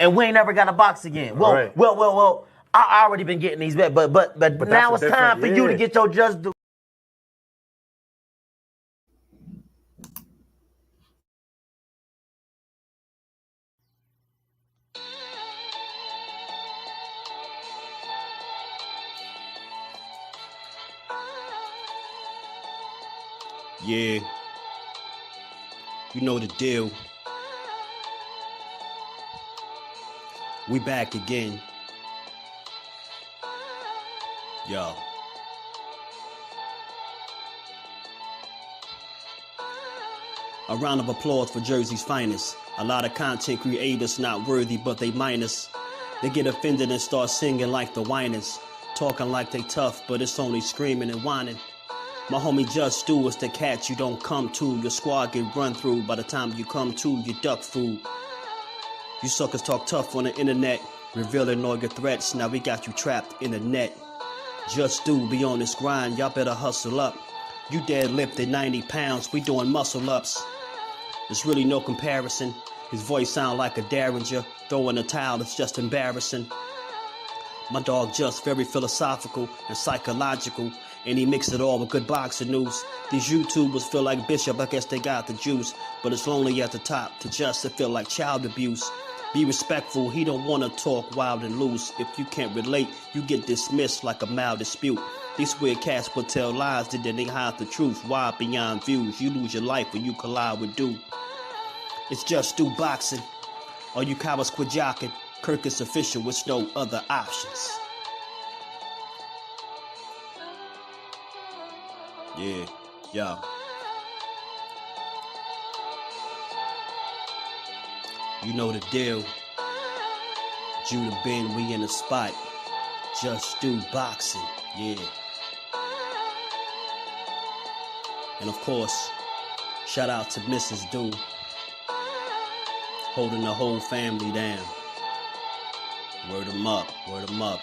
and we ain't never got a box again. Well, I already been getting these back, but now it's time for you to get your just due. Yeah, you know the deal. We back again. Yo. A round of applause for Jersey's finest. A lot of content creators not worthy, but they minus. They get offended and start singing like the whiners. Talking like they tough, but it's only screaming and whining. My homie JusDueBoxing is the cat you don't come to. Your squad get run through. By the time you come to, you duck food. You suckers talk tough on the internet, revealing all your threats. Now we got you trapped in the net. JusDueBoxing be on this grind, y'all better hustle up. You deadlifted 90 pounds, we doing muscle ups. There's really no comparison. His voice sound like a derringer. Throwing a towel, it's just embarrassing. My dog Just very philosophical and psychological, and he mixed it all with good boxing news. These YouTubers feel like Bishop, I guess they got the juice, but it's lonely at the top to Just to feel like child abuse. Be respectful, he don't want to talk wild and loose. If you can't relate, you get dismissed like a mild dispute. These weird cats will tell lies that then they hide the truth. Why beyond views? You lose your life when you collide with dude. It's JusDueBoxing. All you cowards quit jocking. Kirk is official with no other options. Yeah, yo. You know the deal. Judah Ben, we in the spot. JusDueBoxing, yeah. And of course, shout out to Mrs. Do, holding the whole family down. Word 'em up, word 'em up.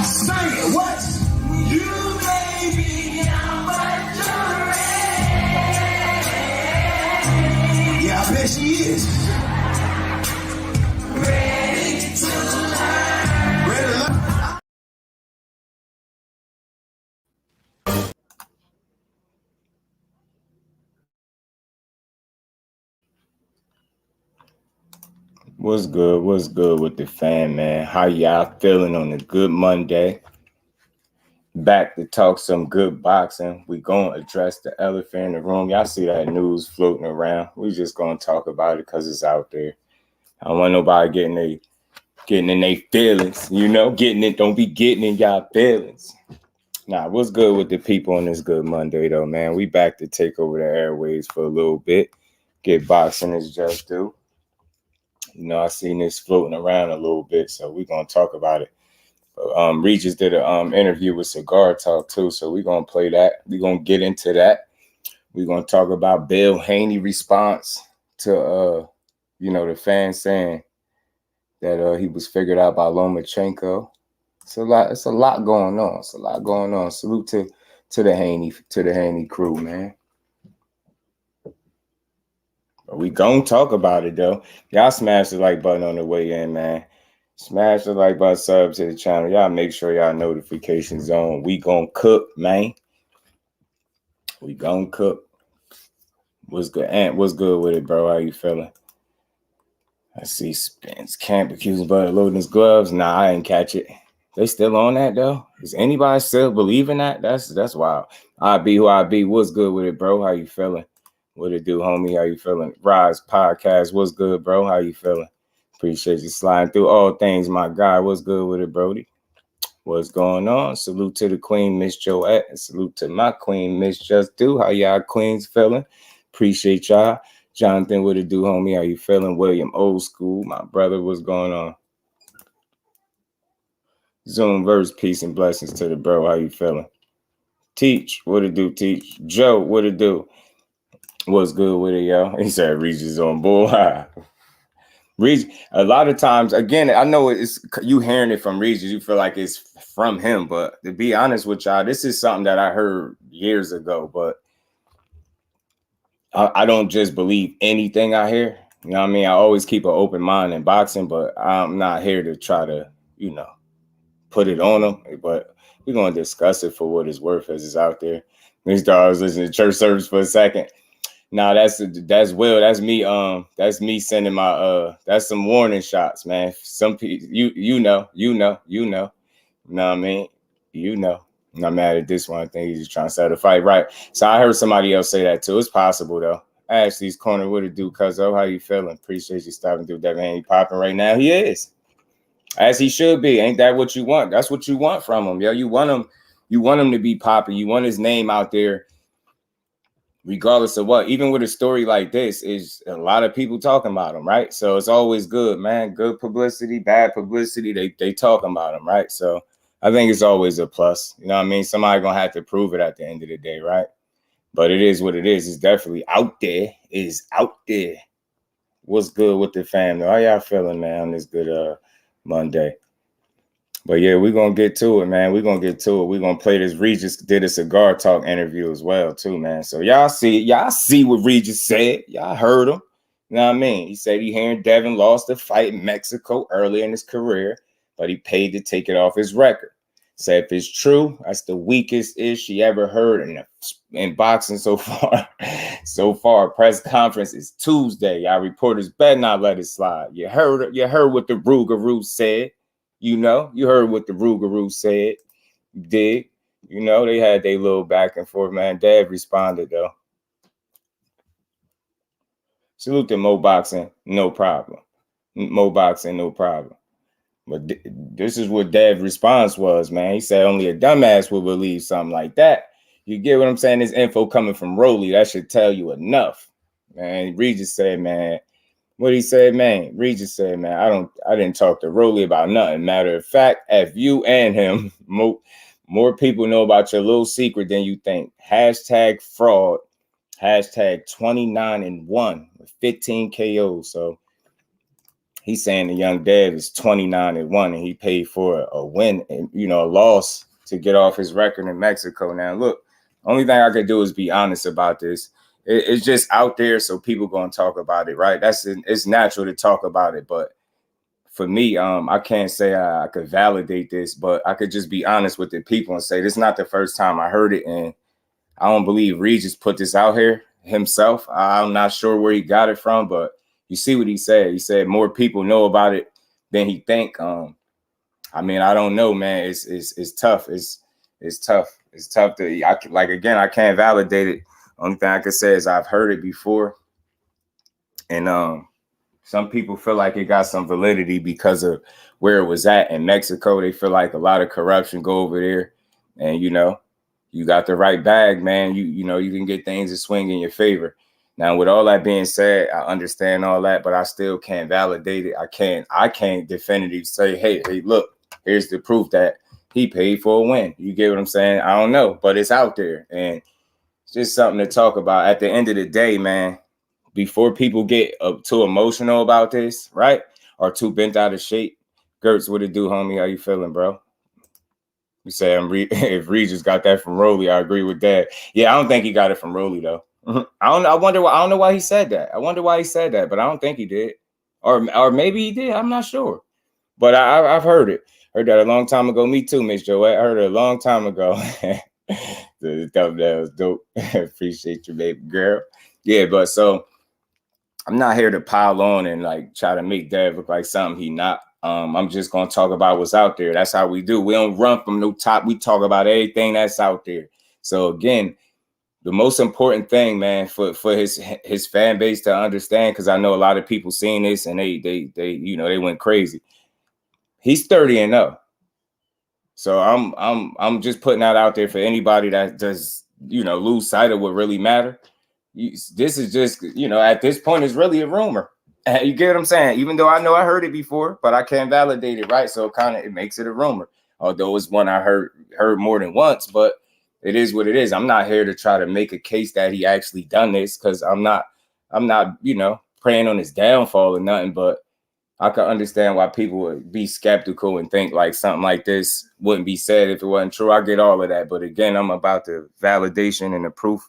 Say what? You may be young, but you're ready. Yeah, I bet she is. Ready to learn. Ready to learn. What's good? What's good with the fam, man? How y'all feeling on a good Monday? Back to talk some good boxing. We gonna address the elephant in the room. Y'all see that news floating around. We just gonna talk about it because it's out there. I don't want nobody getting in their feelings, you know, don't be getting in y'all feelings. Nah, what's good with the people on this good Monday though, man? We back to take over the airways for a little bit. Get boxing as just do. You know, I seen this floating around a little bit, so we're going to talk about it. Regis did an interview with Cigar Talk, too, so we're going to play that. We're going to get into that. We're going to talk about Devin Haney response to, the fans saying that he was figured out by Lomachenko. It's a lot going on. It's a lot going on. Salute to the Haney crew, man. We gonna talk about it though. Y'all smash the like button on the way in, man. Smash the like button, sub to the channel. Y'all make sure y'all notifications on. We gonna cook, man. We gonna cook. What's good, Ant? What's good with it, bro? How you feeling? I see Spence Camp accusing Bud loading his gloves. Nah, I didn't catch it. They still on that though? Is anybody still believing that? That's wild. I be who I be. What's good with it, bro? How you feeling? What it do, homie? How you feeling? Rise Podcast, what's good, bro? How you feeling? Appreciate you sliding through all things, my guy. What's good with it, Brody? What's going on? Salute to the queen, Miss Joette. And salute to my queen, Miss Just Do. How y'all queens feeling? Appreciate y'all. Jonathan, what it do, homie? How you feeling? William, old school. My brother, what's going on? Zoom verse, peace and blessings to the bro. How you feeling? Teach, what it do, Teach? Joe, what it do? What's good with it, yo? He said Regis on bull. Regis, a lot of times, again, I know it's you hearing it from Regis, you feel like it's from him, but to be honest with y'all, this is something that I heard years ago, but I don't just believe anything I hear. You know what I mean? I always keep an open mind in boxing, but I'm not here to try to, you know, put it on them. But we're going to discuss it for what it's worth as it's out there. These dogs listening to church service for a second. Nah, that's Will. That's me. That's me sending my that's some warning shots, man. Some people, you know. You know what I mean? You know. I'm not mad at this one. I think he's just trying to settle the fight, right? So I heard somebody else say that too. It's possible though. Ashley's corner, what it do, cuzzo? How you feeling? Appreciate you stopping through. Devin Haney popping right now. He is, as he should be. Ain't that what you want? That's what you want from him, yo. You want him to be popping. You want his name out there. Regardless of what, even with a story like this, is a lot of people talking about him, right? So it's always good, man. Good publicity, bad publicity. They talking about him, right? So I think it's always a plus. You know what I mean? Somebody gonna have to prove it at the end of the day, right? But it is what it is. It's definitely out there. It is out there. What's good with the family? How y'all feeling, man, on this good Monday? But yeah, we're going to get to it, man. We're going to get to it. We're going to play this. Regis did a cigar talk interview as well, too, man. So y'all see what Regis said. Y'all heard him. You know what I mean? He said he hearing Devin lost a fight in Mexico earlier in his career, but he paid to take it off his record. Said if it's true, that's the weakest ish he ever heard in boxing so far. So far, press conference is Tuesday. Y'all reporters better not let it slide. You heard what the Rougarou said. You know, you heard what the Rougarou said. You did. You know, they had their little back and forth, man. Dad responded, though. Salute to Mo Boxing, no problem. Mo Boxing, no problem. But this is what Dad's response was, man. He said only a dumbass would believe something like that. You get what I'm saying? This info coming from Roley, that should tell you enough. Man, Regis said, man. What he said, man, Regis said, man, I didn't talk to Roley about nothing. Matter of fact, if you and him, more people know about your little secret than you think. Hashtag fraud. Hashtag 29-1 with 15 KOs. So he's saying the young Dev is 29-1 and he paid for a win and, you know, a loss to get off his record in Mexico. Now, look, only thing I could do is be honest about this. It's just out there, so people gonna talk about it, right? It's natural to talk about it, but for me, I can't say I could validate this, but I could just be honest with the people and say this is not the first time I heard it, and I don't believe Regis put this out here himself. I'm not sure where he got it from, but you see what he said. He said more people know about it than he think. I mean, I don't know, man. It's tough. It's tough. It's tough to I can't validate it. Only thing I can say is I've heard it before. And some people feel like it got some validity because of where it was at in Mexico. They feel like a lot of corruption go over there. And, you know, you got the right bag, man. You know, you can get things to swing in your favor. Now, with all that being said, I understand all that, but I still can't validate it. I can't definitively say, hey, look, here's the proof that he paid for a win. You get what I'm saying? I don't know, but it's out there. And it's just something to talk about. At the end of the day, man, before people get too emotional about this, right? Or too bent out of shape. Gertz, what it do, homie? How you feeling, bro? You say if Regis got that from Roley, I agree with that. Yeah, I don't think he got it from Roley, though. I don't know why he said that. I wonder why he said that, but I don't think he did. Or maybe he did. I'm not sure. But I've heard it. Heard that a long time ago. Me too, Miss Joette. I heard it a long time ago. That was dope. Appreciate you, baby girl. Yeah, but so I'm not here to pile on and like try to make Dev look like something he not. I'm just gonna talk about what's out there. That's how we do. We don't run from no top. We talk about everything that's out there. So again, the most important thing, man, for his fan base to understand, because I know a lot of people seeing this and they went crazy. He's 30-0. So I'm just putting that out there for anybody that does, you know, lose sight of what really matter. This is just, you know, at this point, it's really a rumor. You get what I'm saying? Even though I know I heard it before, but I can't validate it, right? So it makes it a rumor. Although it's one I heard more than once, but it is what it is. I'm not here to try to make a case that he actually done this, because I'm not, you know, praying on his downfall or nothing. But I can understand why people would be skeptical and think like something like this wouldn't be said if it wasn't true. I get all of that. But again, I'm about the validation and the proof.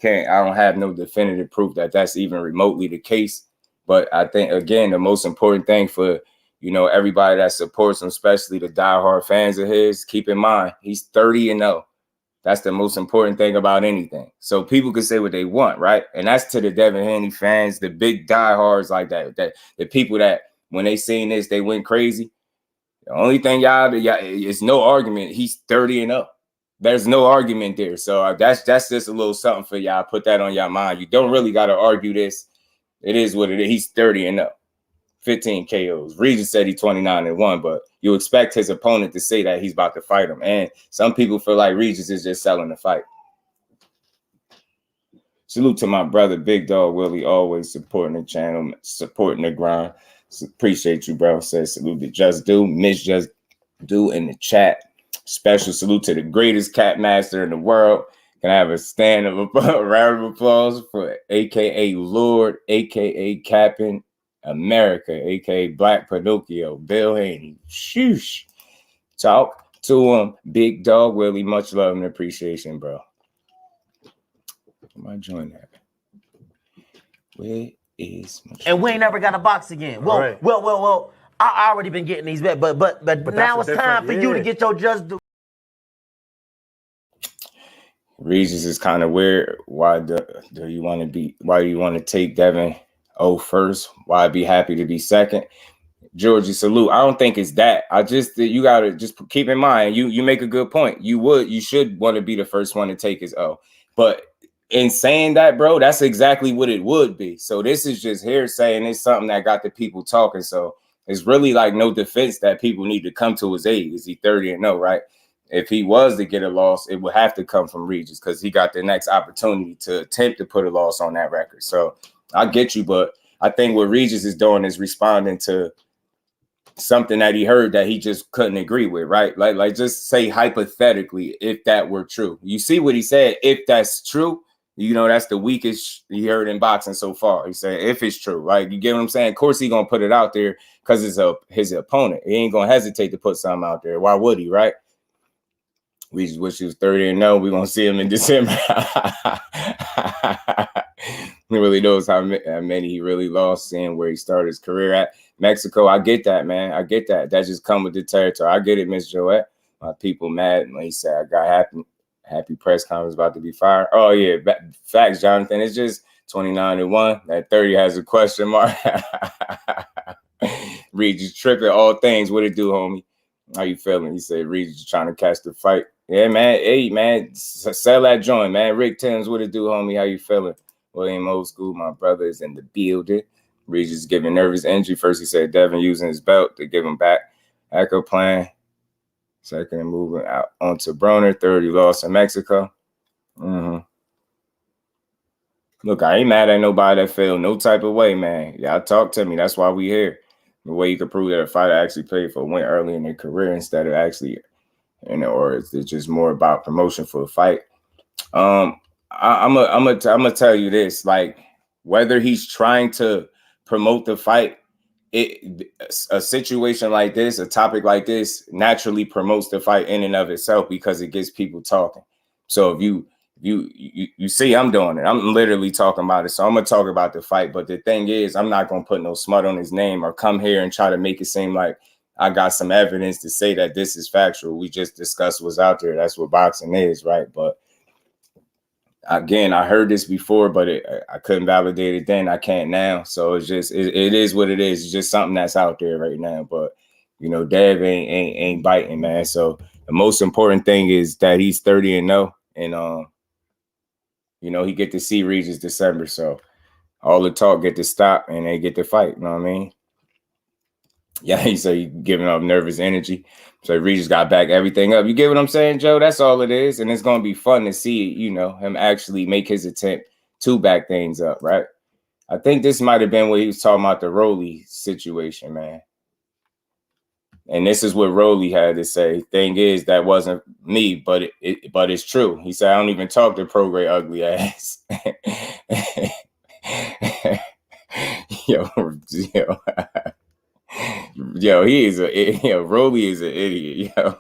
I don't have no definitive proof that that's even remotely the case. But I think, again, the most important thing for, you know, everybody that supports him, especially the diehard fans of his, keep in mind, he's 30-0. That's the most important thing about anything. So people can say what they want, right? And that's to the Devin Haney fans, the big diehards like that the people that when they seen this, they went crazy. The only thing y'all is no argument. He's 30-0. There's no argument there. So that's just a little something for y'all. Put that on your mind. You don't really got to argue this. It is what it is. He's 30-0. 15 KOs. Regis said he's 29-1, but you expect his opponent to say that he's about to fight him. And some people feel like Regis is just selling the fight. Salute to my brother, Big Dog Willie, always supporting the channel, supporting the grind. Appreciate you, bro. Says salute to Just Do, Miss Just Do in the chat. Special salute to the greatest cat master in the world. Can I have a round of applause for AKA Lord, AKA Captain America, AKA Black Pinocchio, Bill Haney. Shoosh. Talk to him, Big Dog Willie. Much love and appreciation, bro. Am I joining that? Where is my and we ain't never got a box again. Well, right. well. I already been getting these bet, but now it's time for you to get your Just Do. Regis is kind of weird. Why do you want to be? Why do you want to take Devin first? Why be happy to be second? Georgie, salute. I don't think it's that. I just you gotta just keep in mind. You make a good point. You should want to be the first one to take his O. But in saying that, bro, that's exactly what it would be. So this is just hearsay, and it's something that got the people talking. So it's really like no defense that people need to come to his aid. Is he 30-0, right? If he was to get a loss, it would have to come from Regis because he got the next opportunity to attempt to put a loss on that record. So I get you, but I think what Regis is doing is responding to something that he heard that he just couldn't agree with, right? Like just say hypothetically, if that were true. You see what he said, if that's true, you know, that's the weakest he heard in boxing so far. He said, if it's true, right? You get what I'm saying? Of course, he's going to put it out there because it's his opponent. He ain't going to hesitate to put something out there. Why would he, right? We just wish he was 30-0. We're going to see him in December. He really knows how many he really lost, seeing where he started his career at. Mexico, I get that, man. I get that. That just come with the territory. I get it, Miss Joette. My people mad when he said I got happy press conference about to be fired. Oh, yeah. Facts, Jonathan. It's just 29-1. That 30 has a question mark. Regis tripping all things. What it do, homie? How you feeling? He said Regis trying to catch the fight. Yeah, man. Hey, man. Sell that joint, man. Rick Timms, what it do, homie? How you feeling? William Old School, my brother is in the building. Regis giving nervous injury. First, he said Devin using his belt to give him back. Echo plan. Second, moving out onto Broner. Third, he lost in Mexico. Look, I ain't mad at nobody that failed no type of way, man. Y'all talk to me. That's why we here. The way you can prove that a fighter actually paid for a win early in their career instead of actually, you know, or it's just more about promotion for a fight. I'm gonna tell you this, like whether he's trying to promote the fight, a situation like this, a topic like this naturally promotes the fight in and of itself because it gets people talking. So if you see I'm doing it, I'm literally talking about it. So I'm gonna talk about the fight. But the thing is, I'm not gonna put no smut on his name or come here and try to make it seem like I got some evidence to say that this is factual. We just discussed what's out there. That's what boxing is, right? But again, I heard this before, but I couldn't validate it then. I can't now. So it's just it is what it is. It's just something that's out there right now. But you know, Dev ain't biting, man. So the most important thing is that he's 30-0, and you know, he get to see Regis December. So all the talk get to stop and they get to fight. You know what I mean? Yeah, he said he giving up nervous energy. So Regis got back everything up. You get what I'm saying, Joe? That's all it is. And it's going to be fun to see, you know, him actually make his attempt to back things up, right? I think this might have been what he was talking about, the Roley situation, man. And this is what Roley had to say. Thing is, that wasn't me, but it's true. He said, I don't even talk to Prograis ugly ass. Yo, Roley is an idiot, yo.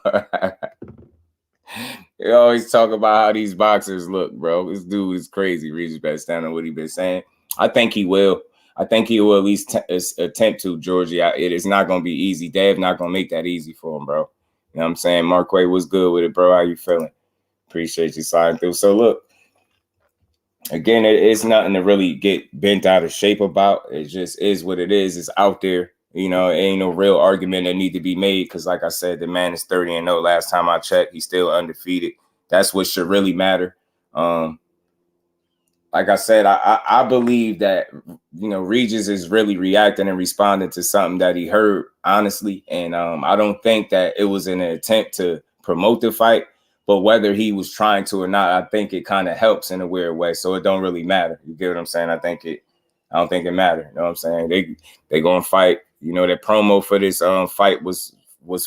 They always talk about how these boxers look, bro. This dude is crazy. Regis better stand on what he been saying. I think he will. I think he will at least attempt to, Georgie. It is not going to be easy. Dave not going to make that easy for him, bro. You know what I'm saying? Marquay was good with it, bro. How you feeling? Appreciate you sliding through. So, look, again, it's nothing to really get bent out of shape about. It just is what it is. It's out there. You know, it ain't no real argument that need to be made because, like I said, the man is 30-0. Last time I checked, he's still undefeated. That's what should really matter. Like I said, I believe that, you know, Regis is really reacting and responding to something that he heard, honestly. And I don't think that it was an attempt to promote the fight. But whether he was trying to or not, I think it kind of helps in a weird way. So it don't really matter. You get what I'm saying? I don't think it matters. You know what I'm saying? They gonna fight. You know, that promo for this fight was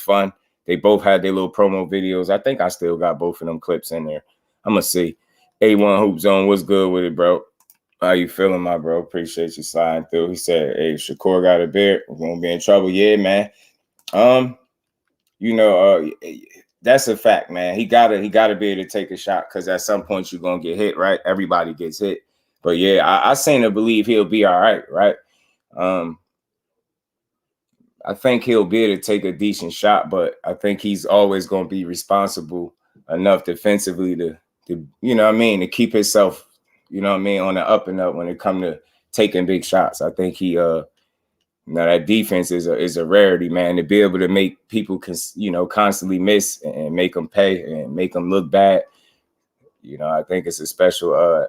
fun. They both had their little promo videos. I think I still got both of them clips in there. I'm gonna see. A1 Hoop Zone, what's good with it, bro? How you feeling, my bro? Appreciate you sliding through. He said, hey, Shakur got a beard. We're gonna be in trouble. Yeah, man. You know, that's a fact, man. He gotta be able to take a shot because at some point you're gonna get hit, right? Everybody gets hit. But yeah, I seem to believe he'll be all right, right? I think he'll be able to take a decent shot, but I think he's always going to be responsible enough defensively to you know what I mean, to keep himself, you know what I mean, on the up and up when it comes to taking big shots. I think he, you know, that defense is a rarity, man, to be able to make people, you know, constantly miss and make them pay and make them look bad. You know, I think it's a special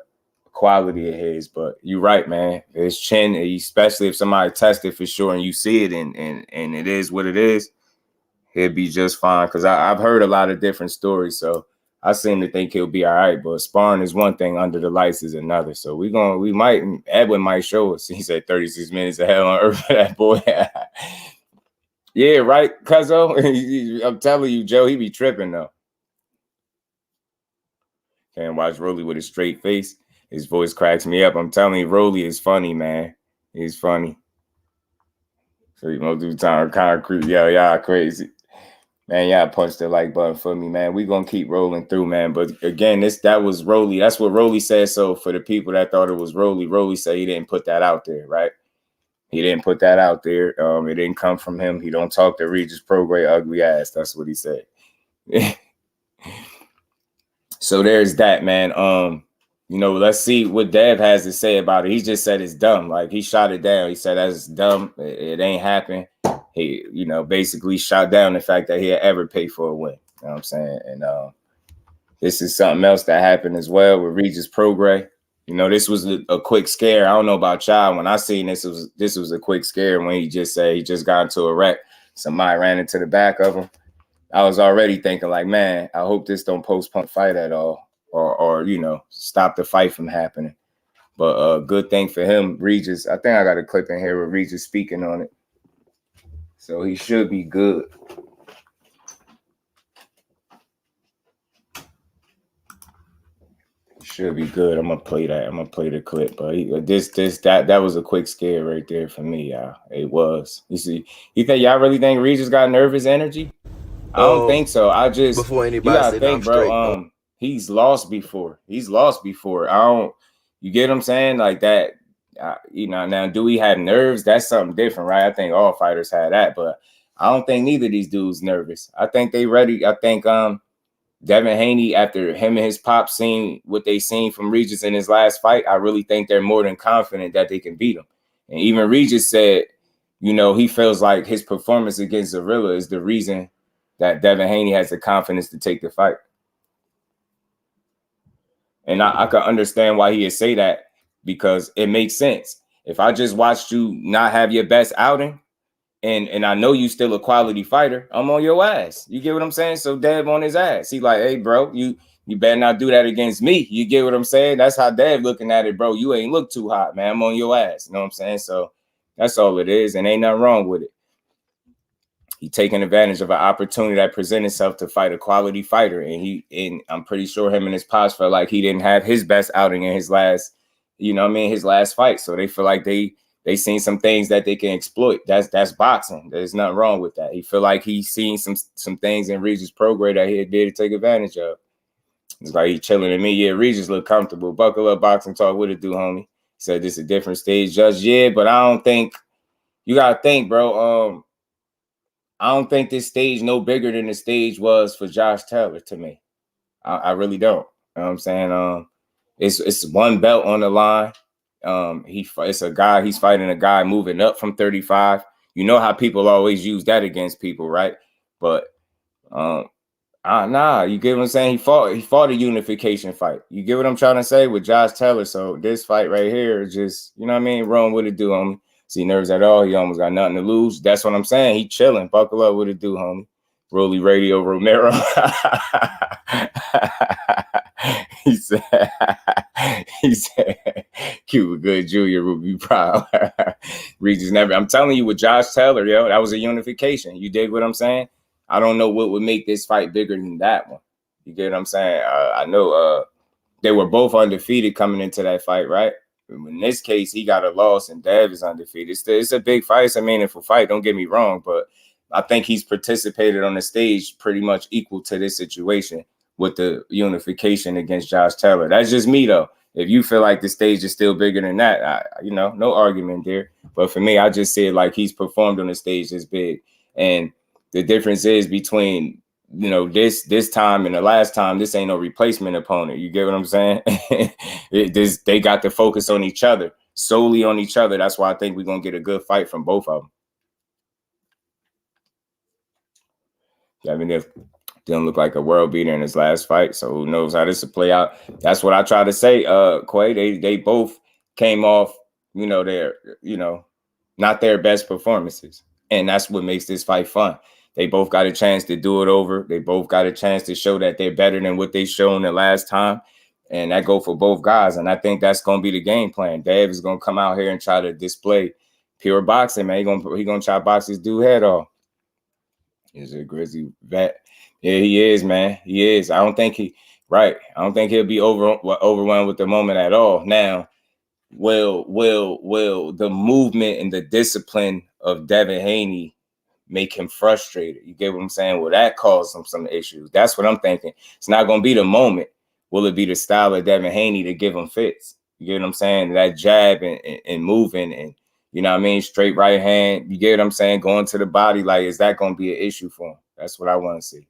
quality of his, but you're right, man. His chin, especially if somebody tested for sure and you see it and it is what it is, he'll be just fine. Because I've heard a lot of different stories, so I seem to think he'll be all right. But sparring is one thing, under the lights is another. So Edwin might show us. He said 36 minutes of hell on earth for that boy. Yeah, right, cuzzo. I'm telling you, Joe, he be tripping though. Can't watch Roley with a straight face. His voice cracks me up. I'm telling you, Roley is funny, man. He's funny. So you know, do time kind of creep. Yo, y'all crazy. Man, y'all punch the like button for me, man. We gonna keep rolling through, man. But again, that was Roley. That's what Roley said. So for the people that thought it was Roley, Roley said he didn't put that out there, right? He didn't put that out there. It didn't come from him. He don't talk to Regis Prograis ugly ass. That's what he said. So there's that, man. You know, let's see what Dev has to say about it. He just said it's dumb. Like, he shot it down. He said that's dumb. It ain't happened. He, you know, basically shot down the fact that he'd ever pay for a win. You know what I'm saying? And this is something else that happened as well with Regis Prograis. You know, this was a quick scare. I don't know about y'all. When I seen this was a quick scare when he just said he just got into a wreck. Somebody ran into the back of him. I was already thinking like, man, I hope this don't postpone the fight at all. Or you know, stop the fight from happening. But good thing for him, Regis. I think I got a clip in here with Regis speaking on it. So he should be good. Should be good. I'm gonna play that. I'm gonna play the clip. But that was a quick scare right there for me, y'all. It was. You see, you think y'all really think Regis got nervous energy? I don't think so. I just before anybody you gotta think, bro. He's lost before. I don't. You get what I'm saying? Like that. You know. Now, do we have nerves? That's something different, right? I think all fighters have that, but I don't think neither of these dudes nervous. I think they ready. I think Devin Haney, after him and his pop seen what they seen from Regis in his last fight, I really think they're more than confident that they can beat him. And even Regis said, you know, he feels like his performance against Zorilla is the reason that Devin Haney has the confidence to take the fight. And I can understand why he would say that, because it makes sense. If I just watched you not have your best outing, and I know you still a quality fighter, I'm on your ass. You get what I'm saying? So Dev on his ass. He like, hey, bro, you better not do that against me. You get what I'm saying? That's how Dev looking at it, bro. You ain't look too hot, man. I'm on your ass. You know what I'm saying? So that's all it is, and ain't nothing wrong with it. He taking advantage of an opportunity that presented itself to fight a quality fighter. And I'm pretty sure him and his pops felt like he didn't have his best outing in his last, you know what I mean, his last fight. So they feel like they they seen some things that they can exploit. That's boxing. There's nothing wrong with that. He feel like he's seen some things in Regis Prograis that he did to take advantage of. It's like he chilling at me. Yeah, Regis look comfortable. Buckle up, boxing talk. What it do, homie? He said this is a different stage. Just but I don't think you gotta think, bro. I don't think this stage no bigger than the stage was for Josh Taylor to me. I really don't. You know what I'm saying? It's one belt on the line. It's a guy, he's fighting a guy moving up from 35. You know how people always use that against people, right? But nah, you get what I'm saying? He fought a unification fight. You get what I'm trying to say with Josh Taylor. So this fight right here is just, you know what I mean? Rome, what it do, homie? See nerves at all. He almost got nothing to lose. That's what I'm saying. He chilling. Buckle up, what it do, homie? Roley Romero. he said, Cuba Good Jr. will be proud. Regis never. I'm telling you, with Josh Taylor, yo, that was a unification. You dig what I'm saying? I don't know what would make this fight bigger than that one. You get what I'm saying? I know they were both undefeated coming into that fight, right? In this case, he got a loss and Dev is undefeated. It's a big fight. It's a meaningful fight. Don't get me wrong, but I think he's participated on the stage pretty much equal to this situation with the unification against Josh Taylor. That's just me, though. If you feel like the stage is still bigger than that, no argument there. But for me, I just see it like he's performed on the stage this big. And the difference is between, this time and the last time, this ain't no replacement opponent. You get what I'm saying? They got to focus on each other, solely on each other. That's why I think we're going to get a good fight from both of them. I mean, it didn't look like a world beater in his last fight, so who knows how this will play out. That's what I try to say, Quay. They both came off, not their best performances. And that's what makes this fight fun. They both got a chance to do it over. They both got a chance to show that they're better than what they shown the last time. And that go for both guys. And I think that's going to be the game plan. Dave is going to come out here and try to display pure boxing, man. He gonna try to box his dude head off. He's a Grizzly vet. Yeah, he is, man. He is. I don't think he'll be overwhelmed with the moment at all. Now, will the movement and the discipline of Devin Haney make him frustrated? You get what I'm saying? Will that cause him some issues? That's what I'm thinking. It's not going to be the moment. Will it be the style of Devin Haney to give him fits? You get what I'm saying? That jab and moving and, you know what I mean? Straight right hand. You get what I'm saying? Going to the body. Like, is that going to be an issue for him? That's what I want to see.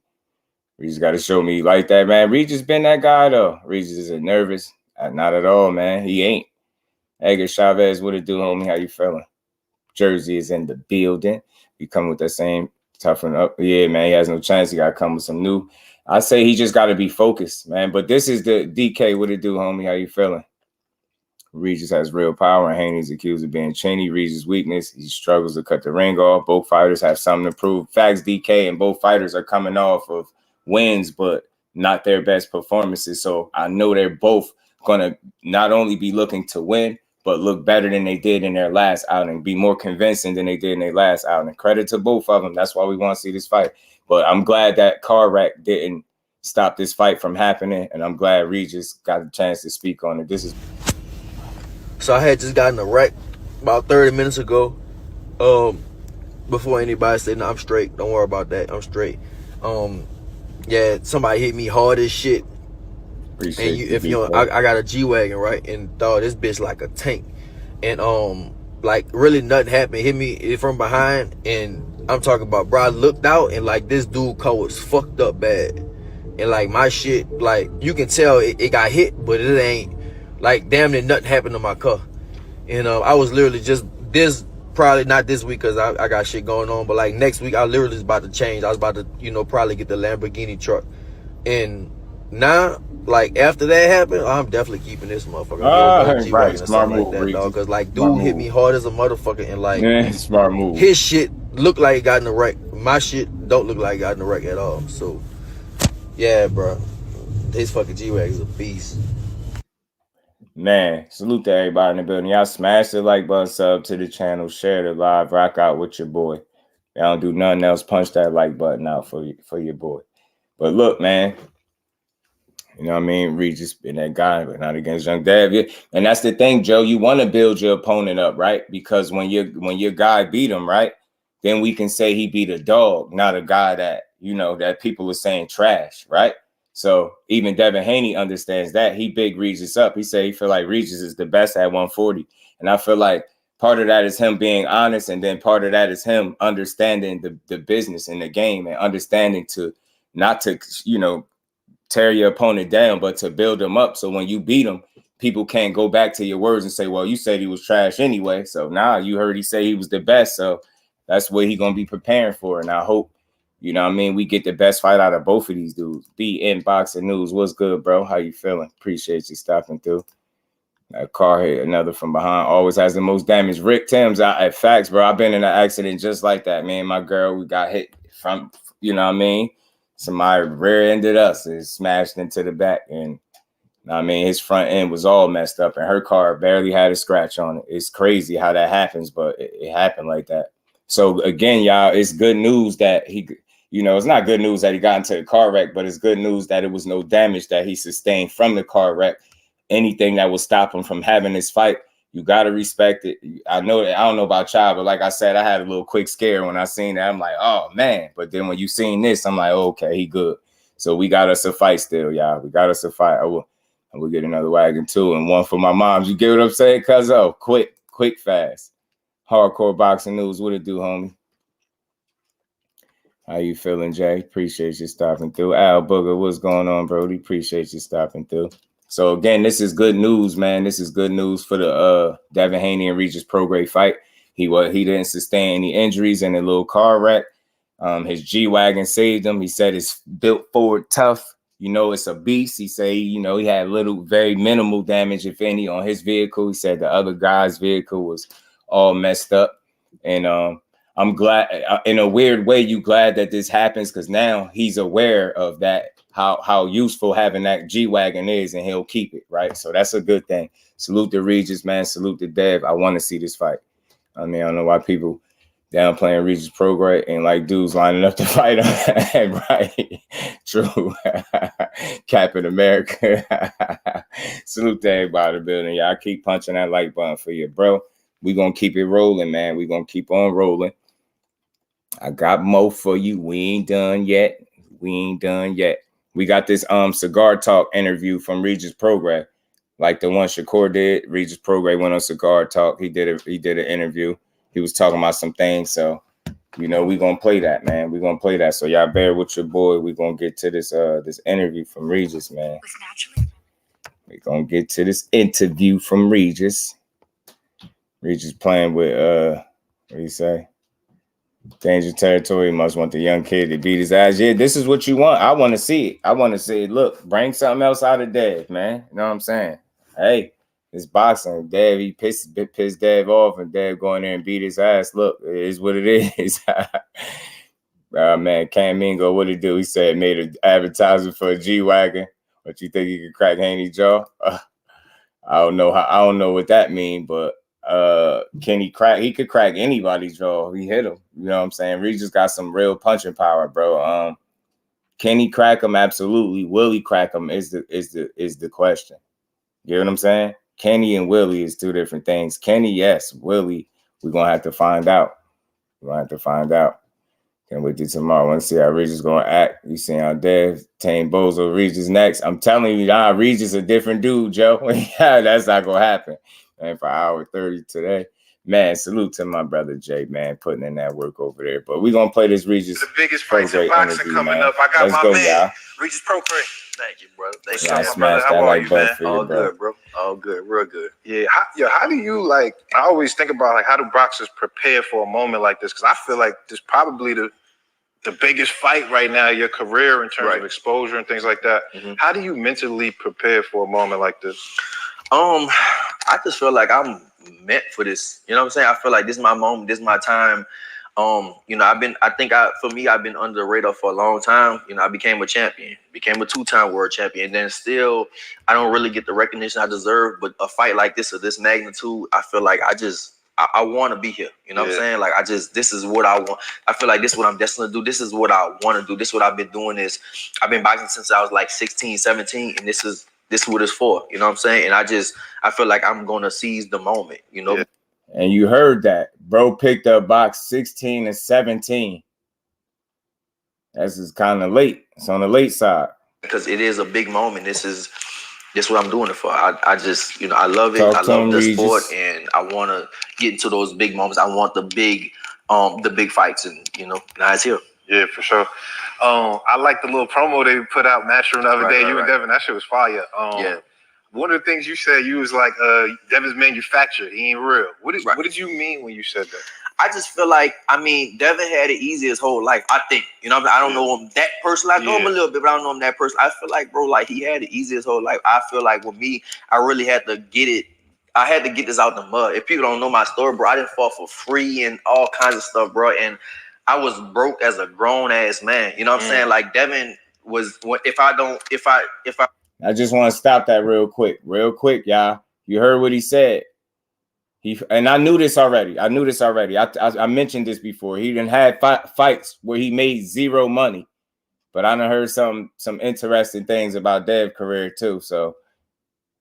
Regis got to show me like that, man. Regis been that guy, though. Regis isn't nervous. Not at all, man. He ain't. Edgar Chavez, what it do, homie? How you feeling? Jersey is in the building. We come with that same toughen up. Yeah, man, he has no chance. He got to come with some new. I say he just got to be focused, man. But this is the DK. What it do, homie? How you feeling? Regis has real power, and Haney's accused of being chinny. Regis' weakness, he struggles to cut the ring off. Both fighters have something to prove. Facts, DK, and both fighters are coming off of wins, but not their best performances. So I know they're both going to not only be looking to win, but look better than they did in their last outing, be more convincing than they did in their last outing. Credit to both of them. That's why we want to see this fight. But I'm glad that car wreck didn't stop this fight from happening, and I'm glad Regis got a chance to speak on it. So I had just gotten a wreck about 30 minutes ago. Before anybody said, no, I'm straight. Don't worry about that. I'm straight. Yeah, somebody hit me hard as shit. And I got a G-Wagon, right? And dog, this bitch like a tank. And like really nothing happened. Hit me from behind, and I'm talking about, bro, I looked out and like this dude car was fucked up bad. And like my shit, like you can tell it got hit, but it ain't like damn near nothing happened to my car. And I was literally just probably not this week because I got shit going on, but like next week I literally was about to change. I was about to, probably get the Lamborghini truck. And now, like after that happened, I'm definitely keeping this motherfucker. Right, smart move, like that, dog. Cause like dude hit me hard as a motherfucker, and like smart move. His shit looked like it got in the wreck. My shit don't look like it got in the wreck at all. So yeah, bro, his fucking G-Wagon is a beast. Man, salute to everybody in the building. Y'all smash the like button, sub to the channel, share the live, rock out with your boy. Y'all don't do nothing else. Punch that like button out for your boy. But look, man, You know what I mean? Regis been that guy, but not against Young Dev. Yeah. And that's the thing, Joe. You want to build your opponent up, right? Because when your guy beat him, right, then we can say he beat a dog, not a guy that, you know, that people are saying trash, right? So even Devin Haney understands that. He big Regis up. He said he feel like Regis is the best at 140. And I feel like part of that is him being honest, and then part of that is him understanding the business and the game, and understanding to not to, you know, tear your opponent down, but to build them up. So when you beat him, people can't go back to your words and say, well, you said he was trash anyway. So now you heard he say he was the best. So that's what he's going to be preparing for. And I hope, you know what I mean, we get the best fight out of both of these dudes. Be in Boxing News. What's good, bro? How you feeling? Appreciate you stopping through. That car hit another from behind. Always has the most damage. Rick Timms out at Facts, bro. I've been in an accident just like that, man. My girl, we got hit from, you know what I mean? Somebody rear-ended us and smashed into the back. And I mean, his front end was all messed up, and her car barely had a scratch on it. It's crazy how that happens, but it happened like that. So again, y'all, it's good news that he, you know, it's not good news that he got into the car wreck, but it's good news that it was no damage that he sustained from the car wreck. Anything that will stop him from having this fight, you got to respect it. I know that, I don't know about y'all, but like I said, I had a little quick scare when I seen that. I'm like, oh man. But then when you seen this, I'm like, oh, okay, he good. So we got us a fight still, y'all. We got us a fight. We'll get another wagon too, and one for my moms. You get what I'm saying? Cuz quick, fast. Hardcore Boxing News. What it do, homie? How you feeling, Jay? Appreciate you stopping through. Al Booger, what's going on, Brody? Appreciate you stopping through. So again, this is good news, man. This is good news for the Devin Haney and Regis Prograis fight. He didn't sustain any injuries in a little car wreck. His G-Wagon saved him. He said it's built forward tough. You know, it's a beast. He said, you know, he had very minimal damage, if any, on his vehicle. He said the other guy's vehicle was all messed up. And I'm glad, in a weird way, you glad that this happens, because now he's aware of that, how useful having that G-Wagon is, and he'll keep it, right? So that's a good thing. Salute to Regis, man. Salute to Dev. I want to see this fight. I mean, I don't know why people downplaying Regis Prograis and like dudes lining up to fight him. Right? True. Captain America. Salute to everybody in the building. Y'all keep punching that like button for you, bro. We're going to keep it rolling, man. We're going to keep on rolling. I got more for you. We ain't done yet. We got this Cigar Talk interview from Regis Prograis, like the one Shakur did. Regis Prograis went on Cigar Talk. He did an interview. He was talking about some things. So, you know, we're going to play that, man. We're going to play that. So y'all bear with your boy. We're going to get to this interview from Regis, man. We're going to get to this interview from Regis. Regis playing with, what do you say? Danger territory. Must want the young kid to beat his ass. Yeah, this is what you want. I want to see it. I want to see it. Look, bring something else out of Dev, man. You know what I'm saying? Hey, it's boxing. Dev, he pissed Dev off, and Dev go in there and beat his ass. Look, it is what it is. Man, Cam Mingo, what he do? He said made an advertisement for a G-Wagon. What you think he could crack Haney's jaw? I don't know what that means, but can he crack? He could crack anybody's jaw. He hit him. You know what I'm saying? Regis got some real punching power, bro. Can he crack him? Absolutely. Will he crack him? Is the question. You know what I'm saying? Kenny and Willie is two different things. Kenny, yes. Willie, we're gonna have to find out. Can't wait till tomorrow. I want to see how Regis gonna act. You see how Dev, Tane Bozo, Regis next. I'm telling you, Regis a different dude, Joe. Yeah, that's not gonna happen. Man, for hour 30 today. Man, salute to my brother Jay, man, putting in that work over there. But we're gonna play this Regis. The biggest fights in boxing coming up. I got my man, Regis Prograis. Thank you, brother. Thank you, smash that like button for you, all good, bro. All good, real good. Yeah, how do you like? I always think about like how do boxers prepare for a moment like this? Because I feel like this probably the biggest fight right now in your career in terms of exposure and things like that. Mm-hmm. How do you mentally prepare for a moment like this? I just feel like I'm meant for this. You know what I'm saying? I feel like this is my moment. This is my time. You know, I've been under the radar for a long time. You know, I became a champion, became a 2-time world champion. And then still, I don't really get the recognition I deserve. But a fight like this of this magnitude, I feel like I I want to be here. You know what I'm saying? Like this is what I want. I feel like this is what I'm destined to do. This is what I want to do. This is what I've been doing. I've been boxing since I was like 16, 17, and this is what it's for. You know what I'm saying? And I feel like I'm gonna seize the moment. You know. Yeah. And you heard that, bro. Picked up box 16 and 17. This is kind of late. It's on the late side because it is a big moment. This is what I'm doing it for. I just, you know, I love it. I love the sport, and I want to get into those big moments. I want the big fights, and you know, now it's here. Yeah, for sure. I like the little promo they put out, Matchroom the other day. You and Devin, that shit was fire. Yeah. One of the things you said, you was like, Devin's manufactured. He ain't real. What did you mean when you said that? I just feel like, I mean, Devin had it easy his whole life. I think, you know, I don't know him that personally. I know him a little bit, but I don't know him that personally. I feel like, bro, like he had it easy his whole life. I feel like with me, I really had to get it. I had to get this out the mud. If people don't know my story, bro, I didn't fall for free and all kinds of stuff, bro. And I was broke as a grown ass man. You know what I'm saying? Like Devin was. I just want to stop that real quick, y'all. You heard what he said. And I knew this already. I mentioned this before. He didn't have fights where he made zero money, but I done heard some interesting things about Dev's career too. So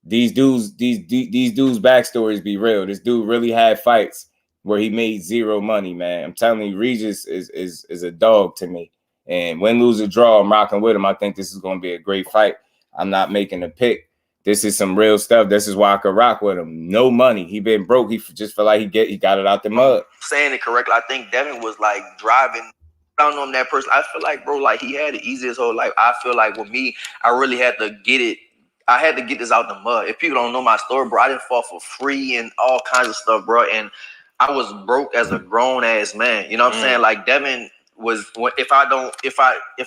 these dudes backstories be real. This dude really had fights where he made zero money, man. I'm telling you, Regis is a dog to me. And win, lose, or draw, I'm rocking with him. I think this is going to be a great fight. I'm not making a pick. This is some real stuff. This is why I could rock with him. No money. He been broke. He just felt like he got it out the mud. Saying it correctly, I think Devin was like driving. I don't know him that person. I feel like, bro, like he had it easy his whole life. I feel like with me, I really had to get it. I had to get this out the mud. If people don't know my story, bro, I didn't fall for free and all kinds of stuff, bro. And I was broke as a grown ass man. You know what I'm saying? Like Devin was. If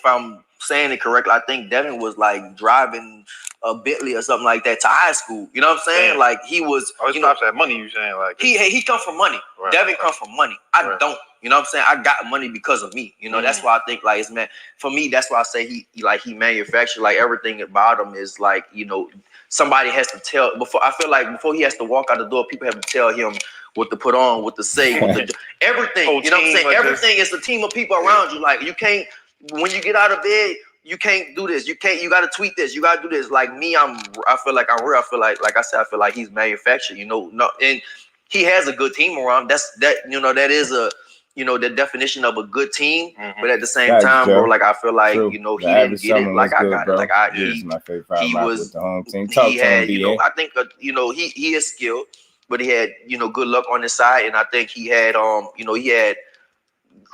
I'm saying it correctly, I think Devin was like driving a Bentley or something like that to high school. You know what I'm saying? Damn. Like he was. Oh, he stops at money. You saying like he come from money. Right. Devin come from money. I don't. You know what I'm saying? I got money because of me. You know, that's why I think like it's man. For me, that's why I say he manufactured like everything about him is like, you know, somebody has to tell before. I feel like before he has to walk out the door, people have to tell him what to put on, what to say, what to do. Everything. You know what I'm saying? Everything is a team of people around you. Like you can't when you get out of bed. You can't do this. You got to tweet this. You got to do this. Like me, I feel like I'm real. I feel like I said, I feel like he's manufactured, you know, and he has a good team around. That is a, you know, the definition of a good team. But at the same time, bro, like I feel like, you know, he didn't get it. Like I got it. Like he was, with the home team. He had, you know, I think, you know, he is skilled, but he had, you know, good luck on his side. And I think he had, you know, he had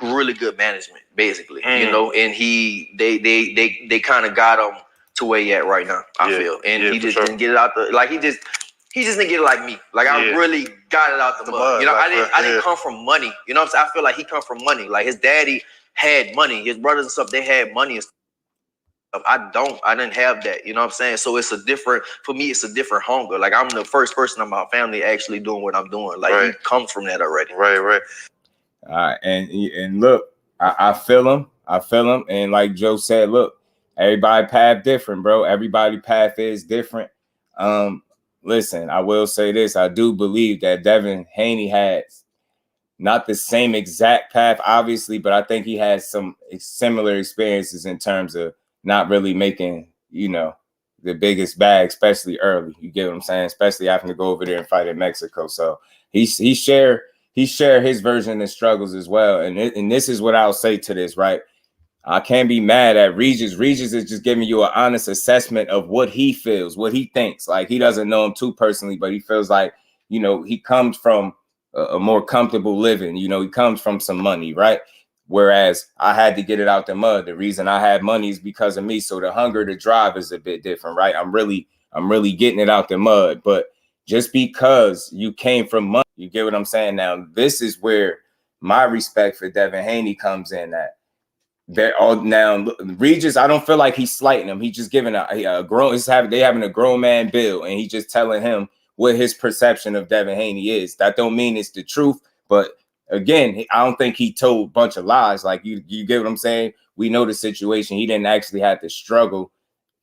really good management, basically, you know, and they kind of got him to where he at right now. I feel, and he just didn't get it out the like he just didn't get it like me. Like I really got it out the mud. You know, I didn't come from money. You know what I'm saying? I feel like he come from money. Like his daddy had money, his brothers and stuff, they had money and stuff. I didn't have that. You know what I'm saying? So it's a different hunger. Like I'm the first person in my family actually doing what I'm doing. Like he comes from that already. Right. All right, and look, I feel him. And like Joe said, look, everybody path different, bro. Everybody path is different. Listen, I will say this. I do believe that Devin Haney has not the same exact path, obviously, but I think he has some similar experiences in terms of not really making, you know, the biggest bag, especially early. You get what I'm saying? Especially having to go over there and fight in Mexico. So he shared his version of struggles as well. And this is what I'll say to this, right? I can't be mad at Regis. Regis is just giving you an honest assessment of what he feels, what he thinks. Like he doesn't know him too personally, but he feels like, you know, he comes from a more comfortable living. You know, he comes from some money, right? Whereas I had to get it out the mud. The reason I had money is because of me. So the hunger to drive is a bit different, right? I'm really getting it out the mud. But just because you came from money, you get what I'm saying? Now, this is where my respect for Devin Haney comes in at. Now, Regis, I don't feel like he's slighting him. He's just giving a grown, they having a grown man bill, and he's just telling him what his perception of Devin Haney is. That don't mean it's the truth, but again, I don't think he told a bunch of lies. Like you get what I'm saying? We know the situation. He didn't actually have to struggle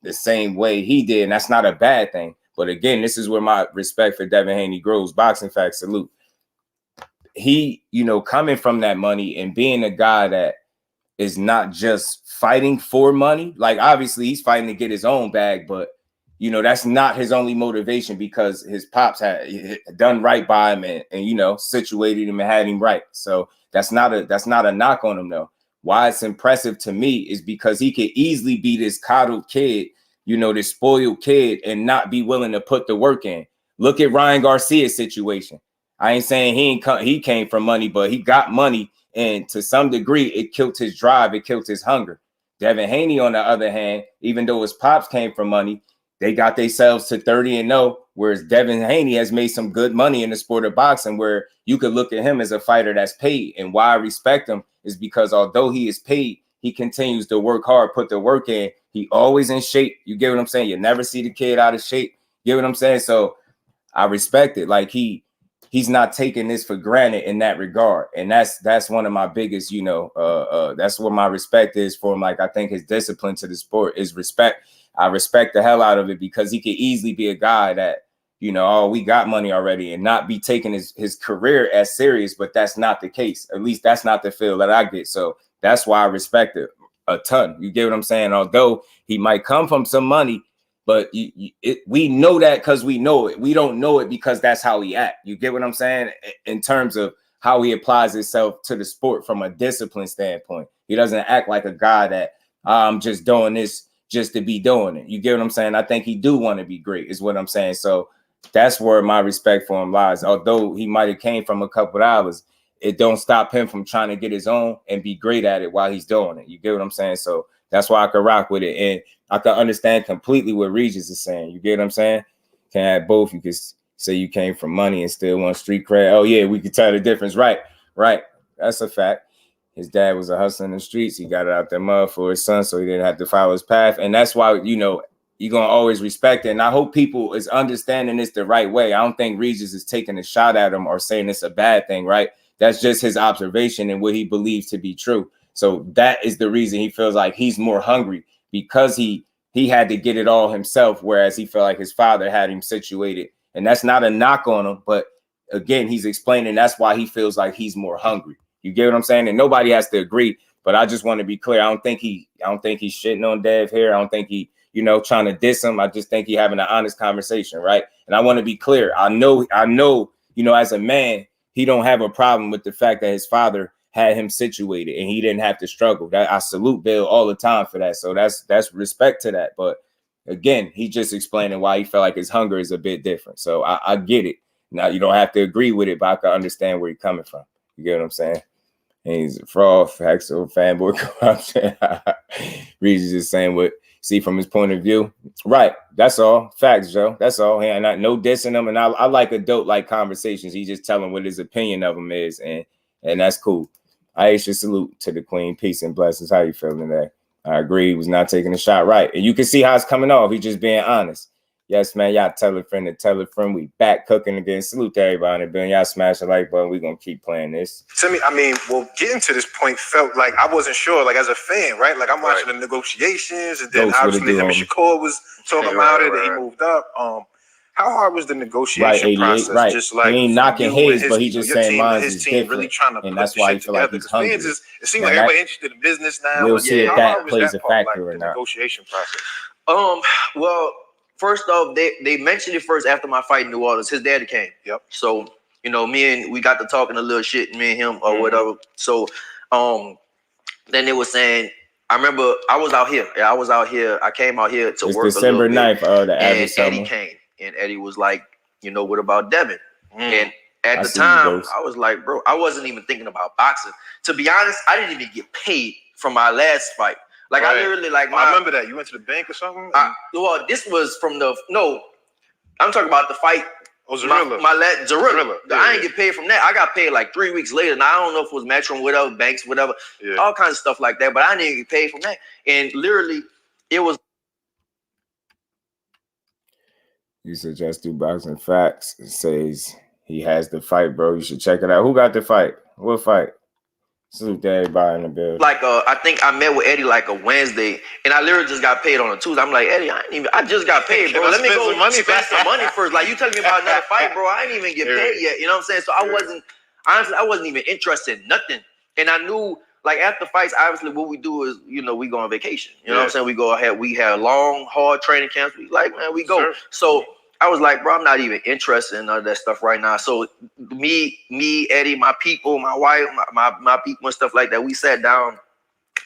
the same way he did, and that's not a bad thing. But again, this is where my respect for Devin Haney grows. Boxing Facts, salute. he, you know, coming from that money and being a guy that is not just fighting for money. Like, obviously he's fighting to get his own bag, but you know, that's not his only motivation, because his pops had done right by him and you know, situated him and had him right. So that's not a knock on him though. Why it's impressive to me is because he could easily be this coddled kid, you know, this spoiled kid, and not be willing to put the work in. Look at Ryan Garcia's situation. I ain't saying he came from money, but he got money, and to some degree it killed his drive, it killed his hunger. Devin Haney, on the other hand, even though his pops came from money, they got themselves to 30-0, whereas Devin Haney has made some good money in the sport of boxing, where you could look at him as a fighter that's paid. And why I respect him is because although he is paid, he continues to work hard, put the work in. He always in shape. You get what I'm saying? You never see the kid out of shape. You get what I'm saying? So I respect it. Like, he's not taking this for granted in that regard. And that's one of my biggest, you know, that's what my respect is for him. Like, I think his discipline to the sport is respect. I respect the hell out of it, because he could easily be a guy that, you know, oh, we got money already, and not be taking his career as serious. But that's not the case. At least that's not the feel that I get. So that's why I respect it a ton. You get what I'm saying? Although he might come from some money, but we know that because we know it. We don't know it because that's how he act. You get what I'm saying? In terms of how he applies himself to the sport from a discipline standpoint. He doesn't act like a guy that I'm just doing this just to be doing it. You get what I'm saying? I think he do want to be great, is what I'm saying. So that's where my respect for him lies. Although he might have came from a couple dollars, it don't stop him from trying to get his own and be great at it while he's doing it. You get what I'm saying? So that's why I could rock with it. And I can understand completely what Regis is saying. You get what I'm saying? Can have both. You could say you came from money and still want street cred. Oh yeah, we could tell the difference. Right. That's a fact. His dad was a hustler in the streets. He got it out there mud for his son, so he didn't have to follow his path. And that's why, you know, you're going to always respect it. And I hope people is understanding this the right way. I don't think Regis is taking a shot at him or saying it's a bad thing, right? That's just his observation and what he believes to be true. So that is the reason he feels like he's more hungry, because he had to get it all himself, whereas he felt like his father had him situated. And that's not a knock on him, but again, he's explaining that's why he feels like he's more hungry. You get what I'm saying? And nobody has to agree, but I just want to be clear. I don't think he's shitting on Dev here. I don't think he, you know, trying to diss him. I just think he having an honest conversation, right? And I want to be clear. I know, you know, as a man, he don't have a problem with the fact that his father had him situated and he didn't have to struggle. That I salute Bill all the time for that. So that's respect to that. But again, he's just explaining why he felt like his hunger is a bit different. So I get it. Now you don't have to agree with it, but I can understand where he's coming from. You get what I'm saying? And he's a fraud, Haxel fanboy corruption. Regis is saying what see from his point of view. Right. That's all. Facts, Joe. That's all. And no dissing him. And I like adult like conversations. He's just telling what his opinion of him is. And that's cool. Aisha, salute to the queen. Peace and blessings. How you feeling today? I agree. He was not taking a shot right. And you can see how it's coming off. He's just being honest. Yes, man. Y'all tell a friend to tell a friend. We back cooking again. Salute to everybody in the building. Y'all smash the like button. We're going to keep playing this. To me, I mean, well, getting to this point felt like I wasn't sure, like as a fan, right? Like I'm watching the negotiations, and then obviously him and Shakur was talking about it, and he moved up. How hard was the negotiation process? Right. Just like he ain't knocking his, but he just saying mine is different. Really trying to and put that's why he feel like he's hungry. It seems like everybody interested in business now. We'll see if that plays a factor or not. Negotiation process. Well, first off, they mentioned it first after my fight in New Orleans. His daddy came. Yep. So, you know, we got to talking a little shit, me and him or whatever. So, then they were saying, I remember I was out here. Yeah, I was out here. I came out here to work December a little bit. 9th, the and Eddie came. And Eddie was like, you know, what about Devin? And at the time, I was like, bro, I wasn't even thinking about boxing. To be honest, I didn't even get paid from my last fight. Like I literally like I remember that. You went to the bank or something? Well, this was from I'm talking about the fight. Oh, Zarilla. Zarilla. Yeah, I didn't get paid from that. I got paid like 3 weeks later. Now I don't know if it was Metro, whatever, banks, whatever, all kinds of stuff like that. But I didn't get paid from that. And literally, it was. You said JusDueBoxing Facts. It says he has the fight, bro. You should check it out. Who got the fight? What fight? Salute to everybody in the building. Like I think I met with Eddie like a Wednesday, and I literally just got paid on a Tuesday. I'm like, Eddie, I just got paid, bro. Let me go spend some money first. Like you telling me about another fight, bro. I ain't even get paid yet. You know what I'm saying? So honestly, I wasn't even interested in nothing. And I knew, like, after fights, obviously what we do is, you know, we go on vacation. You know what I'm saying? We go ahead, we have long, hard training camps. We like, man, we go. Sure. So I was like, bro, I'm not even interested in none of that stuff right now. So me, Eddie, my people, my wife, my people and stuff like that, we sat down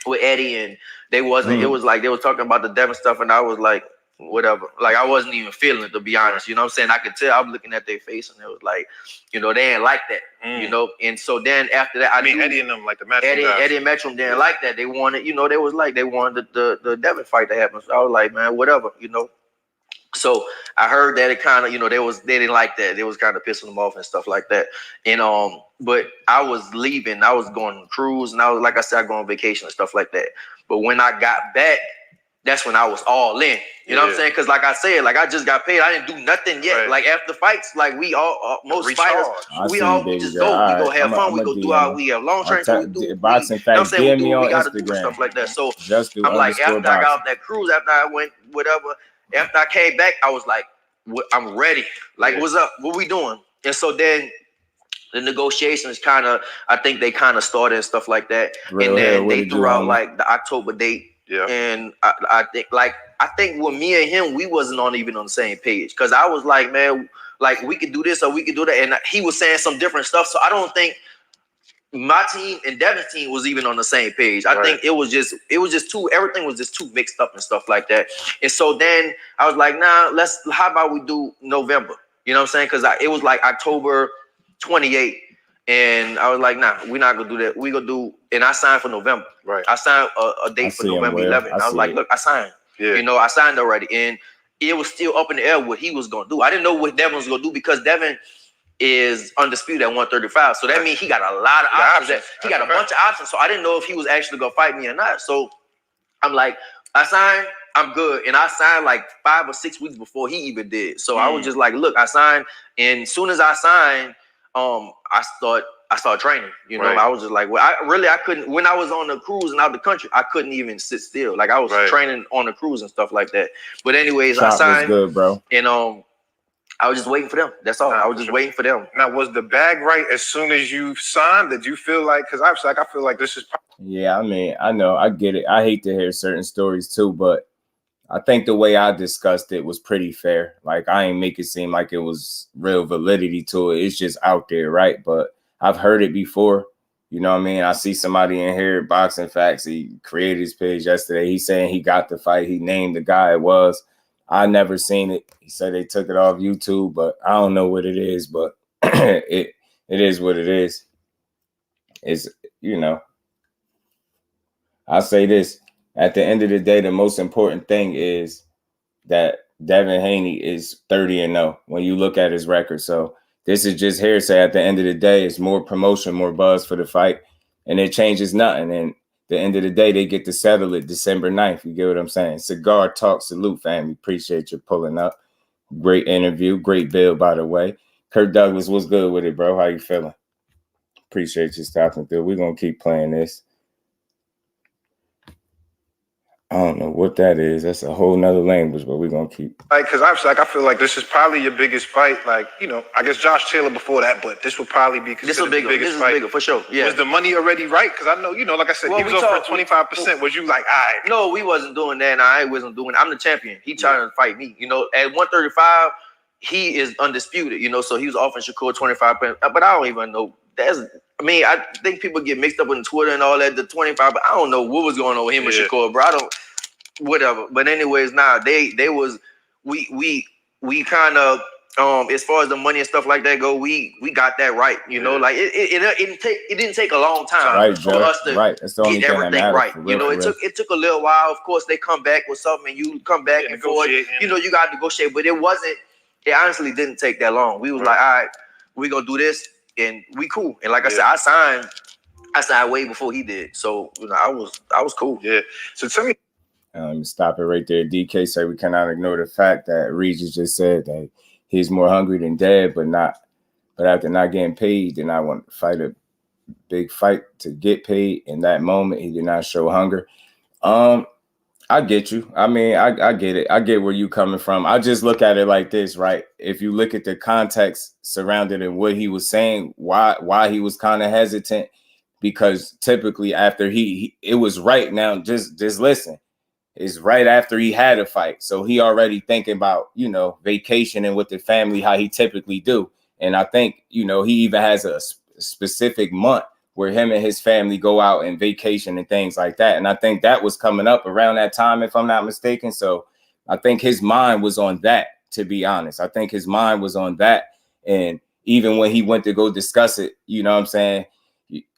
with Eddie, and they wasn't, it was like they were talking about the Devin stuff, and I was like, whatever. Like, I wasn't even feeling it, to be honest. You know what I'm saying? I could tell. I was looking at their face, and it was like, you know, they ain't like that. You know? And so then after that, Eddie and them, like the Metro guys. Eddie and Metro didn't like that. They wanted, you know, they was like, they wanted the Devin fight to happen. So I was like, man, whatever, you know. So I heard that it kind of, you know, they didn't like that. They was kind of pissing them off and stuff like that. And but I was leaving. I was going on a cruise, and I was, like I said, I go on vacation and stuff like that. But when I got back, that's when I was all in. You know what I'm saying? Because like I said, like, I just got paid. I didn't do nothing yet. Right. Like, after fights, like, we all, most fighters, we just go. We go have fun. We go do our, we have long training. We do boxing facts. DM me on Instagram. Stuff like that. So JusDueBoxing. I'm like, after I got off that cruise, after I went, whatever, after I came back, I was like, I'm ready. Like, what's up? What we doing? And so then the negotiations kind of, I think they kind of started and stuff like that. And then they threw out like the October date. Yeah. And I think with me and him, we wasn't even on the same page. Because I was like, man, like, we could do this or we could do that. And he was saying some different stuff. So I don't think my team and Devin's team was even on the same page. I think it was just everything was just too mixed up and stuff like that. And so then I was like, nah, how about we do November? You know what I'm saying? Because it was like October 28th. And I was like, nah, we're not gonna do that. We gonna do, and I signed for November. Right. I signed a date for November 11th. I was like, look, I signed. Yeah. You know, I signed already, and it was still up in the air what he was gonna do. I didn't know what Devin was gonna do, because Devin is undisputed at 135. So that means he got a lot of options. He got a bunch of options. So I didn't know if he was actually gonna fight me or not. So I'm like, I signed, I'm good. And I signed like 5 or 6 weeks before he even did. So I was just like, look, I signed, and as soon as I signed, I started training. You know, I was just like, well, I couldn't, when I was on the cruise and out the country, I couldn't even sit still. Like, I was training on the cruise and stuff like that. But anyways, I signed. Was good, bro. And I was just waiting for them. That's all. I was just waiting for them. Now, was the bag right as soon as you signed? Did you feel like, because I was like, I feel like this is. Yeah, I mean, I know, I get it. I hate to hear certain stories too, but I think the way I discussed it was pretty fair. Like, I ain't make it seem like it was real validity to it. It's just out there, right? But I've heard it before. You know what I mean? I see somebody in here, Boxing Facts. He created his page yesterday. He's saying he got the fight. He named the guy it was. I never seen it. He said they took it off YouTube, but I don't know what it is. But it is what it is. It's, you know, I'll say this. At the end of the day, the most important thing is that Devin Haney is 30-0 when you look at his record. So this is just hearsay. At the end of the day, it's more promotion, more buzz for the fight, and it changes nothing. And at the end of the day, they get to settle it December 9th. You get what I'm saying? Cigar Talk, salute, family. Appreciate you pulling up. Great interview. Great build, by the way. Kirk Douglas, what's good with it, bro? How you feeling? Appreciate you stopping through. We're going to keep playing this. I don't know what that is. That's a whole nother language, but we're going to keep. Like, because I feel like this is probably your biggest fight. Like, you know, I guess Josh Taylor before that, but this would probably be considered the biggest fight. This is bigger, for sure. Yeah. Was the money already right? Because I know, you know, like I said, he was over 25%. Was you like, all right? No, we wasn't doing that, and I wasn't doing it. I'm the champion. He trying to fight me. You know, at 135, he is undisputed, you know, so he was offering Shakur 25%. But I don't even know. I think people get mixed up on Twitter and all that, the 25, but I don't know what was going on with him and Shakur, bro. I don't. Whatever, but anyways, they was we kind of as far as the money and stuff like that go, we got that right, you know, like it didn't take a long time for us to get everything right, you know. It took a little while. Of course, they come back with something, and you come back and forth, you know, you got to negotiate, but it honestly didn't take that long. We was like, all right, we gonna do this, and we cool. And like I said, I signed way before he did, so you know, I was cool. Yeah. So tell me. Stop it right there. DK said we cannot ignore the fact that Regis just said that he's more hungry than dead, but after not getting paid, did not want to fight a big fight to get paid. In that moment, he did not show hunger. I I get you. I mean, I get it. I get where you coming from. I just look at it like this, right? If you look at the context surrounded in what he was saying, why he was kind of hesitant, because typically after it was right now, just listen. It's right after he had a fight. So he already thinking about, vacationing with the family, how he typically do. And I think, he even has a specific month where him and his family go out and vacation and things like that. And I think that was coming up around that time, if I'm not mistaken. So I think his mind was on that, to be honest. I think his mind was on that. And even when he went to go discuss it, you know what I'm saying?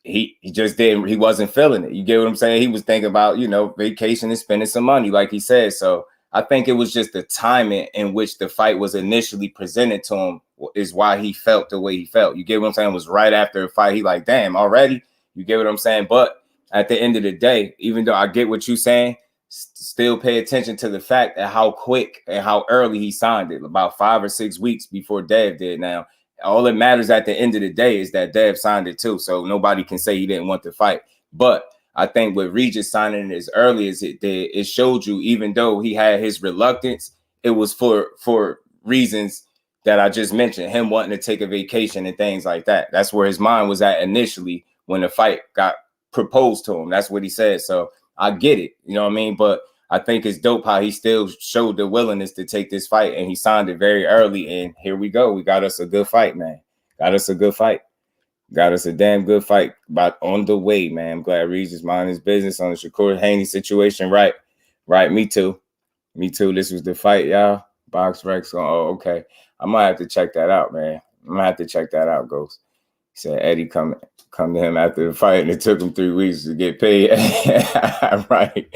He just didn't, he wasn't feeling it. You get what I'm saying? He was thinking about, vacation and spending some money, like he said. So I think it was just the timing in which the fight was initially presented to him is why he felt the way he felt. You get what I'm saying? It was right after the fight. He like, damn, already? You get what I'm saying? But at the end of the day, even though I get what you're saying, still pay attention to the fact that how quick and how early he signed it, about 5 or 6 weeks before Dev did. Now, all that matters at the end of the day is that Dev signed it too. So nobody can say he didn't want to fight. But I think with Regis signing it as early as it did, it showed you, even though he had his reluctance, it was for reasons that I just mentioned, him wanting to take a vacation and things like that. That's where his mind was at initially when the fight got proposed to him. That's what he said. So I get it. You know what I mean? But I think it's dope how he still showed the willingness to take this fight, and he signed it very early. And here we go. We got us a good fight, man. Got us a good fight. Got us a damn good fight. But on the way, man. I'm glad Regis minding his business on the Shakur Haney situation. Right. Me too. This was the fight, y'all. Box Rex. Oh, okay. I might have to check that out, man. I'm gonna have to check that out, Ghost. He said Eddie come to him after the fight, and it took him 3 weeks to get paid. Right.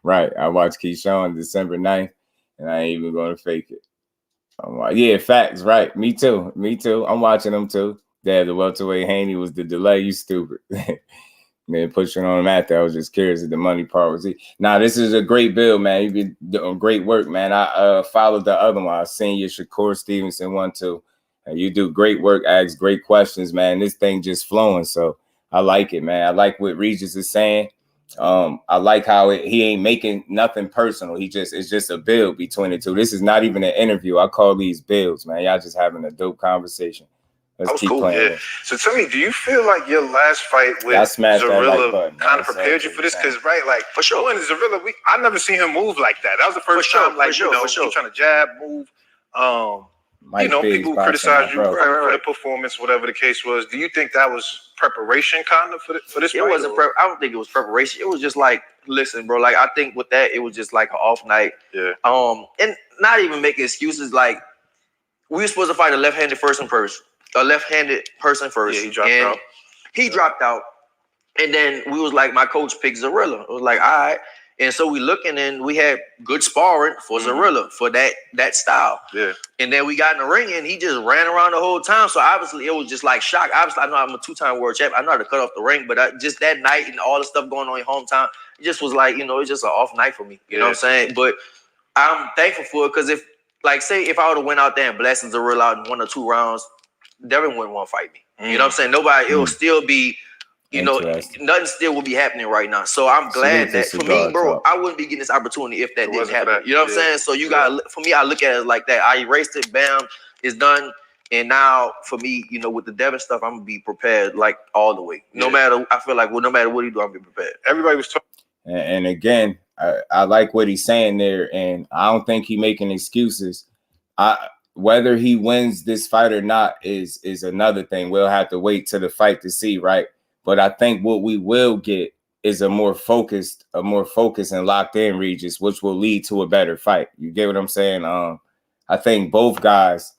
Right. I watched KEYSHAWN December 9th, and I ain't even gonna fake it. I'm like, yeah, facts, right. Me too. I'm watching them too. Dad, the welterweight Haney was the delay. You stupid. Man, pushing on him after. I was just curious if the money part was it. Nah, this is a great build, man. You've been doing great work, man. I followed the other one. I seen your Shakur Stevenson one too. And you do great work, ask great questions, man. This thing just flowing. So I like it, man. I like what Regis is saying. I like how he ain't making nothing personal. It's just a build between the two. This is not even an interview. I call these builds, man. Y'all just having a dope conversation. Let's keep playing. Yeah. So tell me, do you feel like your last fight with Zarilla kind of prepared you for this? Because for sure, when Zarilla, I never seen him move like that. That was the first time, trying to jab, move. People criticize you for the performance, whatever the case was. Do you think that was preparation kind of for this fight? It wasn't. I don't think it was preparation. It was just like, listen, bro. Like I think with that, it was just like an off night. Yeah. And not even making excuses. Like we were supposed to fight a left-handed person first. Yeah, he dropped out. And then we was like, my coach picked Zarilla. It was like, all right. And so we looking and we had good sparring for Zarilla for that style. Yeah. And then we got in the ring and he just ran around the whole time. So obviously it was just like shock. Obviously, I know I'm a 2-time world champ. I know how to cut off the ring, but just that night and all the stuff going on in hometown, it just was like, it's just an off night for me. You know what I'm saying? But I'm thankful for it because if I would have went out there and blasted Zarilla out in 1 or 2 rounds, Devin wouldn't want to fight me. You know what I'm saying? Nobody, it will still be, nothing still will be happening right now. So I'm glad that for me, bro, I wouldn't be getting this opportunity if that didn't happen. You know what I'm saying? So you got, for me, I look at it like that. I erased it, bam, it's done. And now for me, with the Devin stuff, I'm gonna be prepared like all the way. No matter, I feel like no matter what he do, I'm gonna be prepared. Everybody was talking. And again, I like what he's saying there, and I don't think he's making excuses. Whether he wins this fight or not is another thing. We'll have to wait till the fight to see, right? But I think what we will get is a more focused and locked in Regis, which will lead to a better fight. You get what I'm saying? I think both guys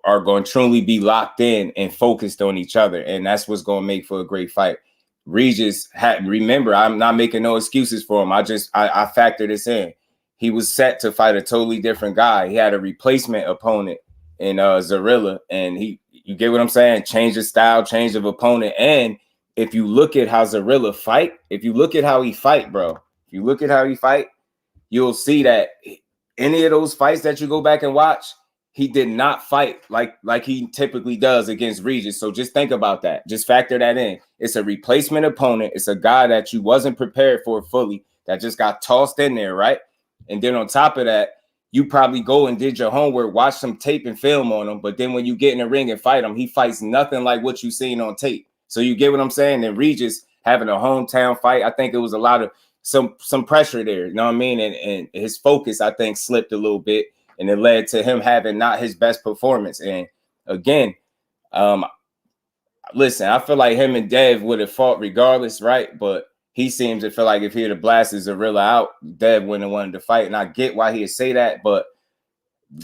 are going to truly be locked in and focused on each other, and that's what's going to make for a great fight. Regis remember, I'm not making no excuses for him. I factor this in. He was set to fight a totally different guy. He had a replacement opponent in Zarilla, and you get what I'm saying? Change of style, change of opponent. And if you look at how Zarilla fight, you'll see that any of those fights that you go back and watch, he did not fight like he typically does against Regis. So just think about that. Just factor that in. It's a replacement opponent. It's a guy that you wasn't prepared for fully, that just got tossed in there, right? And then on top of that, you probably go and did your homework, watch some tape and film on him. But then when you get in the ring and fight him, he fights nothing like what you've seen on tape. So you get what I'm saying? And Regis having a hometown fight, I think it was a lot of some pressure there. You know what I mean? And his focus, I think, slipped a little bit. And it led to him having not his best performance. And again, listen, I feel like him and Dev would have fought regardless, right? But he seems to feel like if he had blasted Zarilla out, Dev wouldn't have wanted to fight. And I get why he'd say that, but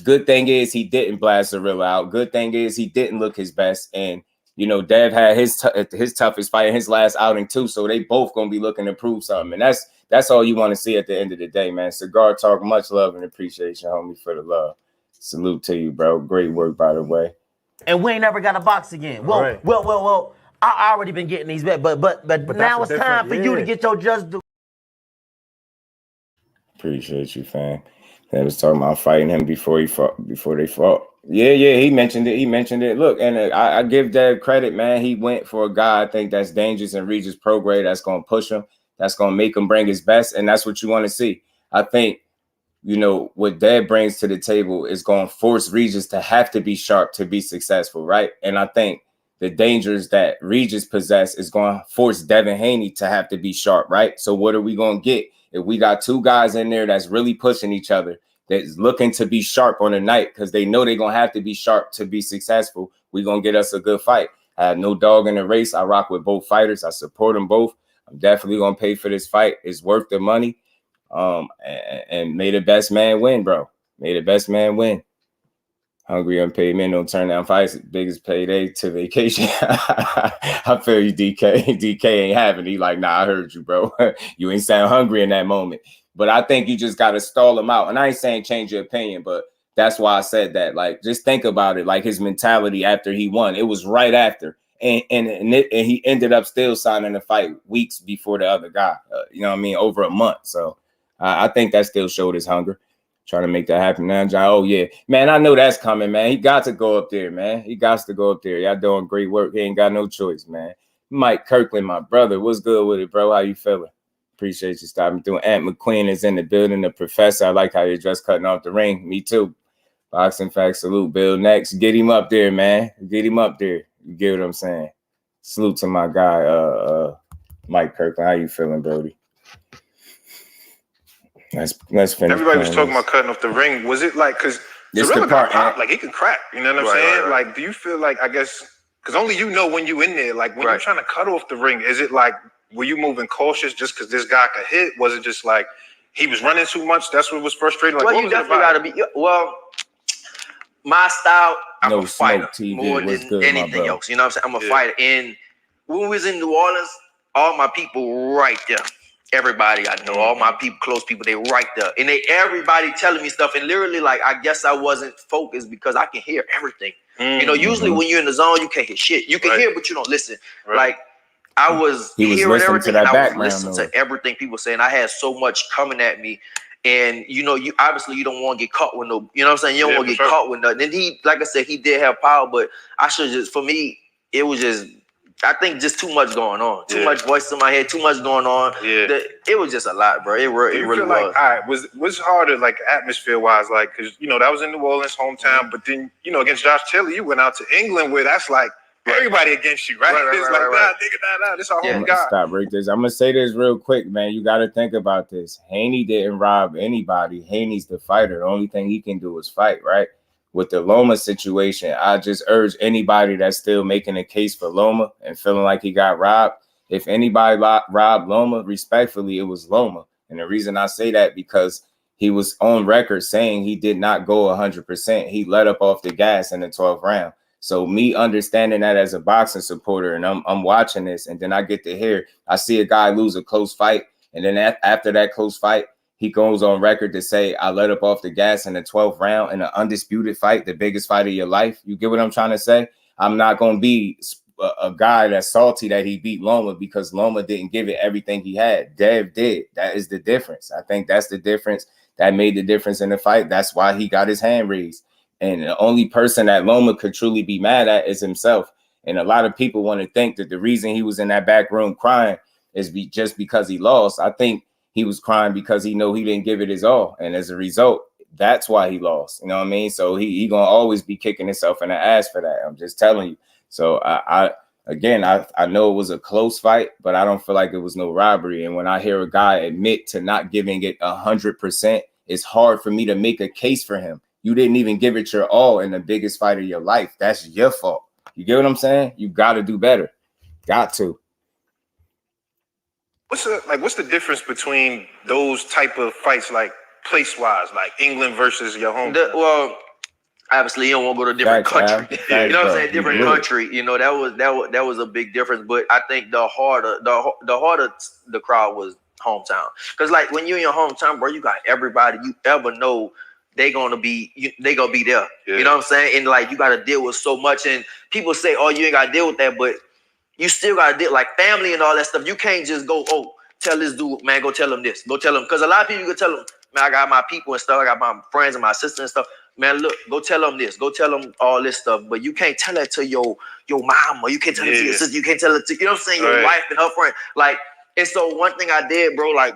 good thing is he didn't blast Zarilla out. Good thing is he didn't look his best. And, you know, Dev had his toughest fight in his last outing too. So they both going to be looking to prove something. And that's all you want to see at the end of the day, man. Cigar Talk, much love and appreciation, homie, for the love. Salute to you, bro. Great work, by the way. And we ain't never got a box again. Well. I already been getting these bet, but now it's time for you to get your just do. Appreciate you, fam. They was talking about fighting him before they fought. Yeah, he mentioned it. Look, and I give Dev credit, man. He went for a guy I think that's dangerous and Regis Prograis that's going to push him, that's going to make him bring his best, and that's what you want to see. I think, you know, what Dev brings to the table is going to force Regis to have to be sharp to be successful, right? And I think the dangers that Regis possess is going to force Devin Haney to have to be sharp, right? So what are we going to get? If we got two guys in there that's really pushing each other, that's looking to be sharp on the night because they know they're going to have to be sharp to be successful, we're going to get us a good fight. I have no dog in the race. I rock with both fighters. I support them both. I'm definitely going to pay for this fight. It's worth the money. And may the best man win, bro. May the best man win. Hungry unpaid men don't turn down fights. Biggest payday to vacation. I feel you, DK. DK ain't having it. He like, nah, I heard you, bro. You ain't sound hungry in that moment. But I think you just got to stall him out. And I ain't saying change your opinion, but that's why I said that. Like, just think about it. Like his mentality after he won. It was right after. And he ended up still signing the fight weeks before the other guy. You know what I mean? Over a month. So I think that still showed his hunger. Trying to make that happen now, John. Oh, yeah. Man, I know that's coming, man. He got to go up there, man. He got to go up there. Y'all doing great work. He ain't got no choice, man. Mike Kirkland, my brother. What's good with it, bro? How you feeling? Appreciate you stopping through. Aunt McQueen is in the building. The professor, I like how you're just cutting off the ring. Me too. Boxing Facts, salute. Bill next. Get him up there, man. Get him up there. You get what I'm saying? Salute to my guy, Mike Kirkland. How you feeling, Brody? Let's finish. Everybody was talking about cutting off the ring. Was it like, because Zarilla got popped, like he can crack, you know what I'm saying? Right. Like, do you feel like, I guess, because only you know when you in there, like when you're trying to cut off the ring, is it like, were you moving cautious just because this guy could hit? Was it just like he was running too much? That's what was frustrating. Like, well, you definitely got to be. Well, my style, I'm a fighter more than anything else. You know what I'm saying? I'm a fighter. And when we was in New Orleans, all my people right there. Everybody I know, all my people, close people, they right there. And everybody telling me stuff. And literally, like, I guess I wasn't focused because I can hear everything. You know, usually when you're in the zone, you can't hear shit. You can hear, but you don't listen. Like, I was hearing everything, and I was listening to everything people saying. I had so much coming at me. And, you know, you obviously you don't want to get caught with no, you know what I'm saying? You don't want to get caught with nothing. And he, like I said, he did have power, but I should just, for me, it was just, I think just too much going on. Too much voice in my head, too much going on. It was just a lot, bro. It really was. Like, all right, was harder, like, atmosphere-wise, like, because, you know, that was in New Orleans, hometown, but then, you know, against Josh Taylor, you went out to England where that's like, everybody against you, right? It's like, nah, nigga, nah, this our home guy. Stop right there. I'm going to say this real quick, man. You got to think about this. Haney didn't rob anybody. Haney's the fighter. The only thing he can do is fight, right? With the Loma situation, I just urge anybody that's still making a case for Loma and feeling like he got robbed. If anybody robbed Loma, respectfully, it was Loma. And the reason I say that because he was on record saying he did not go 100%. He let up off the gas in the 12th round. So me understanding that as a boxing supporter, and I'm watching this, and then I get to hear, I see a guy lose a close fight, and then after that close fight, he goes on record to say, I let up off the gas in the 12th round in an undisputed fight, the biggest fight of your life. You get what I'm trying to say? I'm not going to be a guy that's salty that he beat Loma because Loma didn't give it everything he had. Dev did. That is the difference. I think that's the difference that made the difference in the fight. That's why he got his hand raised. And the only person that Loma could truly be mad at is himself. And a lot of people want to think that the reason he was in that back room crying is just because he lost. I think he was crying because he know he didn't give it his all. And as a result, that's why he lost. You know what I mean? So he gonna always be kicking himself in the ass for that. I'm just telling you. So I know it was a close fight, but I don't feel like it was no robbery. And when I hear a guy admit to not giving it 100%, it's hard for me to make a case for him. You didn't even give it your all in the biggest fight of your life. That's your fault. You get what I'm saying? You got to do better. Got to. What's the difference between those type of fights, like place-wise, like England versus your home? Well, obviously, you don't want to go to a different country. You know what I'm saying? Different country. You know, that was a big difference. But I think the harder the crowd was hometown. Because like when you're in your hometown, bro, you got everybody you ever know. They gonna be there. Yeah. You know what I'm saying? And like you gotta deal with so much. And people say, oh, you ain't gotta deal with that, but you still gotta deal like family and all that stuff. You can't just go, oh, tell this dude, man, go tell him this. Go tell him. Because a lot of people you can tell them, man, I got my people and stuff, I got my friends and my sister and stuff. Man, look, go tell them this, go tell them all this stuff. But you can't tell that to your mom, or you can't tell it to your sister, you can't tell it to, you know what I'm saying, your wife and her friend. Like, and so one thing I did, bro, like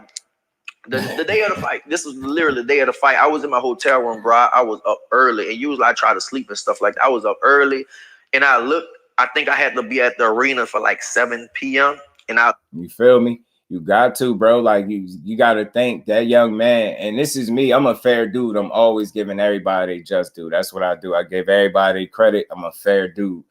the day of the fight, this was literally the day of the fight. I was in my hotel room, bro. I was up early, and usually I try to sleep and stuff like that. I was up early, and I think I had to be at the arena for like 7 p.m. You feel me? You got to, bro. Like you got to think that young man. And this is me. I'm a fair dude. I'm always giving everybody just due. That's what I do. I give everybody credit. I'm a fair dude.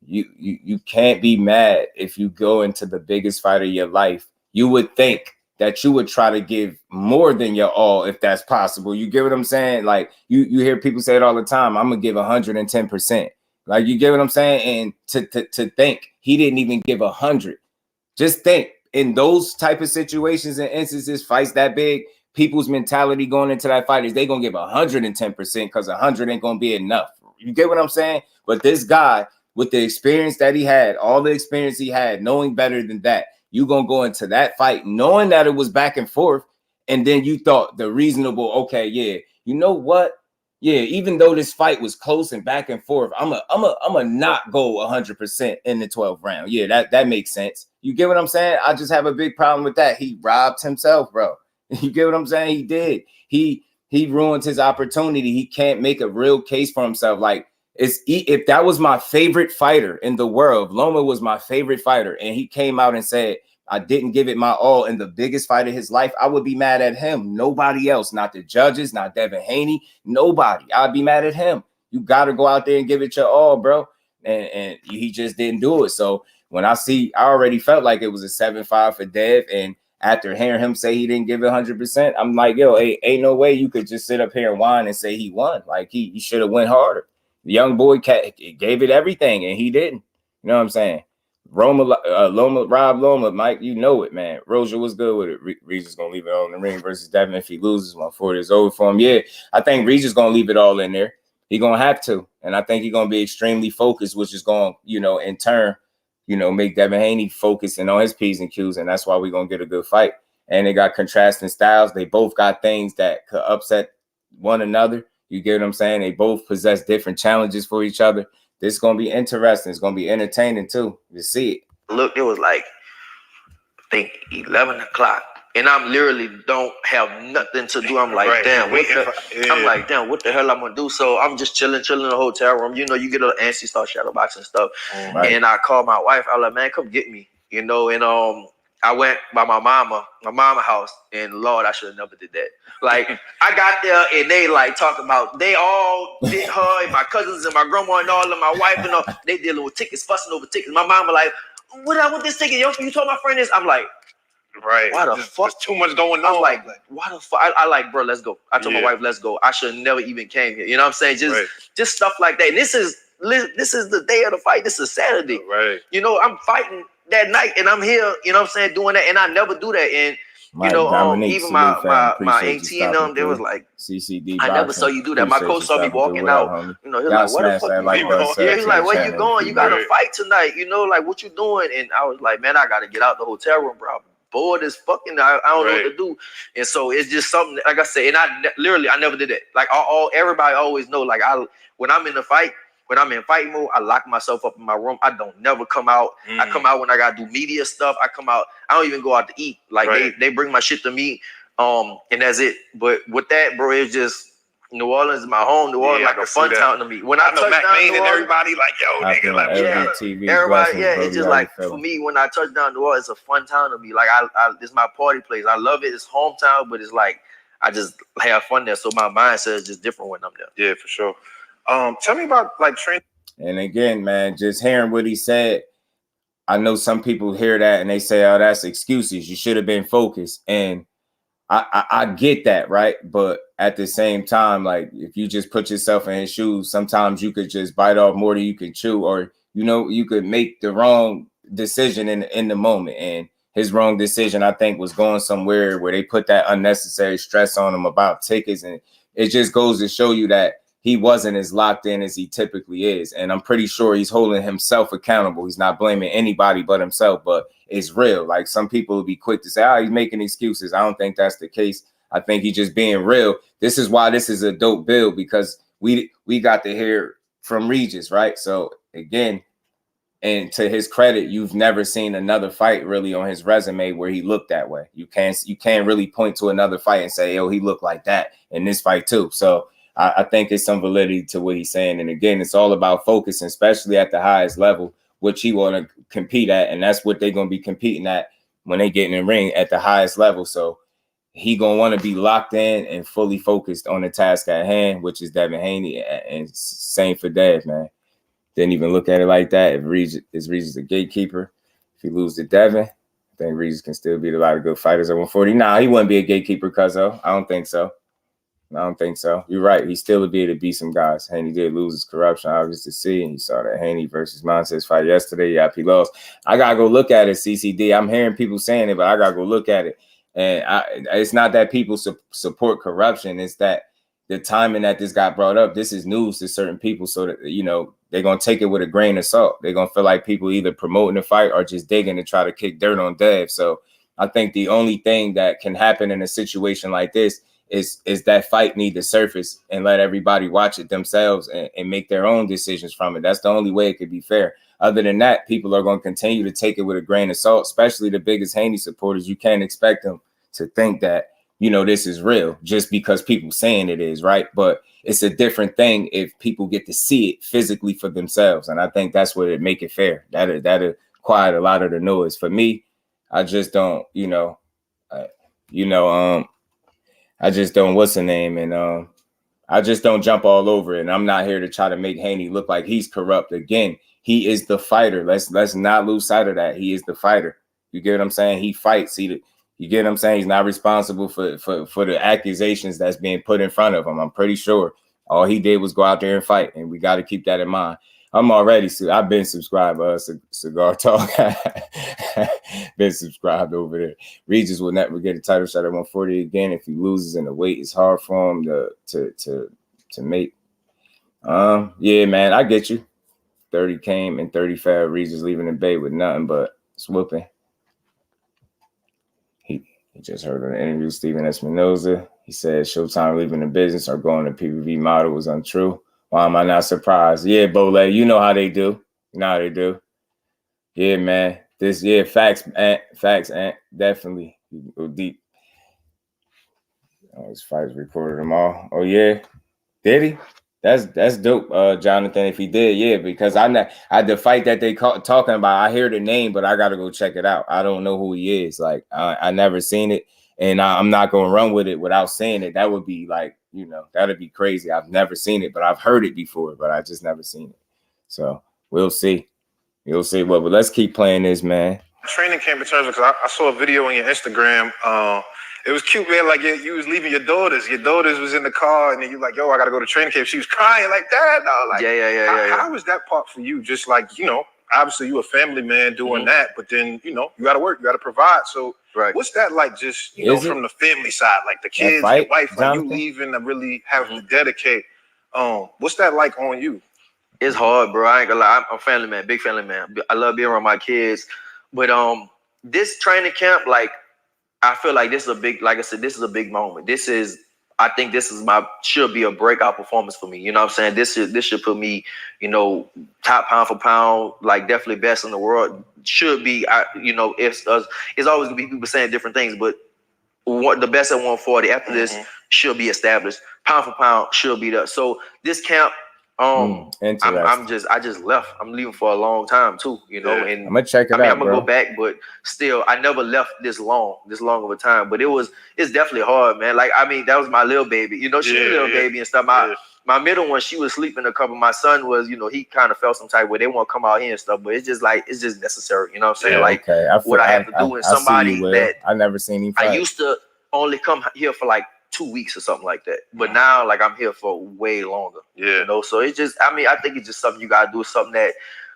You can't be mad if you go into the biggest fight of your life. You would think that you would try to give more than your all if that's possible. You get what I'm saying? Like you hear people say it all the time. I'm gonna give 110%. Like you get what I'm saying? And to think he didn't even give 100. Just think in those type of situations and instances, fights that big, people's mentality going into that fight is they gonna give 110% because 100 ain't gonna be enough. You get what I'm saying? But this guy, with the experience that he had, all the experience he had, knowing better than that, you gonna go into that fight knowing that it was back and forth, and then you thought the reasonable, okay, yeah, you know what? Yeah, even though this fight was close and back and forth, I'm a not go 100% in the 12th round. Yeah, that makes sense. You get what I'm saying? I just have a big problem with that. He robbed himself, bro. You get what I'm saying? He did. He ruined his opportunity. He can't make a real case for himself. Like, if that was my favorite fighter in the world, Loma was my favorite fighter, and he came out and said, I didn't give it my all in the biggest fight of his life, I would be mad at him. Nobody else, not the judges, not Devin Haney, nobody. I'd be mad at him. You got to go out there and give it your all, bro. And he just didn't do it. So when I already felt like it was a 7-5 for Dev. And after hearing him say he didn't give it 100%, I'm like, yo, ain't no way you could just sit up here and whine and say he won. Like he should have went harder. The young boy gave it everything, and he didn't. You know what I'm saying? Rob Loma, Mike, you know it, man. Rozier was good with it. Regis gonna leave it all in the ring versus Devin. If he loses, 140 is over for him. Yeah, I think Regis gonna leave it all in there. He gonna have to, and I think he's gonna be extremely focused, which is gonna, in turn, make Devin Haney focusing on his P's and Q's, and that's why we're gonna get a good fight. And they got contrasting styles. They both got things that could upset one another. You get what I'm saying? They both possess different challenges for each other. This is going to be interesting. It's going to be entertaining, too, to see it. Look, it was like, I think 11 o'clock. And I'm literally don't have nothing to do. I'm like, damn, what the hell I'm going to do? So I'm just chilling in the hotel room. You get a little antsy, start shadow boxing stuff. Right. And I called my wife. I was like, man, come get me. And I went by my mama house, and Lord, I should have never did that. Like, I got there, and they like talking about, they all did her, and my cousins and my grandma and all, and my wife and all, they dealing with tickets, fussing over tickets. My mama like, what this ticket? You told my friend this? I'm like, right. Why the fuck? There's too much going on. I'm like, why the fuck? I like, bro, let's go. I told my wife, let's go. I should have never even came here. You know what I'm saying? Just stuff like that. And this is the day of the fight. This is Saturday. Right. I'm fighting that night, and I'm here, you know what I'm saying, doing that, and I never do that. And even my auntie and them, they was like, CCD, I never saw you do that. My coach saw me walking out. He was like, what the fuck? He's like, where you going? You got to fight tonight. Like, what you doing? And I was like, man, I got to get out the hotel room, bro. bored as fucking. I don't know what to do. And so it's just something, like I said, and I never did that. Like everybody always know, like when I'm in the fight, when I'm in fight mode, I lock myself up in my room. I don't never come out. I come out when I gotta do media stuff. I come out. I don't even go out to eat. Like they bring my shit to me, and that's it. But with that, bro, it's just New Orleans is my home. New Orleans like a fun town to me. When I touch down New Orleans, everybody like, yo, nigga, like everybody, it's just like for me when I touch down New Orleans, it's a fun town to me. Like it's my party place. I love it. It's hometown, but it's like I just have fun there. So my mindset is just different when I'm there. Yeah, for sure. Tell me about like training. And again, man, just hearing what he said, I know some people hear that and they say, "Oh, that's excuses. You should have been focused." And I get that, right? But at the same time, like if you just put yourself in his shoes, sometimes you could just bite off more than you can chew, or you could make the wrong decision in the moment. And his wrong decision, I think, was going somewhere where they put that unnecessary stress on him about tickets, and it just goes to show you that he wasn't as locked in as he typically is. And I'm pretty sure he's holding himself accountable. He's not blaming anybody but himself, but it's real. Like some people will be quick to say, he's making excuses. I don't think that's the case. I think he's just being real. This is why this is a dope build, because we got to hear from Regis, right? So again, and to his credit, you've never seen another fight really on his resume where he looked that way. You can't really point to another fight and say, he looked like that in this fight too. So I think it's some validity to what he's saying. And again, it's all about focus, especially at the highest level, which he want to compete at. And that's what they're going to be competing at when they get in the ring at the highest level. So he going to want to be locked in and fully focused on the task at hand, which is Devin Haney. And same for Dev, man. Didn't even look at it like that. If Regis a gatekeeper, if he loses to Devin, I think Regis can still beat a lot of good fighters at 140. Nah, he wouldn't be a gatekeeper, cuzzo. I don't think so. You're right. He still would be able to beat some guys. Haney did lose his corruption, obvious to see. And you saw that Haney versus Montez fight yesterday. Yep, he lost. I got to go look at it, CCD. I'm hearing people saying it, but I got to go look at it. And it's not that people support corruption. It's that the timing that this got brought up, this is news to certain people. So that, they're going to take it with a grain of salt. They're going to feel like people either promoting the fight or just digging to try to kick dirt on Dev. So I think the only thing that can happen in a situation like this is that fight need to surface and let everybody watch it themselves and make their own decisions from it. That's the only way it could be fair. Other than that, people are going to continue to take it with a grain of salt, especially the biggest Haney supporters. You can't expect them to think that, this is real just because people saying it is, right? But it's a different thing if people get to see it physically for themselves. And I think that's what it make it fair. That'll quiet a lot of the noise. For me, I just don't, I just don't, what's the name? And I just don't jump all over it. And I'm not here to try to make Haney look like he's corrupt. Again, he is the fighter. Let's not lose sight of that. He is the fighter. You get what I'm saying? He fights. You get what I'm saying? He's not responsible for the accusations that's being put in front of him. I'm pretty sure all he did was go out there and fight. And we got to keep that in mind. I've been subscribed, Cigar Talk. Been subscribed over there. Regis will never get a title shot at 140 again. If he loses in the weight, it's hard for him to make. Yeah, man, I get you. 30 came and 30 fell. Regis leaving the bay with nothing but swooping. He just heard an interview with Stephen Espinoza. He said Showtime leaving the business or going to PPV model was untrue. Why am I not surprised? Yeah, Bole, you know how they do. Yeah, man. Facts, definitely. Go deep. His fights recorded them all. Oh, yeah. Did he? That's dope, Jonathan, if he did, yeah, because the fight that they talking about, I hear the name, but I got to go check it out. I don't know who he is. Like, I never seen it, and I'm not going to run with it without seeing it. That would be like, that'd be crazy. I've never seen it, but I've heard it before, but I just never seen it. So we'll see. You'll see. Well, but let's keep playing this, man. Training camp in terms of, because I saw a video on your Instagram. It was cute, man. Like you was leaving your daughters. Your daughters was in the car, and then you like, yo, I gotta go to training camp. She was crying like that. No, like, yeah. How was that part for you? Just like, obviously you a family man doing that, but then you gotta work, you gotta provide. So what's that like? Just from the family side, like the kids, your wife, like you leaving to really have to dedicate. What's that like on you? It's hard, bro. I ain't gonna lie. I'm a family man, big family man. I love being around my kids, but this training camp, like, I feel like this is a big, like I said, this is a big moment. I think this should be a breakout performance for me. You know what I'm saying? This should put me, top pound for pound, like definitely best in the world. Should be, it's always gonna be people saying different things, but the best at 140 after this should be established. Pound for pound should be there. So this camp, I just left. I'm leaving for a long time too, and I'm gonna check it out. I'm gonna go back, but still, I never left this long of a time. But it's definitely hard, man. Like, I mean, that was my little baby, she's a little baby and stuff. My middle one, she was sleeping a couple. My son was, he kind of felt some type where they want to come out here and stuff, but it's just necessary. You know what I'm saying? Yeah, like, what I have to do, and somebody that I never seen him fight. I used to only come here for like 2 weeks or something like that, but now, like, I'm here for way longer. So it's just, I think it's just something you gotta do, something that,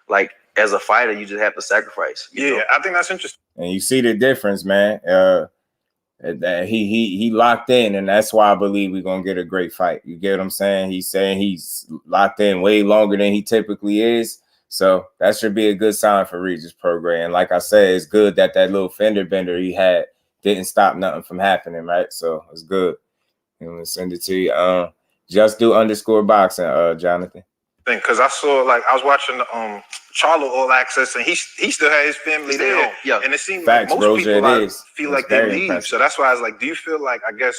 like, as a fighter, you just have to sacrifice. You know? I think that's interesting. And you see the difference, man. That he locked in, and that's why I believe we're gonna get a great fight. You get what I'm saying? He's saying he's locked in way longer than he typically is. So that should be a good sign for Regis Prograis. And like I said, it's good that little fender bender he had didn't stop nothing from happening, right? So it's good. I'm gonna send it to you. JusDueBoxing, Jonathan. Because I saw, like, I was watching Charlo All Access, and he still had his family there. Yeah. And it seems like most people feel like they leave. Impressive. So that's why I was like, do you feel like, I guess,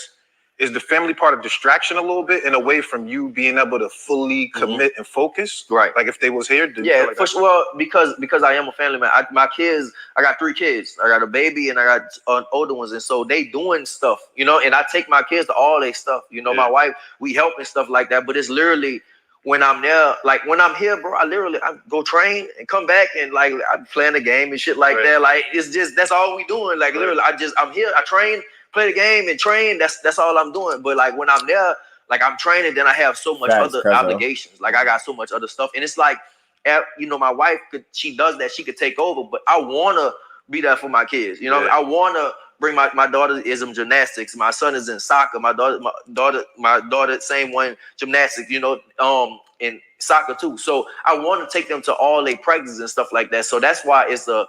is the family part of distraction a little bit and away from you being able to fully commit and focus? Right. Like, if they was here? Like for sure. Well, because I am a family man. My kids, I got 3 kids. I got a baby and I got older ones. And so they doing stuff, and I take my kids to all their stuff. My wife, we help and stuff like that. But it's literally, when I'm there, like, when I'm here, bro, I go train and come back and, like, I'm playing the game and shit like that. Like, it's just, that's all we doing. Like, literally, I'm here, I train, play the game and train. That's all I'm doing. But, like, when I'm there, like, I'm training, then I have so much other obligations. Like, I got so much other stuff. And it's like, my wife, she does that. She could take over, but I want to be there for my kids. I want to bring my daughter is in gymnastics. My son is in soccer. My daughter, same one, gymnastics, in soccer too. So I want to take them to all their practices and stuff like that. So that's why it's a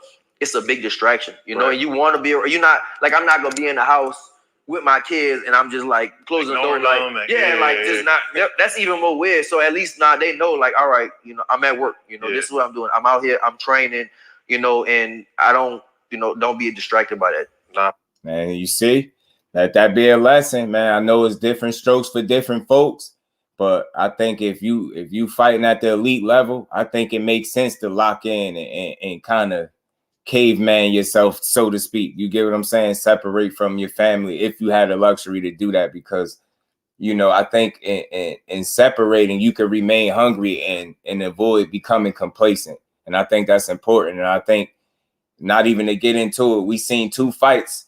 big distraction, and you want to be, you're not, like, I'm not going to be in the house with my kids and I'm just, like, closing the door, like, just not, that's even more weird. So at least now they know, like, all right, I'm at work, this is what I'm doing. I'm out here, I'm training, and I don't, don't be distracted by that. Nah. Man, you see, that be a lesson, man. I know it's different strokes for different folks, but I think if you fighting at the elite level, I think it makes sense to lock in and kind of caveman yourself, so to speak. You get what I'm saying? Separate from your family if you had the luxury to do that, because I think in separating, you can remain hungry and avoid becoming complacent. And I think that's important. And I think, not even to get into it, we seen 2 fights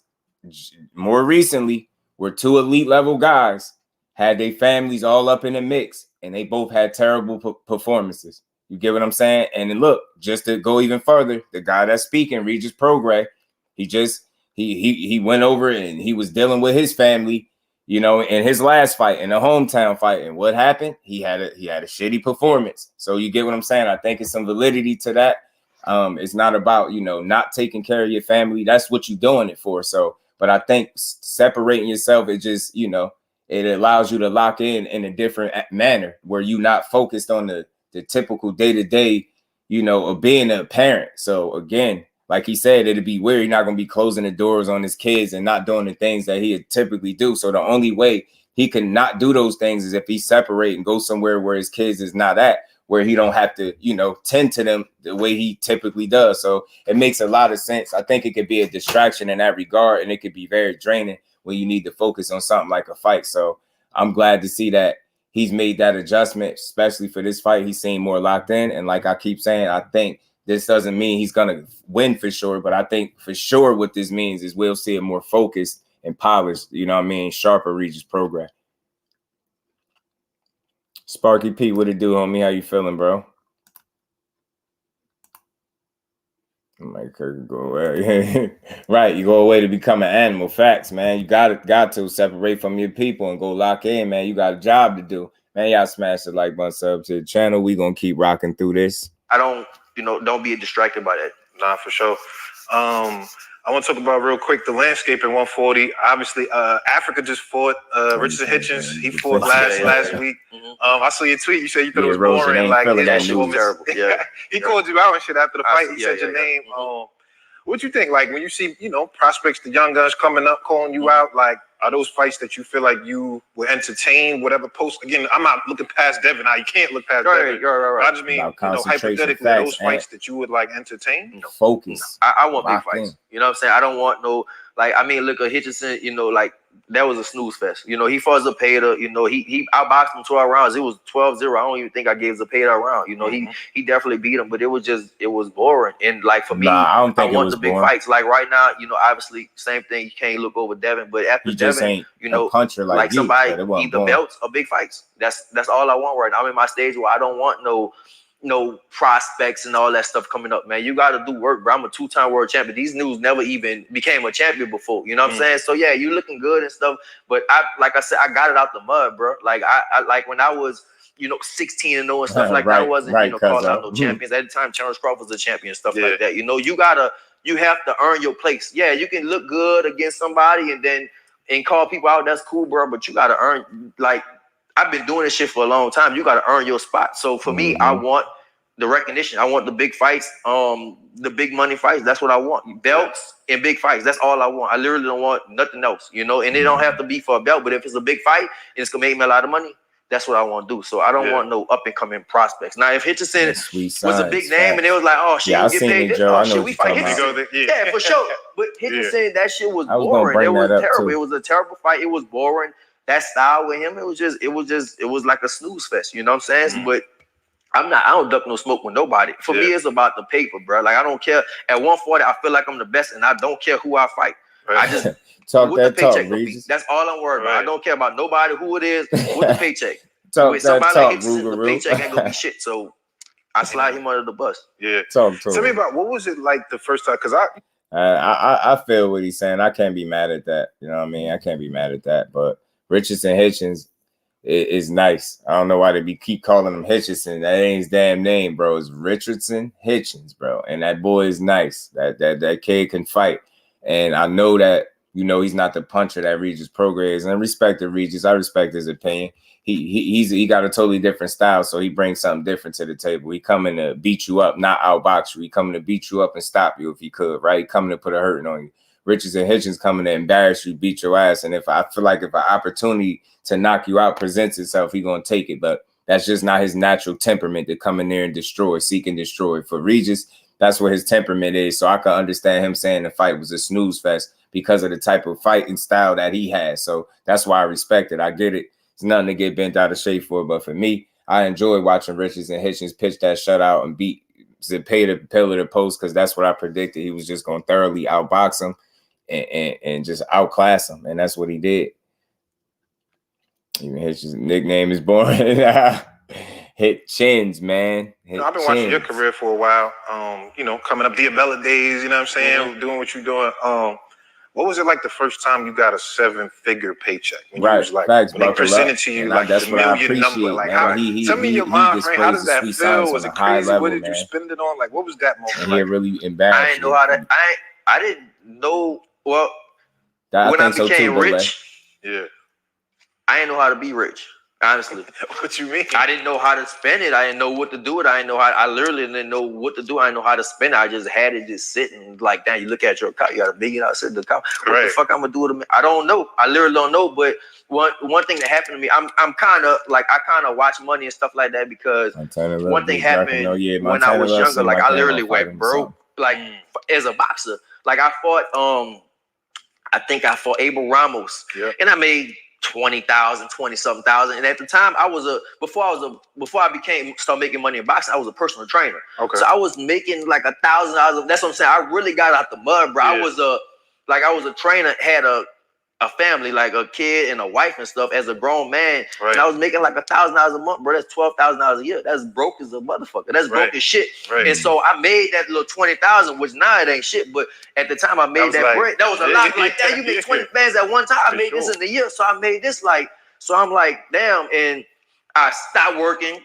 more recently where 2 elite level guys had their families all up in the mix, and they both had terrible performances. You get what I'm saying? And then look, just to go even further, the guy that's speaking, Regis Prograis, he went over and he was dealing with his family, in his last fight, in a hometown fight. And what happened? He had a shitty performance. So you get what I'm saying? I think it's some validity to that. It's not about, not taking care of your family. That's what you're doing it for. So, but I think separating yourself, it just, it allows you to lock in a different manner where you're not focused on the typical day-to-day, of being a parent. So again, like he said, it'd be weird. He's not going to be closing the doors on his kids and not doing the things that he would typically do. So the only way he can not do those things is if he separate and go somewhere where his kids is not at, where he don't have to, tend to them the way he typically does. So it makes a lot of sense. I think it could be a distraction in that regard, and it could be very draining when you need to focus on something like a fight. So I'm glad to see that he's made that adjustment, especially for this fight. He seemed more locked in. And like I keep saying, I think this doesn't mean he's going to win for sure, but I think for sure what this means is we'll see a more focused and polished, sharper Regis Prograis. Sparky P, what it do, homie? How you feeling, bro? Mike Kirk go away. Right, you go away to become an animal. Facts, man. You got to separate from your people and go lock in, man. You got a job to do. Man, y'all smash the like button, sub to the channel. We gonna keep rocking through this. I don't, don't be distracted by that. Nah, for sure. I want to talk about real quick the landscape in 140. Obviously, Africa just fought Richard Hitchens. He fought last week. I saw your tweet. You said you thought it was boring. Like that shit was terrible. Yeah, he called you out and shit after the fight. He said your name. What you think? Like when you see, prospects, the young guns coming up, calling you out, like are those fights that you feel like you will entertain? Whatever post. Again, I'm not looking past Devin. Now you can't look past Devin. Right. I just mean, hypothetically, those fights that you would like entertain. Focus. I want big fights. You know what I'm saying? I don't want no look at Hitchison. Like that was a snooze fest. He fought Zepeda. He outboxed him 12 rounds. It was 12-0. I don't even think I gave Zepeda a round. He definitely beat him, but it was boring. And like for me, I want the big fights. Like right now, obviously same thing. You can't look over Devin, but after Devin, a puncher like somebody either belts or big fights. That's all I want right now. I'm in my stage where I don't want no prospects and all that stuff coming up, man. You got to do work, bro. I'm a 2-time world champion. These news never even became a champion before. You know what I'm saying? So yeah, you looking good and stuff. But like I said, I got it out the mud, bro. Like I like when I was 16-0 and stuff like that. I wasn't calling out no champions at the time. Charles Crawford was a champion and stuff like that. You have to earn your place. Yeah, you can look good against somebody and call people out. That's cool, bro. But you got to earn. Like I've been doing this shit for a long time. You got to earn your spot. So for me, I want the recognition. I want the big fights, the big money fights. That's what I want. Belts and big fights. That's all I want. I literally don't want nothing else, And it don't have to be for a belt. But if it's a big fight and it's gonna make me a lot of money, that's what I want to do. So I don't want no up and coming prospects. Now, if Hitchison was a big name and it was like, oh shit, you get paid this, oh shit, we fight Hitchison. Yeah, for sure. But Hitchison, that shit was boring. It was terrible. It was a terrible fight. It was boring. That style with him, it was like a snooze fest. You know what I'm saying? But I don't duck no smoke with nobody. For me, it's about the paper, bro. Like I don't care. At 140, I feel like I'm the best, and I don't care who I fight. I just talk that talk, Regis. That's all I'm worried about. I don't care about nobody, who it is, with the paycheck. With somebody like Hitchison, the paycheck ain't gonna be shit. So I slide him under the bus. Yeah. Tell me about what was it like the first time? Because I feel what he's saying. I can't be mad at that. You know what I mean? I can't be mad at that. But Richardson Hitchens is nice. I don't know why they keep calling him Hitchison. That ain't his damn name, bro. It's Richardson Hitchens, bro. And that boy is nice. That kid can fight. And I know that, he's not the puncher that Regis Prograis. And I respect Regis. I respect his opinion. He got a totally different style, so he brings something different to the table. He coming to beat you up, not outbox you. He coming to beat you up and stop you if he could, right? He coming to put a hurting on you. Richardson Hitchens coming to embarrass you, beat your ass. And if I feel like if an opportunity to knock you out presents itself, he gonna take it. But that's just not his natural temperament to come in there and destroy, seek and destroy. For Regis, that's what his temperament is. So I can understand him saying the fight was a snooze fest because of the type of fighting style that he has. So that's why I respect it. I get it. It's nothing to get bent out of shape for. But for me, I enjoy watching Richardson Hitchens pitch that shutout and beat Zepeda pillar to post because that's what I predicted. He was just going to thoroughly outbox him and just outclass him. And that's what he did. Even Hitchens' nickname is boring. Hit chins, man. I've been watching your career for a while. Coming up the Abella days, you know what I'm saying? Doing what you're doing. What was it like the first time you got a 7-figure paycheck? When you was like, facts, when they presented to you like the million number. Like, tell me your mind frame. How does that feel? Was it crazy? What did you spend it on? Like, what was that moment like? Really embarrassed. I didn't know how to. I didn't know. Well, when I became rich, I didn't know how to be rich. Honestly. What you mean? I didn't know how to spend it. I didn't know what to do with it. I literally didn't know what to do. I didn't know how to spend it. I just had it just sitting like that. You look at your account, you got $1 million sitting in the account. What the fuck I'm gonna do with it? I don't know. I literally don't know. But one thing that happened to me, I'm kind of like, I kind of watch money and stuff like that because one thing happened when I was younger. Like I literally went broke, like as a boxer. Like I fought, I think I fought Abel Ramos, and I made 20-something thousand. And at the time, before I started making money in boxing, I was a personal trainer. Okay. So I was making like $1,000. That's what I'm saying. I really got out the mud, bro. I was a trainer, had a family, like a kid and a wife and stuff as a grown man. Right. And I was making like $1,000 a month, bro. That's $12,000 a year. That's broke as a motherfucker. That's broke as shit. Right. And so I made that little 20,000, which now it ain't shit. But at the time I made that bread. That was a lot. Like that, you make 20 bands at one time. I made this in a year. So I made this so I'm like, damn. And I stopped working.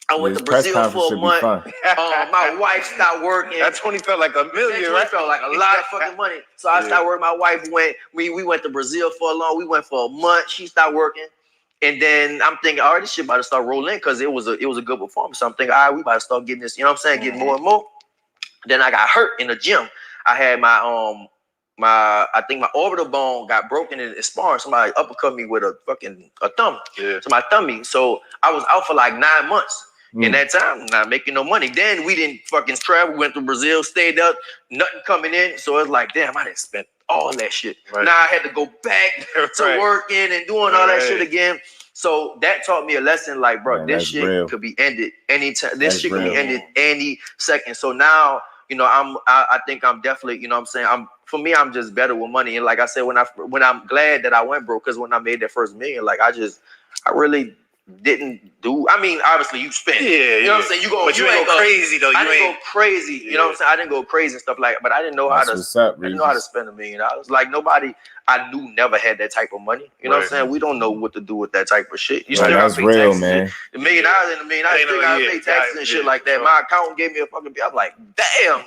I went to Brazil for a month. My wife stopped working. That 20 felt like $1 million, right? Felt like a lot of fucking money. So I stopped working. My wife went. We went to Brazil we went for a month. She stopped working. And then I'm thinking, all right, this shit about to start rolling because it was a good performance. So I'm thinking, all right, we about to start getting this, you know what I'm saying, getting more and more. Then I got hurt in the gym. I had I think my orbital bone got broken in sparring. Somebody uppercut me with a thumb. Yeah. So my thumb. So I was out for like 9 months. In that time, not making no money. Then we didn't fucking travel. We went to Brazil, stayed up, nothing coming in. So it's like, damn, I didn't spend all that shit. Right. Now I had to go back to working and doing all that shit again. So that taught me a lesson. Like, bro, this shit could be ended anytime. This shit could be ended any second. So now, you know, I think I'm definitely, you know what I'm saying? For me, I'm just better with money. And like I said, when I'm glad that I went broke, because when I made that first million, like I really didn't do. I mean, obviously you spend. Yeah, you know what I'm saying. You ain't go crazy though. I didn't go crazy. You know what I'm saying. I didn't go crazy and stuff like that. But I didn't know how to. I didn't know how to spend $1 million. Like nobody I knew never had that type of money. You know what I'm saying. We don't know what to do with that type of shit. You still gotta pay taxes. Man. $1 million and $1 million. I still gotta pay taxes and shit like that. My accountant gave me a fucking bill. I'm like, damn.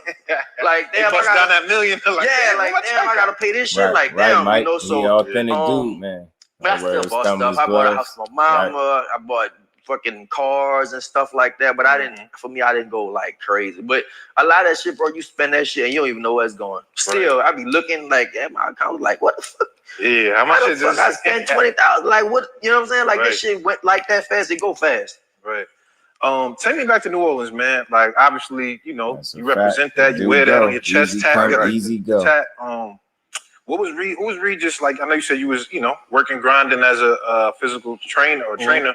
Like damn. Bust down that $1 million. Like, yeah. Like damn. I gotta pay this shit. Like damn. You know. So authentic dude, man. But I still bought stuff. I bought a house for my mama. I bought fucking cars and stuff like that. But I didn't go like crazy. But a lot of that shit, bro, you spend that shit and you don't even know where it's going. Still, I be looking like at my account, like, what the fuck? Yeah, how much is this? I spent $20,000. Like, what? You know what I'm saying? Like, this shit went like that fast. It go fast. Right. Take me back to New Orleans, man. Like, obviously, you know, you represent that. You wear that on your chest tag. Easy go. What was Regis like? I know you said you was, you know, working, grinding as a physical trainer or trainer.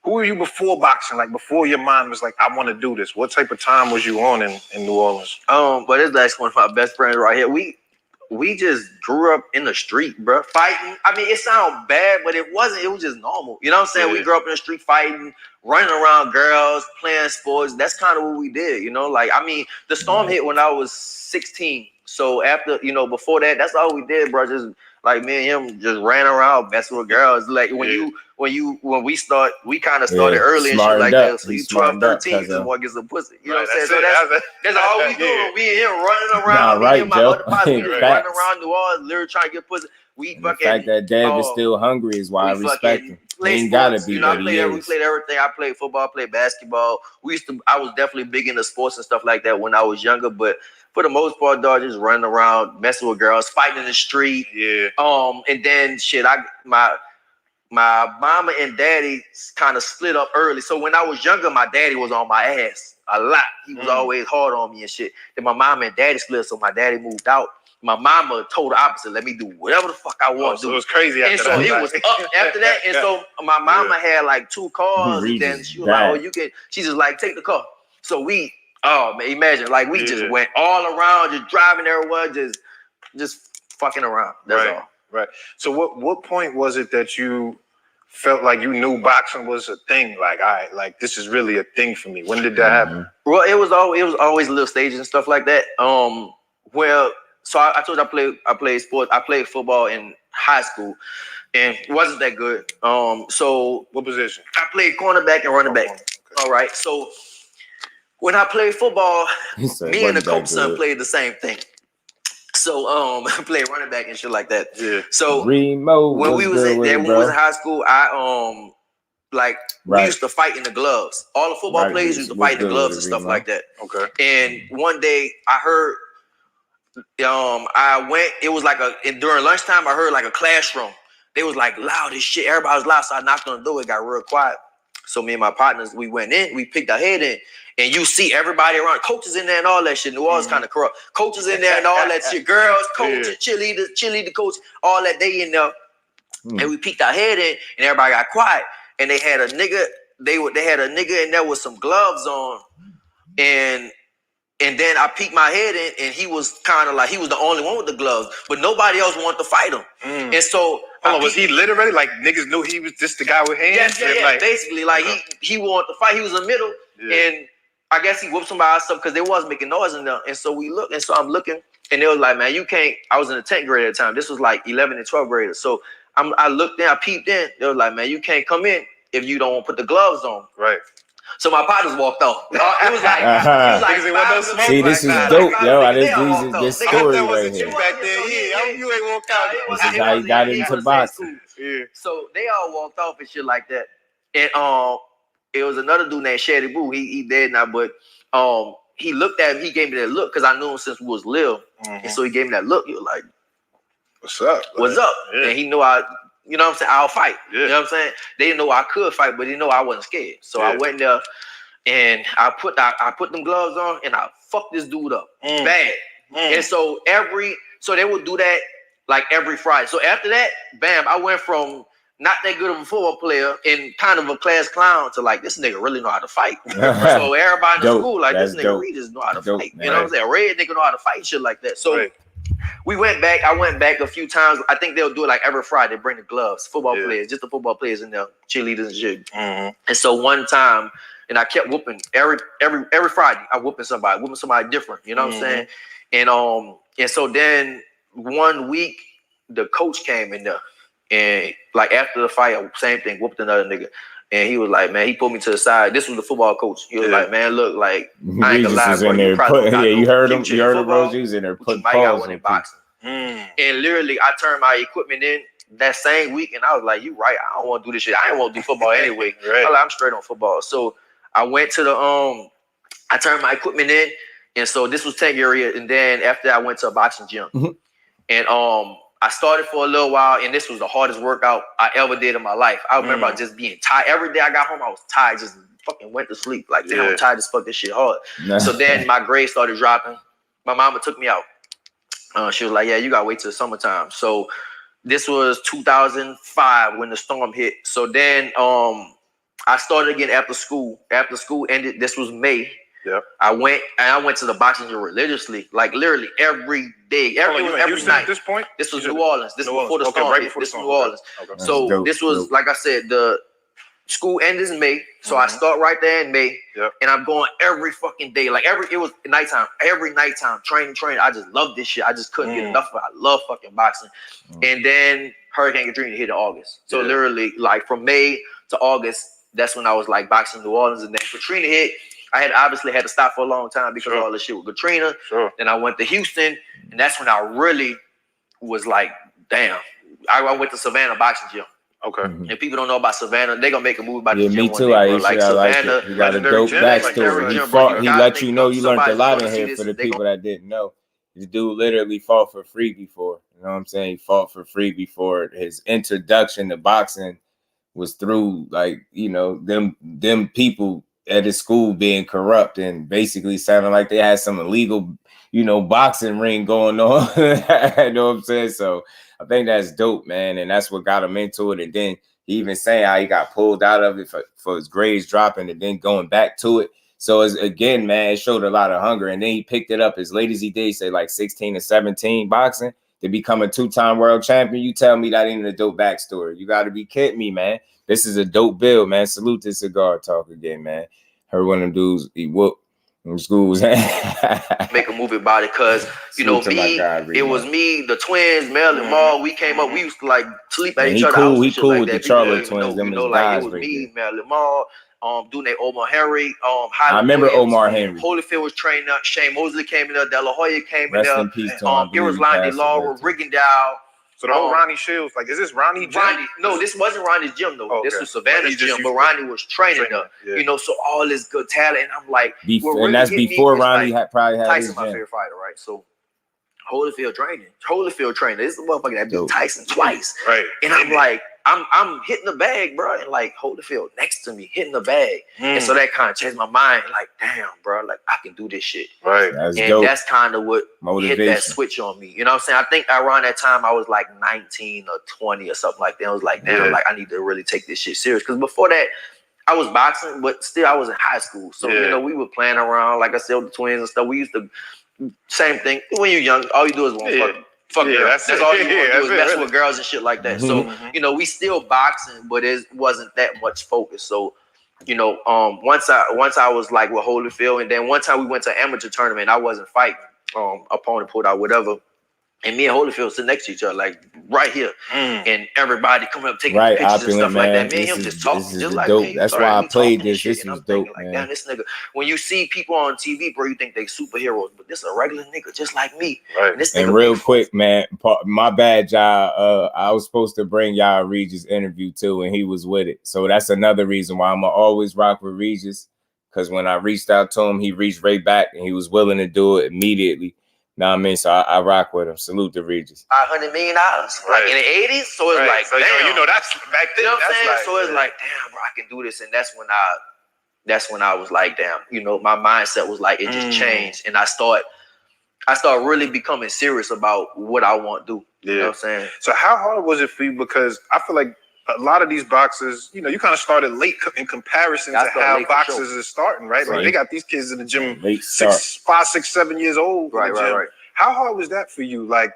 Who were you before boxing? Like before your mind was like, I want to do this. What type of time was you on in New Orleans? But this last one of my best friends right here. We just grew up in the street, bro, fighting. I mean, it sounds bad, but it wasn't. It was just normal. You know what I'm saying? Yeah. We grew up in the street fighting, running around girls, playing sports. That's kind of what we did, you know? Like, I mean, the storm hit when I was 16. So after, you know, before that, that's all we did, bro. Just like me and him just ran around messing with girls. Like when we kind of started early and shit like that. So you 12, 13, you just want to get some pussy. You know what I'm saying? So that's all we do. Me and him running around. Me and my other pops, we just running around New Orleans, literally trying to get pussy. We fucking. The fact that Dad is still hungry is why I respect him. He ain't gotta be. You know, we played everything. I played football, I played basketball. I was definitely big into sports and stuff like that when I was younger, but for the most part, dog, just running around, messing with girls, fighting in the street. Yeah. And then shit, my mama and daddy kind of split up early. So when I was younger, my daddy was on my ass a lot. He was always hard on me and shit. Then my mama and daddy split, so my daddy moved out. My mama told the opposite. Let me do whatever the fuck I want to do. So it was crazy after that. And so it was up after that. And so my mama had like 2 cars. And then she was like, oh, you can. She just like, take the car. So oh man, imagine like we just went all around, just driving everywhere, just fucking around. That's all. Right. So what point was it that you felt like you knew boxing was a thing? Like, all right, like this is really a thing for me. When did that happen? Well, it was always little stages and stuff like that. Well, so I told you I played sports. I played football in high school, and it wasn't that good. So what position? I played cornerback and running back. Okay. All right. So when I played football, me and the coach son played the same thing. So I played running back and shit like that. Yeah. So when we was in high school, we used to fight in the gloves. All the football players used to fight in the gloves and stuff like that. Okay. And one day I heard it was like during lunchtime, I heard like a classroom. They was like loud as shit. Everybody was loud. So I knocked on the door. It got real quiet. So me and my partners, we went in, we picked our head in, and you see everybody around, coaches in there and all that shit. New Orleans kind of corrupt. Coaches in there and all that shit. Girls, coaches, cheerleader coach, all that they in there. And we peeked our head in, and everybody got quiet. And they had a nigga, they had a nigga in there with some gloves on. And then I peeked my head in, and he was kind of like, he was the only one with the gloves, but nobody else wanted to fight him. And so, was he lit already? Like niggas knew he was just the guy with hands? Yeah. Like, basically, like he wanted to fight. He was in the middle, and I guess he whooped somebody else up because they was making noise in there. And so we looked, and so I'm looking, and they was like, man, you can't. I was in the 10th grade at the time. This was like 11 and 12 graders. So I looked in, I peeped in. They was like, man, you can't come in if you don't put the gloves on. Right. So my partners walked off. It was like, see, this is dope, yo. This story right here. Back there, you ain't walked out. This is how he got into boxing. Yeah. So they all walked off and shit like that. And it was another dude named Shady Boo. He dead now, but he looked at me. He gave me that look because I knew him since we was little, and so he gave me that look. He was like, "What's up? What's up?" Yeah. And he knew you know what I'm saying, I'll fight. Yeah. You know what I'm saying? They didn't know I could fight, but they know I wasn't scared. So I went there and I put them gloves on and I fucked this dude up bad. And so they would do that like every Friday. So after that, bam, I went from not that good of a football player and kind of a class clown to like, this nigga really know how to fight. So everybody in the school, like, this nigga Regis know how to fight. Man. You know what I'm saying? Red nigga know how to fight, shit like that. So we went back. I went back a few times. I think they'll do it like every Friday. They bring the gloves, football players, just the football players in there, cheerleaders and shit. And so one time, and I kept whooping every Friday. I whooping somebody different. You know what I'm saying? And so then one week the coach came in there, and like after the fight, same thing, whooped another nigga. And he was like, man, he pulled me to the side. This was the football coach. He was like, man, look, like, I ain't gonna lie, bro. You heard him. You heard him, Rose. He was in there putting paws on boxing. And literally, I turned my equipment in that same week, and I was like, you right. I don't want to do this shit. I ain't want to do football anyway. I'm straight on football. So I went to I turned my equipment in, and so this was 10 area. And then after that, I went to a boxing gym. And I started for a little while, and this was the hardest workout I ever did in my life. I remember just being tired. Every day I got home, I was tired, just fucking went to sleep. Like, damn, I'm tired as fuck, this shit hard. So then my grades started dropping. My mama took me out. She was like, yeah, you gotta wait till summertime. So this was 2005 when the storm hit. So then I started again after school. After school ended, this was May. Yeah, I went to the boxing gym religiously, like literally every day, every night. At this point, this was New Orleans. This was before the storm. Right before the storm. New Orleans. Okay. So this was like I said, the school ends in May, so I start right there in May, and I'm going every fucking day. Like it was nighttime, every nighttime training. I just loved this shit. I just couldn't get enough of it. I love fucking boxing. And then Hurricane Katrina hit in August. So literally, like from May to August, that's when I was like boxing New Orleans, and then Katrina hit. I had obviously had to stop for a long time because of all this shit with Katrina. Then I went to Houston, and that's when I really was like, damn. I went to Savannah Boxing Gym. Okay. And people don't know about Savannah. They're going to make a movie about the gym. Me too. One day, like Savannah. You got a dope backstory. He let you know you learned a lot in here for the people that didn't know. This dude literally fought for free before. You know what I'm saying? He fought for free before. His introduction to boxing was through, like, you know, them people at his school being corrupt and basically sounding like they had some illegal, you know, boxing ring going on. You know what I'm saying? So I think that's dope, man. And that's what got him into it. And then he even saying how he got pulled out of it for his grades dropping and then going back to it. So again, man, it showed a lot of hunger. And then he picked it up as late as he did, say like 16 or 17 boxing to become a 2-time world champion. You tell me that ain't a dope backstory. You got to be kidding me, man. This is a dope build, man. Salute to Cigar Talk again, man. Heard one of them dudes, he whooped in schools. Make a movie about it, because, you know, it was me, the twins, Mel and Maul. We came up, we used to like sleep at each other. He cool with the Charlo twins. You know, like it was me, Mel and Maul. Doing that Omar Henry. I remember Omar Henry. Holyfield was training up. Shane Mosley came in there. De La Hoya came in there. Rest in peace to him. It was Lonnie Laura, Rigondeaux. So the whole Ronnie Shields, like, is this Ronnie gym? No, this wasn't Ronnie's gym, though. Okay. This was Savannah's gym, but Ronnie was training up. Yeah. You know, so all this good talent, and I'm like, and that's before Ronnie probably had Tyson, my favorite fighter, right? So Holyfield training. This is the motherfucker that beat Tyson twice. Right. And I'm like, I'm hitting the bag, bro, and like Holyfield next to me hitting the bag. And so that kind of changed my mind. Like, damn, bro, like I can do this shit. Right. That's kind of what hit that switch on me. You know what I'm saying? I think around that time I was like 19 or 20 or something like that. I was like, damn, like I need to really take this shit serious. Because before that, I was boxing, but still I was in high school. So, you know, we were playing around, like I said, with the twins and stuff. We used to, same thing. When you're young, all you do is want fuck girls. That's all you want to do is mess with girls and shit like that. So, you know, we still boxing, but it wasn't that much focus. So, you know, once I was like with Holyfield, and then one time we went to an amateur tournament, I wasn't fighting. Opponent pulled out whatever. And me and Holyfield sit next to each other, like right here, and everybody coming up taking pictures and stuff like that. Me and him just talking, just like dope. man, That's why I played this. This was dope, like, man. damn, this nigga. When you see people on TV, bro, you think they superheroes, but this a regular nigga just like me. Right. And, this nigga and real quick, man, my bad, y'all. I was supposed to bring y'all Regis interview too, and he was with it. So that's another reason why I'm gonna always rock with Regis. Because when I reached out to him, he reached right back, and he was willing to do it immediately. Know what I mean? So I rock with him. Salute to Regis. $500 million, like in the 80s. So it's like, so, damn. You know, that's back then. You know what I'm saying? Like, so it's like, damn, bro, I can do this. And that's when I was like, damn, you know, my mindset was like, it just changed. And I started really becoming serious about what I want to do. You know what I'm saying? So how hard was it for you? Because I feel like a lot of these boxers, you know, you kind of started late in comparison to how boxers is starting, right? Like they got these kids in the gym 5, 6, 7 years old. Right. How hard was that for you? Like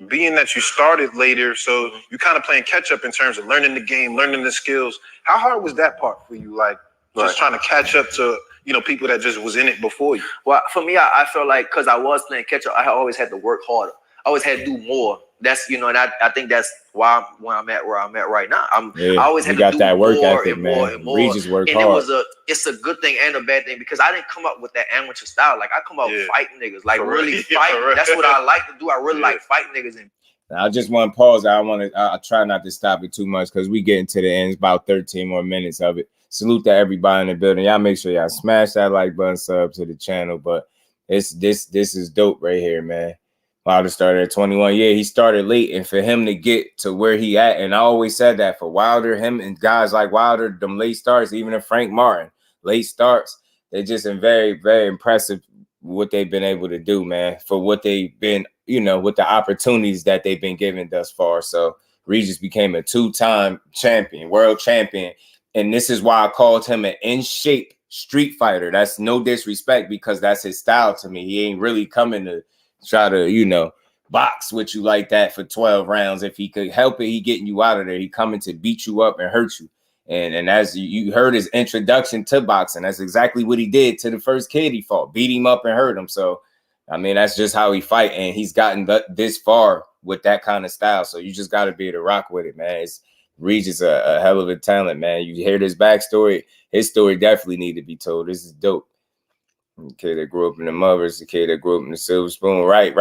being that you started later, so you kind of playing catch up in terms of learning the game, learning the skills. How hard was that part for you? Like just trying to catch up to, you know, people that just was in it before you. Well, for me, I felt like because I was playing catch up, I always had to work harder. I always had to do more. That's, you know, and I think that's why I'm at where I'm at right now. I always had to do that work more ethic, and man. more and more. Regis worked and hard. It's a good thing and a bad thing because I didn't come up with that amateur style. Like I come up fighting niggas, like really fighting. That's what I like to do. I really like fighting niggas. And I just want to pause. I try not to stop it too much because we getting to the end. It's about 13 more minutes of it. Salute to everybody in the building. Y'all make sure y'all smash that like button, sub to the channel. But this is dope right here, man. Wilder started at 21. Yeah, he started late, and for him to get to where he at, and I always said that for Wilder, him and guys like Wilder, them late starts, even if Frank Martin, late starts, they're just very, very impressive what they've been able to do, man, for what they've been, you know, with the opportunities that they've been given thus far. So Regis became a 2-time champion, world champion, and this is why I called him an in-shape street fighter. That's no disrespect because that's his style to me. He ain't really coming to try to, you know, box with you like that for 12 rounds. If he could help it, he getting you out of there. He coming to beat you up and hurt you. And as you heard his introduction to boxing, that's exactly what he did to the first kid he fought, beat him up and hurt him. So, I mean, that's just how he fight. And he's gotten this far with that kind of style. So you just got to be able to rock with it, man. Regis a hell of a talent, man. You hear this backstory, his story definitely need to be told. This is dope. The kid that grew up in the mothers, the kid that grew up in the silver spoon. Right.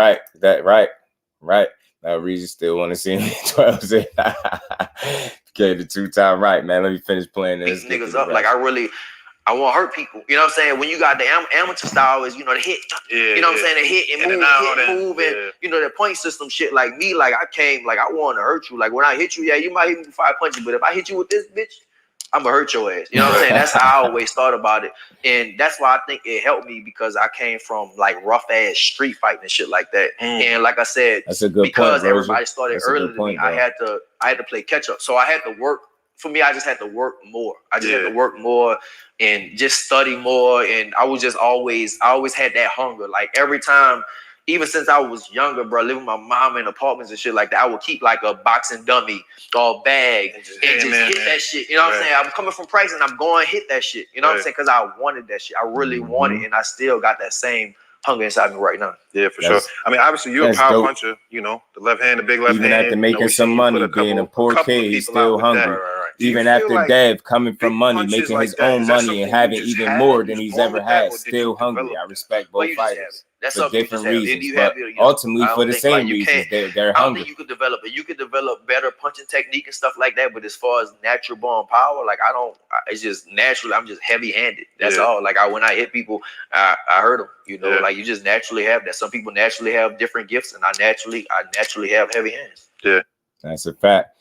Now Regis still want to see me 12. Okay, the 2-time right, man. Let me finish playing this. These niggas up. Like I want to hurt people. You know what I'm saying? When you got the amateur style is, you know, the hit. You know what I'm saying? The hit and move, and you know, the point system shit. Like me, like I came, like I want to hurt you. Like when I hit you, yeah, you might hit me with 5 punches, but if I hit you with this bitch, I'm gonna hurt your ass. You know what I'm saying? That's how I always thought about it. And that's why I think it helped me because I came from like rough ass street fighting and shit like that. And like I said, that's a good because point, everybody started earlier than me, I had to play catch up. So I had to work. For me, I just had to work more. I just had to work more and just study more. And I always had that hunger. Like every time, even since I was younger, bro, living with my mom in apartments and shit like that, I would keep like a boxing dummy or a bag and just hit that shit. You know what I'm saying? I'm coming from price and I'm going to hit that shit. You know what I'm saying? Because I wanted that shit. I really wanted it. And I still got that same hunger inside me right now. Yeah, for sure. I mean, obviously, you're a power puncher, you know, the left hand, the big left hand. Even after making some money, being a poor kid, he's still hungry. Even after Dev coming from money, making his own money and having even more than he's ever had, still hungry. I respect both fighters. That's for different reasons, but ultimately for the same reasons. They're hungry. I don't think you could develop it. You could develop better punching technique and stuff like that, but as far as natural born power, like it's just naturally, I'm just heavy handed. That's all. Like when I hit people, I hurt them. You know, like you just naturally have that. Some people naturally have different gifts, and I naturally have heavy hands. Yeah, that's a fact.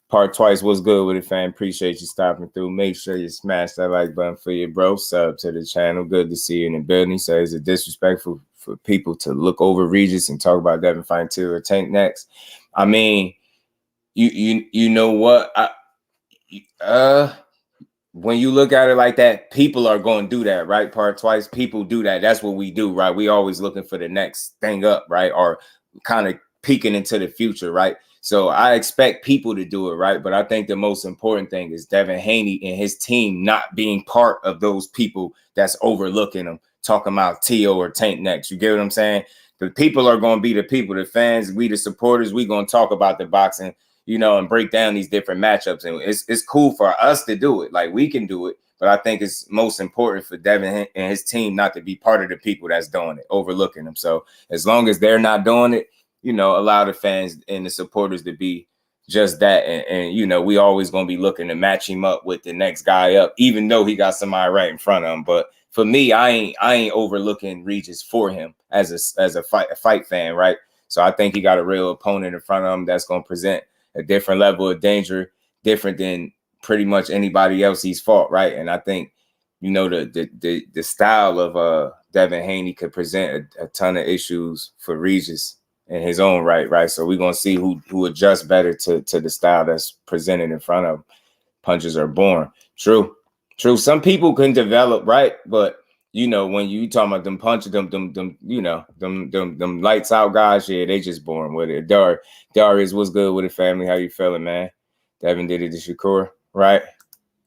Part twice, what's good with it, fam? Appreciate you stopping through. Make sure you smash that like button for your bro. Sub to the channel. Good to see you in the building. So is it disrespectful for people to look over Regis and talk about Devin fighting Tszyu or Tank next? I mean, you know what? When you look at it like that, people are going to do that, right? Part twice, people do that. That's what we do, right? We always looking for the next thing up, right? Or kind of peeking into the future, right? So I expect people to do it, right? But I think the most important thing is Devin Haney and his team not being part of those people that's overlooking them, talking about Tszyu or Tank next. You get what I'm saying? the people are going to be the people, the fans, we the supporters. We going to talk about the boxing, you know, and break down these different matchups. And it's cool for us to do it. Like, we can do it. But I think it's most important for Devin and his team not to be part of the people that's doing it, overlooking them. So as long as they're not doing it, you know, allow the fans and the supporters to be just that. And you know, we always going to be looking to match him up with the next guy up, even though he got somebody right in front of him. But for me, I ain't overlooking Regis for him as a fight fan, right? So I think he got a real opponent in front of him that's going to present a different level of danger, different than pretty much anybody else he's fought, right? And I think, you know, the style of Devin Haney could present a ton of issues for Regis in his own right? So we're gonna see who adjusts better to the style that's presented in front of him. Punches are born. True. Some people can develop, right? But you know, when you talking about them punches, them you know, them lights out guys, yeah, they just born with it. Darius, what's good with the family? How you feeling, man? Devin did it to Shakur. Right.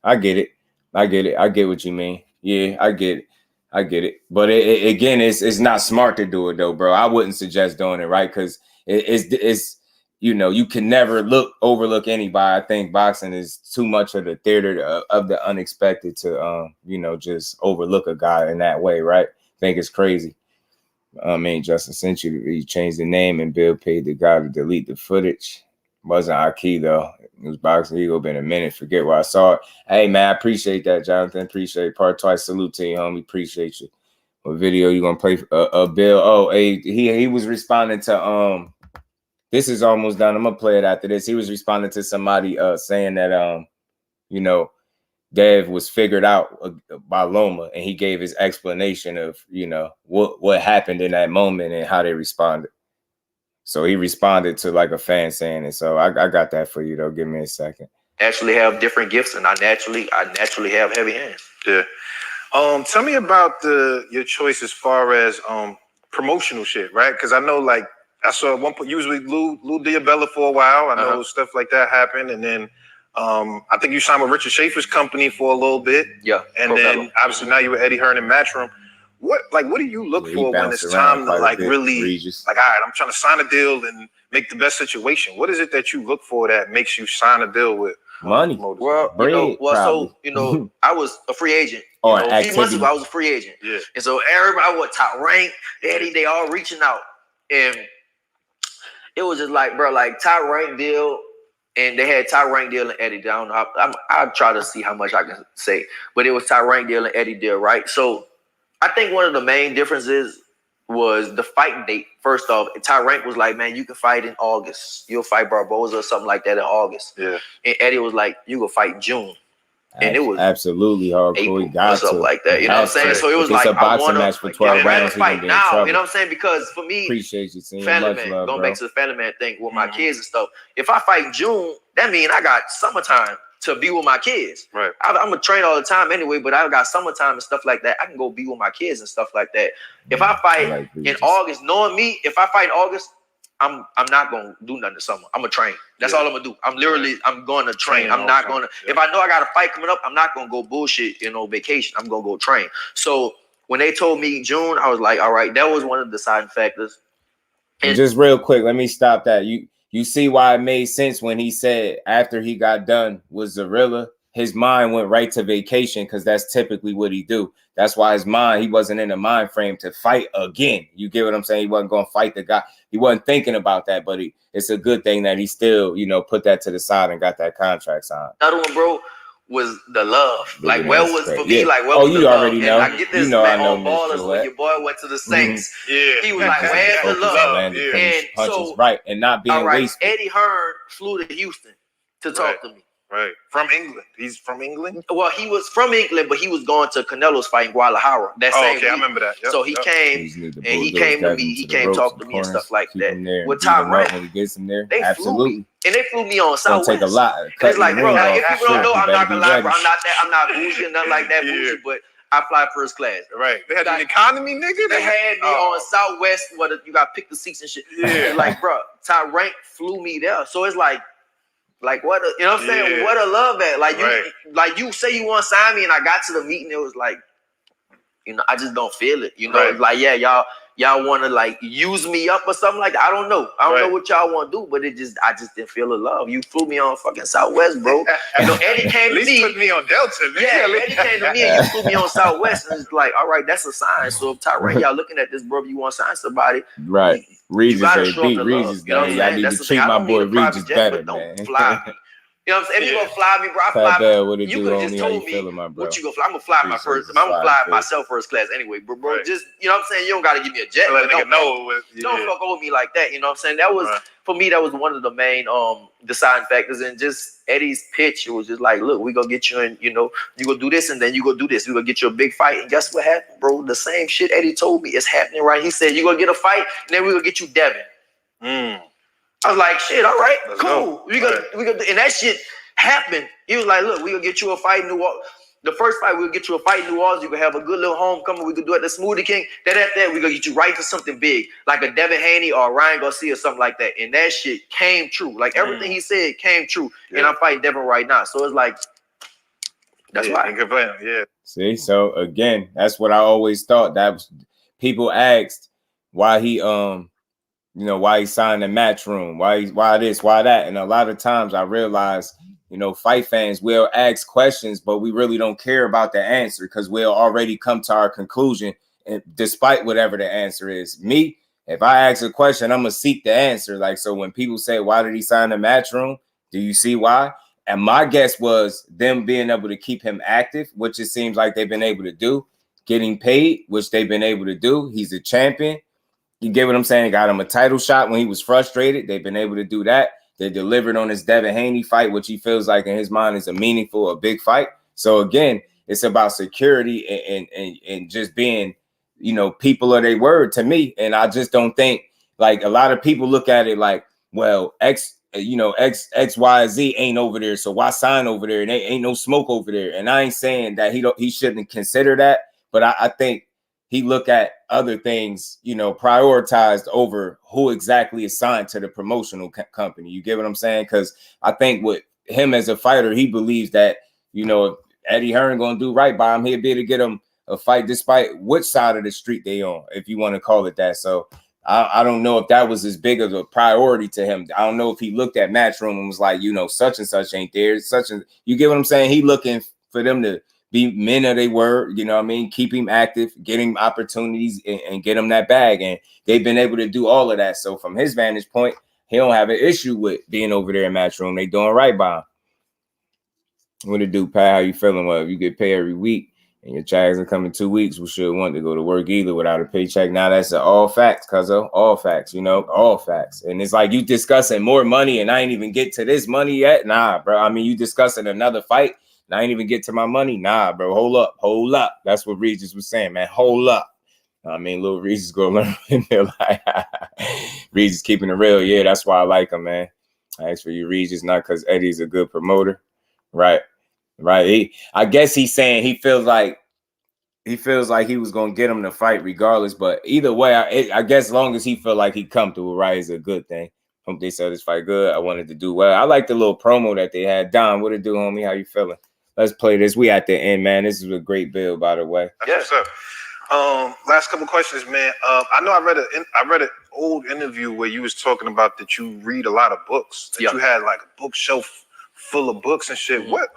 I get it. I get what you mean. Yeah, I get it. But again, it's not smart to do it though, bro. I wouldn't suggest doing it, right? Because it's you know, you can never overlook anybody. I think boxing is too much of the theater of the unexpected to you know, just overlook a guy in that way, right? I think it's crazy. I mean, Justin sent you, he changed the name and Bill paid the guy to delete the footage. Wasn't our key though. It was Boxing Eagle. Been a minute. Forget where I saw it. Hey man, I appreciate that, Jonathan. Appreciate it. Part twice. Salute to you, homie. Appreciate you. What video you gonna play? Bill. Oh, hey, he was responding to This is almost done. I'm gonna play it after this. He was responding to somebody saying that you know, Dev was figured out by Loma, and he gave his explanation of, you know, what happened in that moment and how they responded. So he responded to like a fan saying it. So I got that for you though. Give me a second. Actually have different gifts, and I naturally have heavy hands. Yeah. Tell me about your choice as far as promotional shit, right? Because I know, like, I saw at one point usually Lou Diabella for a while. I know stuff like that happened, and then I think you signed with Richard Schaefer's company for a little bit. Yeah. And then obviously now you're with Eddie Hearn and Matchroom. What do you look for when it's time to like really like, all right, I'm trying to sign a deal and make the best situation? What is it that you look for that makes you sign a deal with money? Well, so I was a free agent. A few months ago, I was a free agent. Yeah. And so everybody, Top Rank, Eddie, they all reaching out. And it was just like, bro, like Top Rank deal, and they had Top Rank deal and Eddie deal. I'll try to see how much I can say. But it was Top Rank deal and Eddie deal, right? So I think one of the main differences was the fight date. First off, Ty Rank was like, man, you can fight in August. You'll fight Barboza or something like that in August. Yeah. And Eddie was like, you go fight June. And it was absolutely hardcore. He got something like that. You know what I'm saying? So it was like, a boxing match for 12 rounds. Fight now. You know what I'm saying? Because for me, appreciate you, team. Family Man, going back to the Family Man thing with my kids and stuff. If I fight June, that means I got summertime to be with my kids. Right. I'm gonna train all the time anyway, but I got summertime and stuff like that. I can go be with my kids and stuff like that. If I fight in August, knowing me, if I fight in August, I'm not gonna do nothing this summer. I'm gonna train. That's all I'm gonna do. I'm going to train. I'm not gonna. If I know I got a fight coming up, I'm not gonna go bullshit, vacation. I'm gonna go train. So when they told me June, I was like, all right, that was one of the deciding factors. And just real quick, let me stop that. You see why it made sense when he said after he got done with Zarilla, his mind went right to vacation, because that's typically what he do. That's why he wasn't in the mind frame to fight again. You get what I'm saying? He wasn't going to fight the guy. He wasn't thinking about that, but it's a good thing that he still, put that to the side and got that contract signed. Another one, bro, was the love. Like, well, was for me, like, well, oh, you already know. I get this, man, on Ballers when your boy went to the Saints. Yeah. He was like, where's the love? And so, right, and not being wasted. Eddie Hearn flew to Houston to talk to me. Right. From England. He's from England? Well, he was from England, but he was going to Canelo's fight in Guadalajara. Same week. I remember that. Yep, so he came, and he came to me. He came talk to me and stuff like that. With Ty Rank, when he gets him there, they flew me. And they flew me on Southwest. Take a lot. It's like, bro, if people don't know, I'm not gonna lie, bro. I'm not bougie, nothing like that bougie, but I fly first class. Right. They had an economy, nigga. They had me on Southwest, where you got to pick the seats and shit. Yeah. Like, bro, Ty Rank flew me there. So it's like what you know what I'm saying? Yeah. What a love at. Like you say you want to sign me, and I got to the meeting, it was like, I just don't feel it. Like, yeah, y'all y'all want to like use me up or something like that. I don't know. I don't know what y'all want to do, but I just didn't feel the love. You flew me on fucking Southwest, bro. You know, Eddie came to me. Put me on Delta, man. Yeah, Eddie came to me and you flew me on Southwest, and it's like, all right, that's a sign. So if Tyrant, y'all looking at this, bro, if you want to sign somebody, right? Regis, you gotta show beat the Regis, love. You know what I'm saying? I need to treat my boy Regis better, man. Don't fly me. You know what I'm saying? If you gonna fly me, bro, I fly me. You could have just told me what you gonna fly. I'm gonna fly my first. I'm gonna fly myself first class anyway, bro. Just you know what I'm saying? You don't gotta give me a jet. Don't fuck over me like that. You know what I'm saying? That was for me. That was one of the main deciding factors. And just Eddie's pitch, it was just like, look, we gonna get you in. You know, you gonna do this, and then you gonna do this. We gonna get you a big fight. And guess what happened, bro? The same shit Eddie told me is happening. Right? He said you gonna get a fight, and then we gonna get you Devin. I was like, shit, all right, cool. We gonna, and that shit happened. He was like, look, we gonna get you a fight in New Orleans. The first fight, we'll get you a fight in New Orleans. You can have a good little homecoming. We could do it at the Smoothie King. Then after that, we gonna get you right to something big, like a Devin Haney or Ryan Garcia or something like that. And that shit came true. Like everything he said came true. Yeah. And I'm fighting Devin right now. So it's like, that's why. Yeah. See, so again, that's what I always thought. That was, people asked why he you know, why he signed the Matchroom, why this, why that. And a lot of times I realize, you know, fight fans will ask questions, but we really don't care about the answer because we'll already come to our conclusion, and despite whatever the answer is. Me, if I ask a question, I'm gonna seek the answer. Like, so when people say, why did he sign the Matchroom? Do you see why? And my guess was them being able to keep him active, which it seems like they've been able to do, getting paid, which they've been able to do. He's a champion. You get what I'm saying? Got him a title shot when he was frustrated. They've been able to do that. They delivered on his Devin Haney fight, which he feels like in his mind is a big fight. So again, it's about security and just being, you know, people of their word to me. And I just don't think, like, a lot of people look at it like, well, X, Y, Z ain't over there, so why sign over there? And ain't no smoke over there. And I ain't saying that he shouldn't consider that, but I think he look at other things, you know, prioritized over who exactly is signed to the promotional company. You get what I'm saying? Because I think with him as a fighter, he believes that, you know, if Eddie Hearn gonna do right by him, he'll be able to get him a fight despite which side of the street they on, if you want to call it that. So I don't know if that was as big of a priority to him. I don't know if he looked at Matchroom and was like, you know, such and such ain't there. You get what I'm saying? He looking for them to be men of their word, you know what I mean? Keep him active, get him opportunities, and get him that bag. And they've been able to do all of that. So from his vantage point, he don't have an issue with being over there in Matchroom. They doing right by him. What it do, Pat? How you feeling? Well, you get paid every week and your checks are coming 2 weeks. We should want to go to work either without a paycheck. Now that's all facts, cuzzo. All facts, you know, all facts. And it's like you discussing more money and I ain't even get to this money yet. Nah, bro. I mean, you discussing another fight. I ain't even get to my money. Nah, bro. Hold up. That's what Regis was saying, man. Hold up. I mean, little Regis gonna learn in there. Like, Regis keeping it real. Yeah, that's why I like him, man. I asked for you, Regis, not because Eddie's a good promoter. Right. I guess he's saying he feels like he was gonna get him to fight regardless. But either way, I guess as long as he feel like he come through, right, is a good thing. Hope they said this fight good. I wanted to do well. I like the little promo that they had. Don, what it do, homie? How you feeling? Let's play this. We at the end, man. This is a great build, by the way. Yes, sir. Last couple questions, man. I know I read an old interview where you was talking about that you read a lot of books. That you had like a bookshelf full of books and shit. What?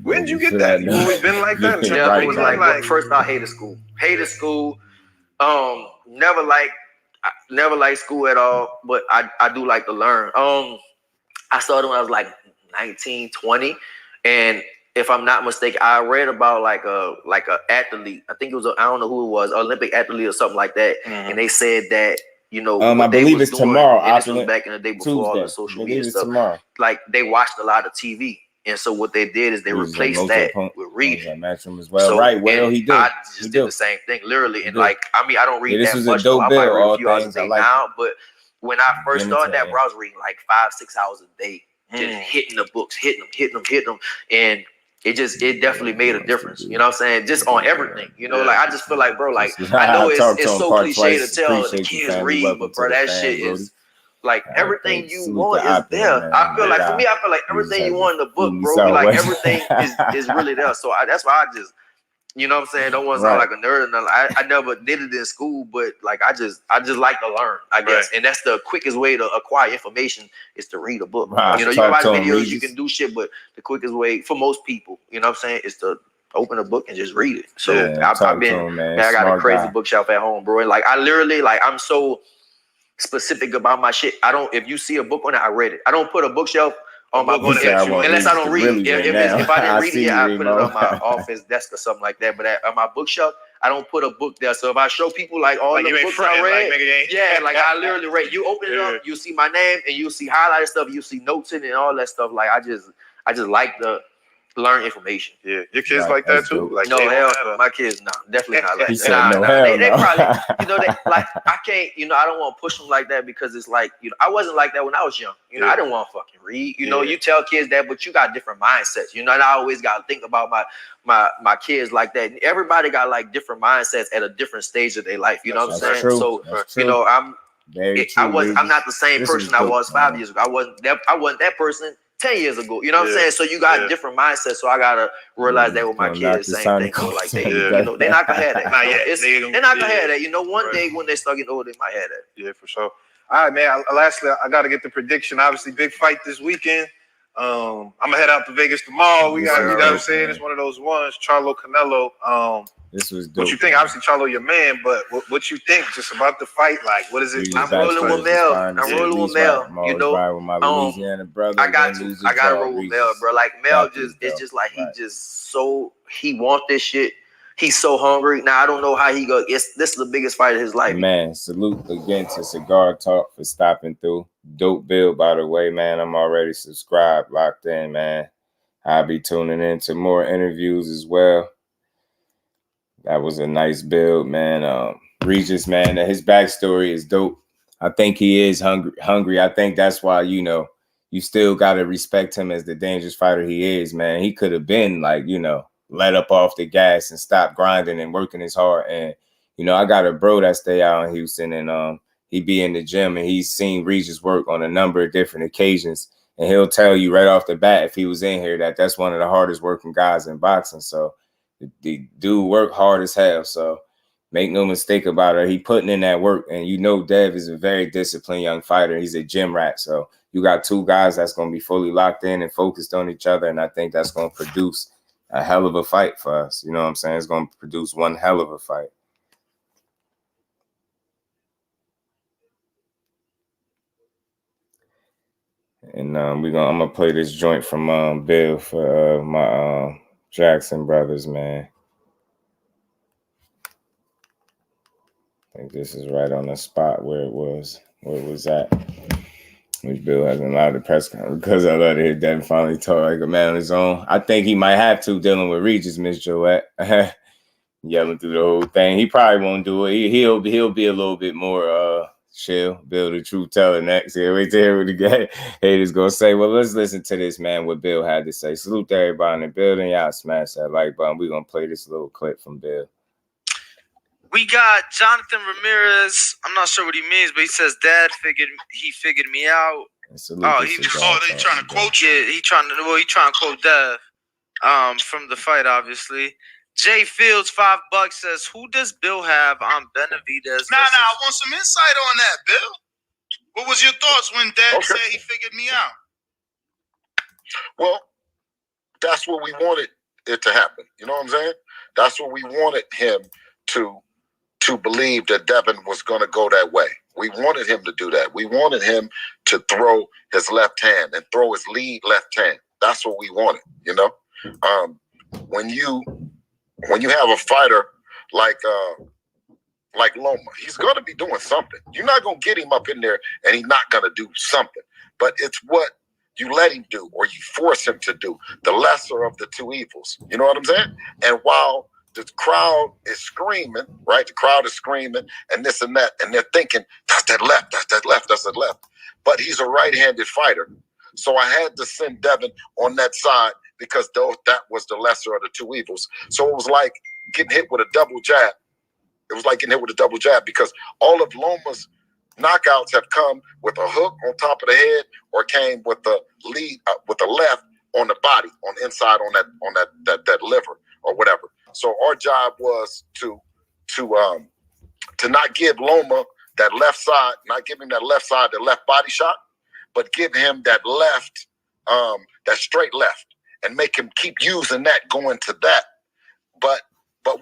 When did you get that? You always been like that? Yeah, I was like first I hated school. Never liked school at all, but I do like to learn. I started when I was like 19, 20, and if I'm not mistaken, I read about like a athlete. I think it was I don't know who it was, Olympic athlete or something like that. Mm-hmm. And they said that, you know, I believe it's tomorrow. This was back in the day before all the social media stuff. Tomorrow. Like they watched a lot of TV. And so what they did is they replaced that with reading. Matchroom as well. So, right. Well, he did. I just did the same thing, literally. And like, I mean, I don't read that much. I might read a few hours a day now. But when I first started that, bro, I was reading like 5-6 hours a day, just hitting the books, hitting them. And it definitely made a difference. You know what I'm saying? Just on everything. You know, like I just feel like, bro, like I know it's so cliche to tell the kids read, but bro, that shit is like everything you want is there. I feel like for me, I feel like everything you want in the book, bro. Like everything is really there. So that's why You know what I'm saying? Don't want to sound like a nerd. I never did it in school, but like I just like to learn, I guess. And that's the quickest way to acquire information is to read a book. You know, you watch videos, you can do shit, but the quickest way for most people, you know what I'm saying, is to open a book and just read it. So I got a crazy bookshelf at home, bro. And like I literally I'm so specific about my shit. If you see a book on it, I read it. I don't put a bookshelf on my book unless I don't read it. If I didn't read it, I put it on my office desk or something like that. But on my bookshelf, I don't put a book there. So if I show people like all the books I read, like I literally read. You open it up, you see my name, and you see highlighted stuff, you see notes in it and all that stuff. Like I just like to learn information. Yeah, your kids like that too. Like no, hell, my kids, definitely not like that. They probably, like I can't, I don't want to push them like that because it's like, I wasn't like that when I was young. I didn't want to fucking read. You tell kids that, but you got different mindsets. And I always got to think about my kids like that. Everybody got like different mindsets at a different stage of their life. You know what I'm saying? True. So I'm not the same person I was 5 years ago. I wasn't that person 10 years ago, you know what I'm saying? So you got different mindsets. So I gotta realize that with my kids, same thing. So like they're not gonna have that. They're not gonna have that. One day when they start getting older, they might have that. Yeah, for sure. All right, man. Lastly, I gotta get the prediction. Obviously, big fight this weekend. I'm gonna head out to Vegas tomorrow. We got, you know what I'm saying? It's one of those ones. Charlo Canelo. This was dope. What you think? Obviously, Charlo, your man, but what you think just about the fight? Like, what is it? I'm rolling with Mel. I'm rolling with Mel. With my Louisiana brother. I got to roll with Mel, bro. Like Mel it's just like he want this shit. He's so hungry. Now I don't know how he go. This is the biggest fight of his life. Man, salute again to Cigar Talk for stopping through. Dope build, by the way, man. I'm already subscribed, locked in, man. I'll be tuning in to more interviews as well. That was a nice build, man. Regis, man, his backstory is dope. I think he is hungry. I think that's why, you still got to respect him as the dangerous fighter he is, man. He could have been like, let up off the gas and stop grinding and working his hard. And, I got a bro that stay out in Houston and he be in the gym and he's seen Regis work on a number of different occasions. And he'll tell you right off the bat, if he was in here, that that's one of the hardest working guys in boxing. So the dude work hard as hell. So make no mistake about it. He putting in that work. And Dev is a very disciplined young fighter. He's a gym rat. So you got two guys that's going to be fully locked in and focused on each other. And I think that's going to produce a hell of a fight for us. You know what I'm saying? It's going to produce one hell of a fight. And I'm gonna play this joint from Bill for my Jackson brothers, man. I think this is right on the spot where it was at. Which Bill hasn't allowed the press conference because I love to hear Devin finally talk like a man on his own. I think he might have to dealing with Regis, Miss Joette. Yelling through the whole thing. He probably won't do it. He'll be a little bit more chill. Bill the truth teller next. Yeah, wait to hear what the haters gonna say. Well, let's listen to this, man, what Bill had to say. Salute to everybody in the building. Y'all smash that like button. We're gonna play this little clip from Bill. We got Jonathan Ramirez. I'm not sure what he means, but he says Dad figured me out. He's trying to quote you. Yeah, he's trying to quote Dev from the fight, obviously. Jay Fields, $5 says, who does Bill have on Benavidez? I want some insight on that, Bill. What was your thoughts when Dad said he figured me out? Well, that's what we wanted it to happen. You know what I'm saying? That's what we wanted him to believe that Devin was going to go that way. We wanted him to do that. We wanted him to throw his left hand and throw his lead left hand. That's what we wanted, When you have a fighter like Loma, he's going to be doing something. You're not going to get him up in there and he's not going to do something. But it's what you let him do or you force him to do, the lesser of the two evils. You know what I'm saying? And while the crowd is screaming, right? The crowd is screaming and this and that, and they're thinking, that's that left, that's that left, that's that left. But he's a right-handed fighter. So I had to send Devin on that side because that was the lesser of the two evils. So it was like getting hit with a double jab. It was like getting hit with a double jab because all of Loma's knockouts have come with a hook on top of the head or came with the lead with the left on the body, on the inside on that liver or whatever. So our job was to not give Loma that left side, not give him that left side, the left body shot, but give him that left, that straight left, and make him keep using that, going to that. But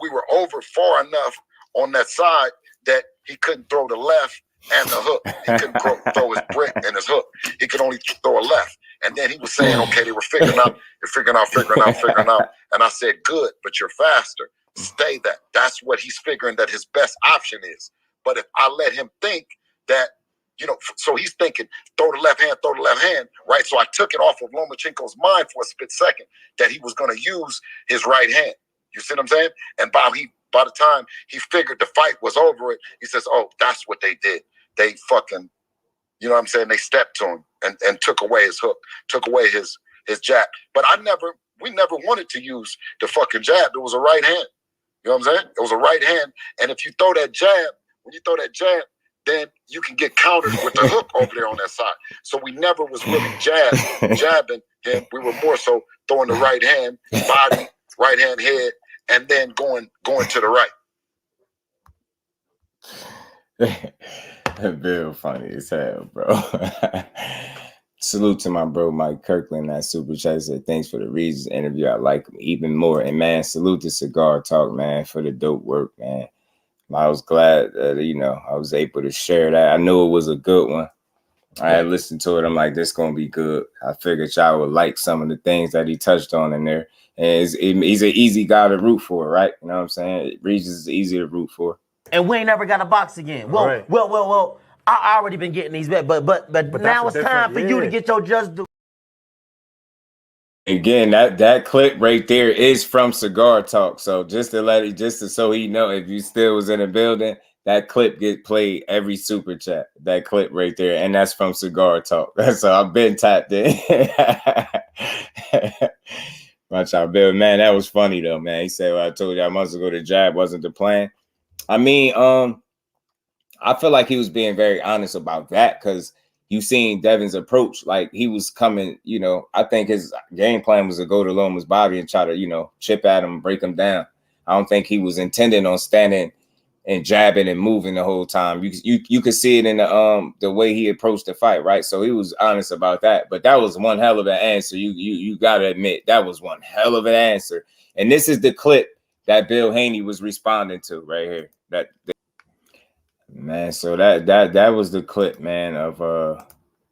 we were over far enough on that side that he couldn't throw the left and the hook. He couldn't throw his brick and his hook. He could only throw a left. And then he was saying, okay, they were figuring out. And I said, good, but you're faster. Stay that. That's what he's figuring that his best option is. But if I let him think that, so he's thinking, throw the left hand, right? So I took it off of Lomachenko's mind for a split second that he was going to use his right hand. You see what I'm saying? And by the time he figured the fight was over, he says, oh, that's what they did. They fucking, you know what I'm saying? They stepped to him and took away his hook, took away his jab. But we never wanted to use the fucking jab. It was a right hand. You know what I'm saying? It was a right hand. And if you throw that jab, then you can get countered with the hook over there on that side. So we never was really jabbing him. We were more so throwing the right hand, body, right hand, head, and then going to the right. Bill funny as hell, bro. Salute to my bro Mike Kirkland. That super chat said thanks for the Regis interview. I like him even more. And man, salute to Cigar Talk, man, for the dope work, man. I was glad that I was able to share that. I knew it was a good one. I had listened to it. I'm like, this gonna be good. I figured y'all would like some of the things that he touched on in there. And he's an easy guy to root for, right? You know what I'm saying? Regis is easy to root for. And we ain't never got a box again. Well. I already been getting these bets, but now it's time for you to get your just do. Again, that clip right there is from Cigar Talk. So so he know, if you still was in the building, that clip get played every super chat. That clip right there, and that's from Cigar Talk. So I've been tapped in. Watch out, Bill. Man, that was funny though, man. He said, well, I told you I months ago the jab wasn't the plan. I mean, I feel like he was being very honest about that, because you seen Devin's approach. Like, he was coming, I think his game plan was to go to Loma's body and try to, chip at him, break him down. I don't think he was intending on standing and jabbing and moving the whole time. You could see it in the way he approached the fight, right? So he was honest about that. But that was one hell of an answer. You gotta admit, that was one hell of an answer. And this is the clip that Bill Haney was responding to right here. Man, so that was the clip, man, of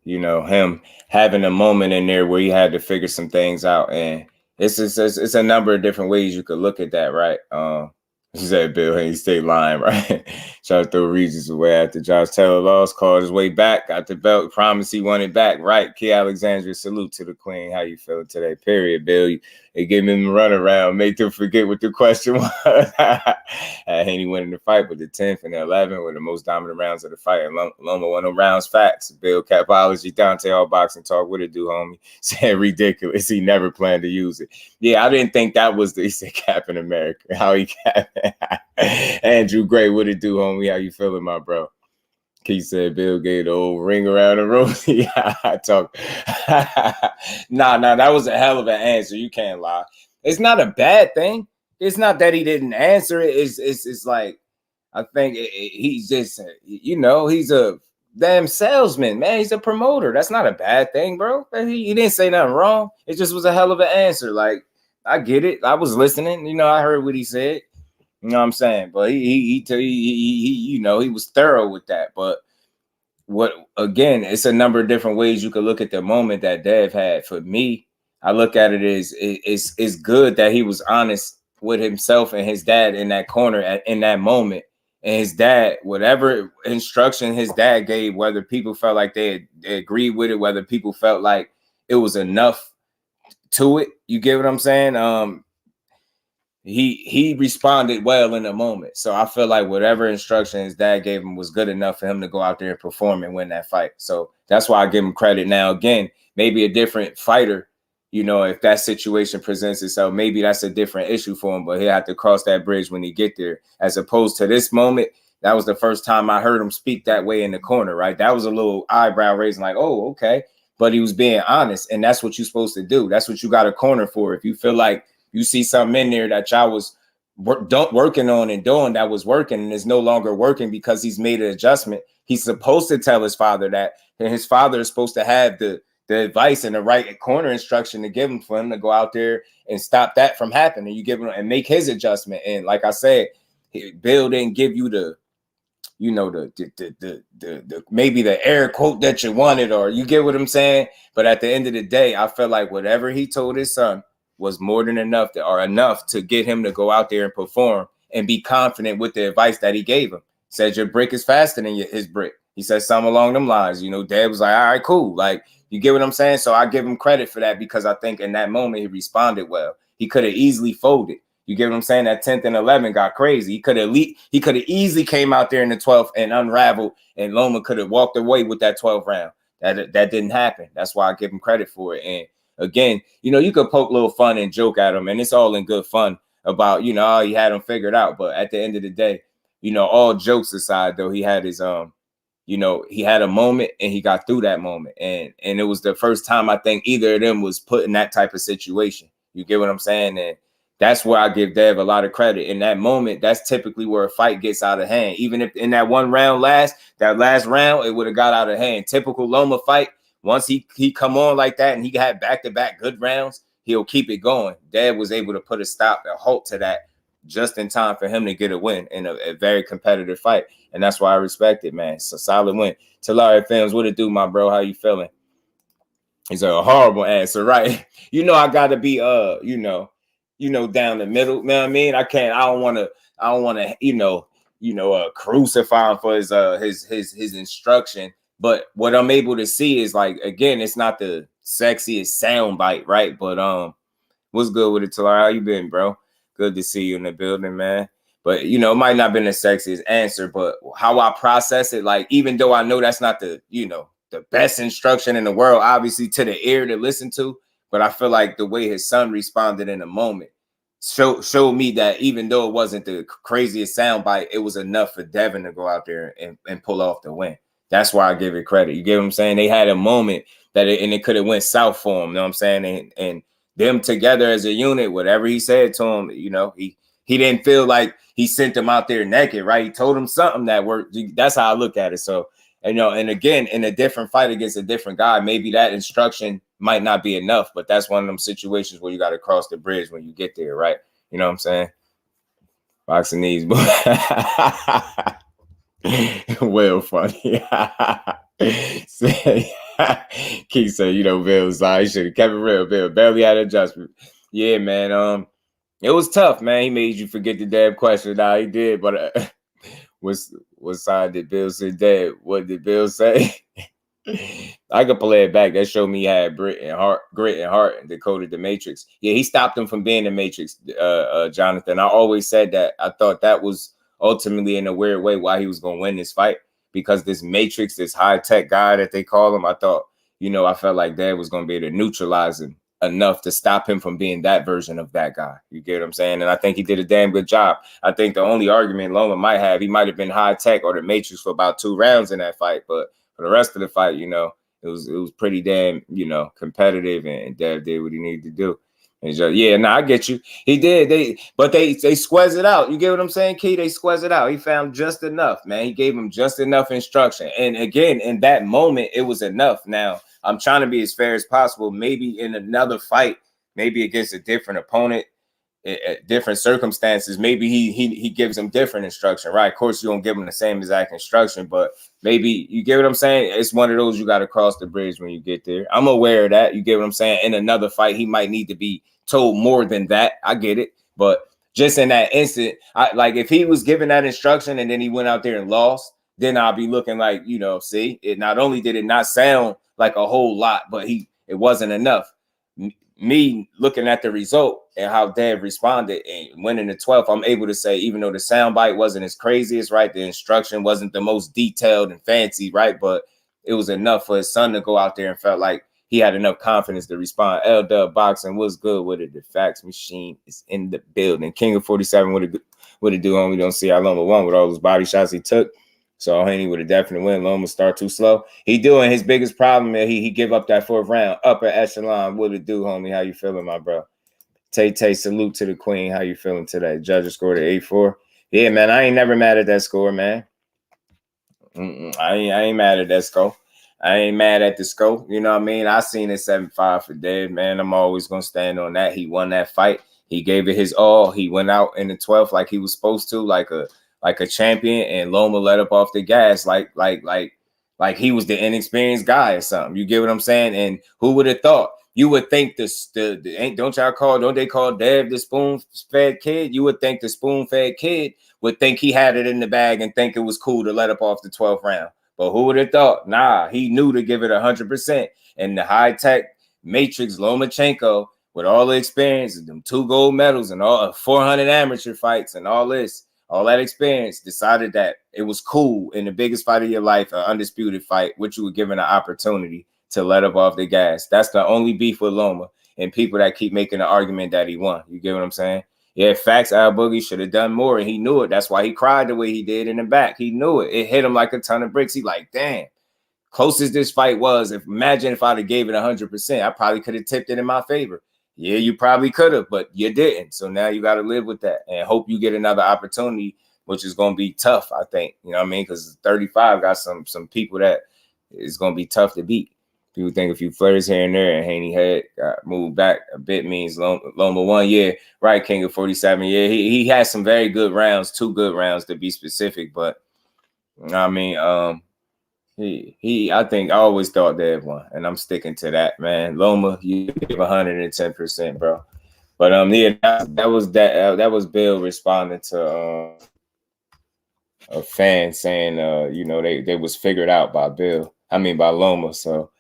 him having a moment in there where he had to figure some things out. And it's a number of different ways you could look at that, right? She said Bill Haney stay lying, right? Try to throw Regis away after Josh Taylor lost, called his way back, got the belt, promised he wanted back, right? Key Alexandria, salute to the queen. How you feeling today? Period, Bill. They gave him a run around, made them forget what the question was. Haney winning the fight with the 10th and the 11th were the most dominant rounds of the fight. And Loma won them rounds. Facts. Bill Capology, Dante, all boxing talk. What it do, homie? Said ridiculous. He never planned to use it. Yeah, I didn't think that was he said Cap in America. How he cap. Andrew Gray, what it do, homie? How you feeling, my bro? Keith said Bill gave the old ring around the rosy. I talk. Nah, that was a hell of an answer. You can't lie. It's not a bad thing. It's not that he didn't answer it. It's like, I think he's just, he's a damn salesman, man. He's a promoter. That's not a bad thing, bro. He didn't say nothing wrong. It just was a hell of an answer. Like, I get it. I was listening. I heard what he said. You know what I'm saying? But he was thorough with that. But again, it's a number of different ways you could look at the moment that Dev had. For me, I look at it as it's good that he was honest with himself and his dad in that corner in that moment. And his dad, whatever instruction his dad gave, whether people felt like they agreed with it, whether people felt like it was enough to it. You get what I'm saying? He responded well in the moment. So I feel like whatever instruction his dad gave him was good enough for him to go out there and perform and win that fight. So that's why I give him credit. Now, again, maybe a different fighter, if that situation presents itself, maybe that's a different issue for him, but he'll have to cross that bridge when he get there. As opposed to this moment, that was the first time I heard him speak that way in the corner, right? That was a little eyebrow raising, like, oh, okay. But he was being honest, and that's what you're supposed to do. That's what you got a corner for. If you feel like you see something in there that y'all was working on and doing that was working and is no longer working because he's made an adjustment. He's supposed to tell his father that, and his father is supposed to have the advice and the right corner instruction to give him for him to go out there and stop that from happening. You give him and make his adjustment. And like I said, Bill didn't give you the, you know, the maybe the air quote that you wanted, or you get what I'm saying. But at the end of the day, I felt like whatever he told his son was more than enough enough to get him to go out there and perform and be confident with the advice that he gave him. Said your brick is faster than his brick. He said something along them lines. You know, Dad was like, all right, cool. Like, you get what I'm saying? So I give him credit for that because I think in that moment he responded well. He could have easily folded. You get what I'm saying? That 10th and 11 got crazy. He could have easily came out there in the 12th and unraveled, and Loma could have walked away with that 12th round. That didn't happen. That's why I give him credit for it. And again, you know, you could poke a little fun and joke at him, and it's all in good fun about, you know, oh, he had him figured out. But at the end of the day, you know, all jokes aside, though, he had his you know, he had a moment and he got through that moment. And it was the first time I think either of them was put in that type of situation. You get what I'm saying? And that's where I give Dev a lot of credit. In that moment, that's typically where a fight gets out of hand. Even if in that one round that last round, it would have got out of hand. Typical Loma fight, once he come on like that and he had back-to-back good rounds, he'll keep it going. Dev was able to put a halt to that just in time for him to get a win in a very competitive fight. And that's why I respect it, man. It's a solid win. Talari Films, what it do, my bro? How you feeling? It's a horrible answer, right? You know, I gotta be you know, down the middle. You know what I mean? I don't wanna, crucify him for his instruction. But what I'm able to see is, like, again, it's not the sexiest sound bite, right? But what's good with it, Talari? How you been, bro? Good to see you in the building, man. But, you know, it might not have been the sexiest answer, but how I process it, like, even though I know that's not the, you know, the best instruction in the world, obviously, to the ear to listen to, but I feel like the way his son responded in the moment showed me that even though it wasn't the craziest soundbite, it was enough for Devin to go out there and pull off the win. That's why I give it credit. You get what I'm saying? They had a moment that it could have went south for him, you know what I'm saying? And them together as a unit, whatever he said to him, you know, he didn't feel like he sent them out there naked, right? He told him something that worked. That's how I look at it. So, you know, and again, in a different fight against a different guy, maybe that instruction might not be enough, but that's one of them situations where you got to cross the bridge when you get there, right? You know what I'm saying? Boxing knees, boy. Well, funny. Keith said, you know, Bill's he should have kept it real. Bill barely had an adjustment. Yeah, man. It was tough, man. He made you forget the damn question. Nah, he did, but what side did Bill say? Dad, what did Bill say? I could play it back. That showed me he had grit and heart, and decoded the Matrix. Yeah, he stopped him from being the Matrix, Jonathan. I always said that. I thought that was ultimately, in a weird way, why he was going to win this fight, because this Matrix, this high-tech guy that they call him, I thought, you know, I felt like Dad was going to be able to neutralize him enough to stop him from being that version of that guy. You get what I'm saying? And I think he did a damn good job. I think the only argument Loma might have, he might have been high tech or the Matrix for about 2 rounds in that fight, but for the rest of the fight, you know, it was pretty damn, you know, competitive, and Dev did what he needed to do. And just, yeah, no, I get you. He did. They squeeze it out. You get what I'm saying, Key? They squeeze it out. He found just enough, man. He gave him just enough instruction. And again, in that moment, it was enough. Now, I'm trying to be as fair as possible. Maybe in another fight, maybe against a different opponent, different circumstances, maybe he gives him different instruction, right? Of course, you don't give him the same exact instruction, but maybe, you get what I'm saying? It's one of those you got to cross the bridge when you get there. I'm aware of that. You get what I'm saying? In another fight, he might need to be told more than that. I get it. But just in that instant, like if he was given that instruction and then he went out there and lost, then I'll be looking like, you know, see, it not only did it not sound like a whole lot, but it wasn't enough. Me looking at the result and how Dad responded and winning the 12th, I'm able to say, even though the soundbite wasn't as crazy as, right, the instruction wasn't the most detailed and fancy, right, but it was enough for his son to go out there and felt like he had enough confidence to respond. LWBoxing was good with it. The fax machine is in the building. King of 47 would it do, homie? Don't see how Loma won with all those body shots he took. So Haney would have definitely win. Loma start too slow. He doing his biggest problem. He give up that 4th round. Upper echelon. What it do, homie? How you feeling, my bro? Tay, salute to the queen. How you feeling today? Judges scored at 8-4. Yeah, man, I ain't never mad at that score, man. I ain't mad at that score. I ain't mad at the score. You know what I mean? I seen it 7-5 for Dev, man. I'm always gonna stand on that. He won that fight. He gave it his all. He went out in the 12th like he was supposed to, like a champion. And Loma let up off the gas, like he was the inexperienced guy or something. You get what I'm saying? And who would have thought? You would think don't they call Dev the spoon-fed kid? You would think the spoon-fed kid would think he had it in the bag and think it was cool to let up off the 12th round. But who would have thought? Nah, he knew to give it 100%. And the high-tech matrix Lomachenko, with all the experience, them 2 gold medals and all 400 amateur fights and all that experience, decided that it was cool in the biggest fight of your life, an undisputed fight, which you were given an opportunity to let up off the gas. That's the only beef with Loma and people that keep making the argument that he won. You get what I'm saying? Yeah, facts, Al Boogie should have done more, and he knew it. That's why he cried the way he did in the back. He knew it. It hit him like a ton of bricks. He like, damn, close as this fight was, imagine if I'd have gave it 100%, I probably could have tipped it in my favor. Yeah, you probably could have, but you didn't. So now you got to live with that and hope you get another opportunity, which is going to be tough, I think. You know what I mean? Because 35 got some people that is going to be tough to beat. People think a few flares here and there, and Haney had got moved back a bit means Loma 1 year, right? King of 47 year. He had some very good rounds, 2 good rounds to be specific, but I mean, I think I always thought Dev won, and I'm sticking to that, man. Loma, you give 110%, bro. But yeah, that was Bill responding to a fan saying, you know, they was figured out by by Loma. So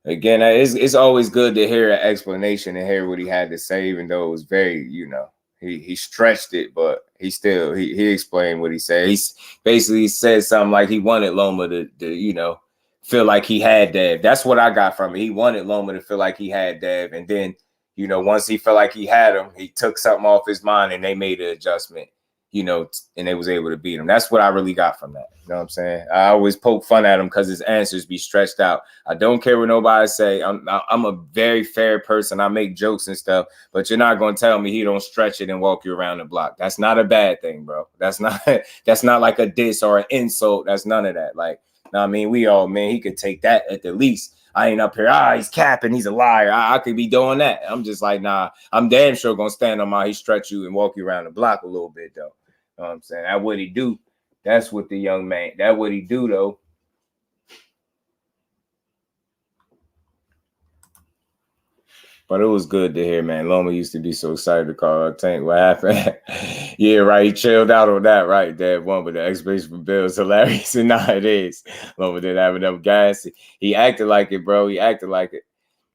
again, it's always good to hear an explanation and hear what he had to say, even though it was very, you know, he stretched it, but he explained what he said. He basically said something like he wanted Loma to you know, feel like he had Dev. That's what I got from it. He wanted Loma to feel like he had Dev, and then, you know, once he felt like he had him, he took something off his mind and they made an adjustment, you know, and they was able to beat him. That's what I really got from that. You know what I'm saying? I always poke fun at him because his answers be stretched out. I don't care what nobody say. I'm a very fair person. I make jokes and stuff, but you're not going to tell me he don't stretch it and walk you around the block. That's not a bad thing, bro. That's not like a diss or an insult. That's none of that. Like, I mean, we all, man, he could take that at the least. I ain't up here, he's capping, he's a liar. I could be doing that. I'm just like, nah, I'm damn sure going to stand on my, he stretch you and walk you around the block a little bit, though. You know what I'm saying? That's what he do. That's what the young man, that's what he do, though. But it was good to hear, man. Loma used to be so excited to call out Tank. What happened? Yeah, right. He chilled out on that, right? That one, but the explanation for Bill is hilarious. And now it is. Loma didn't have enough gas. He acted like it, bro. He acted like it.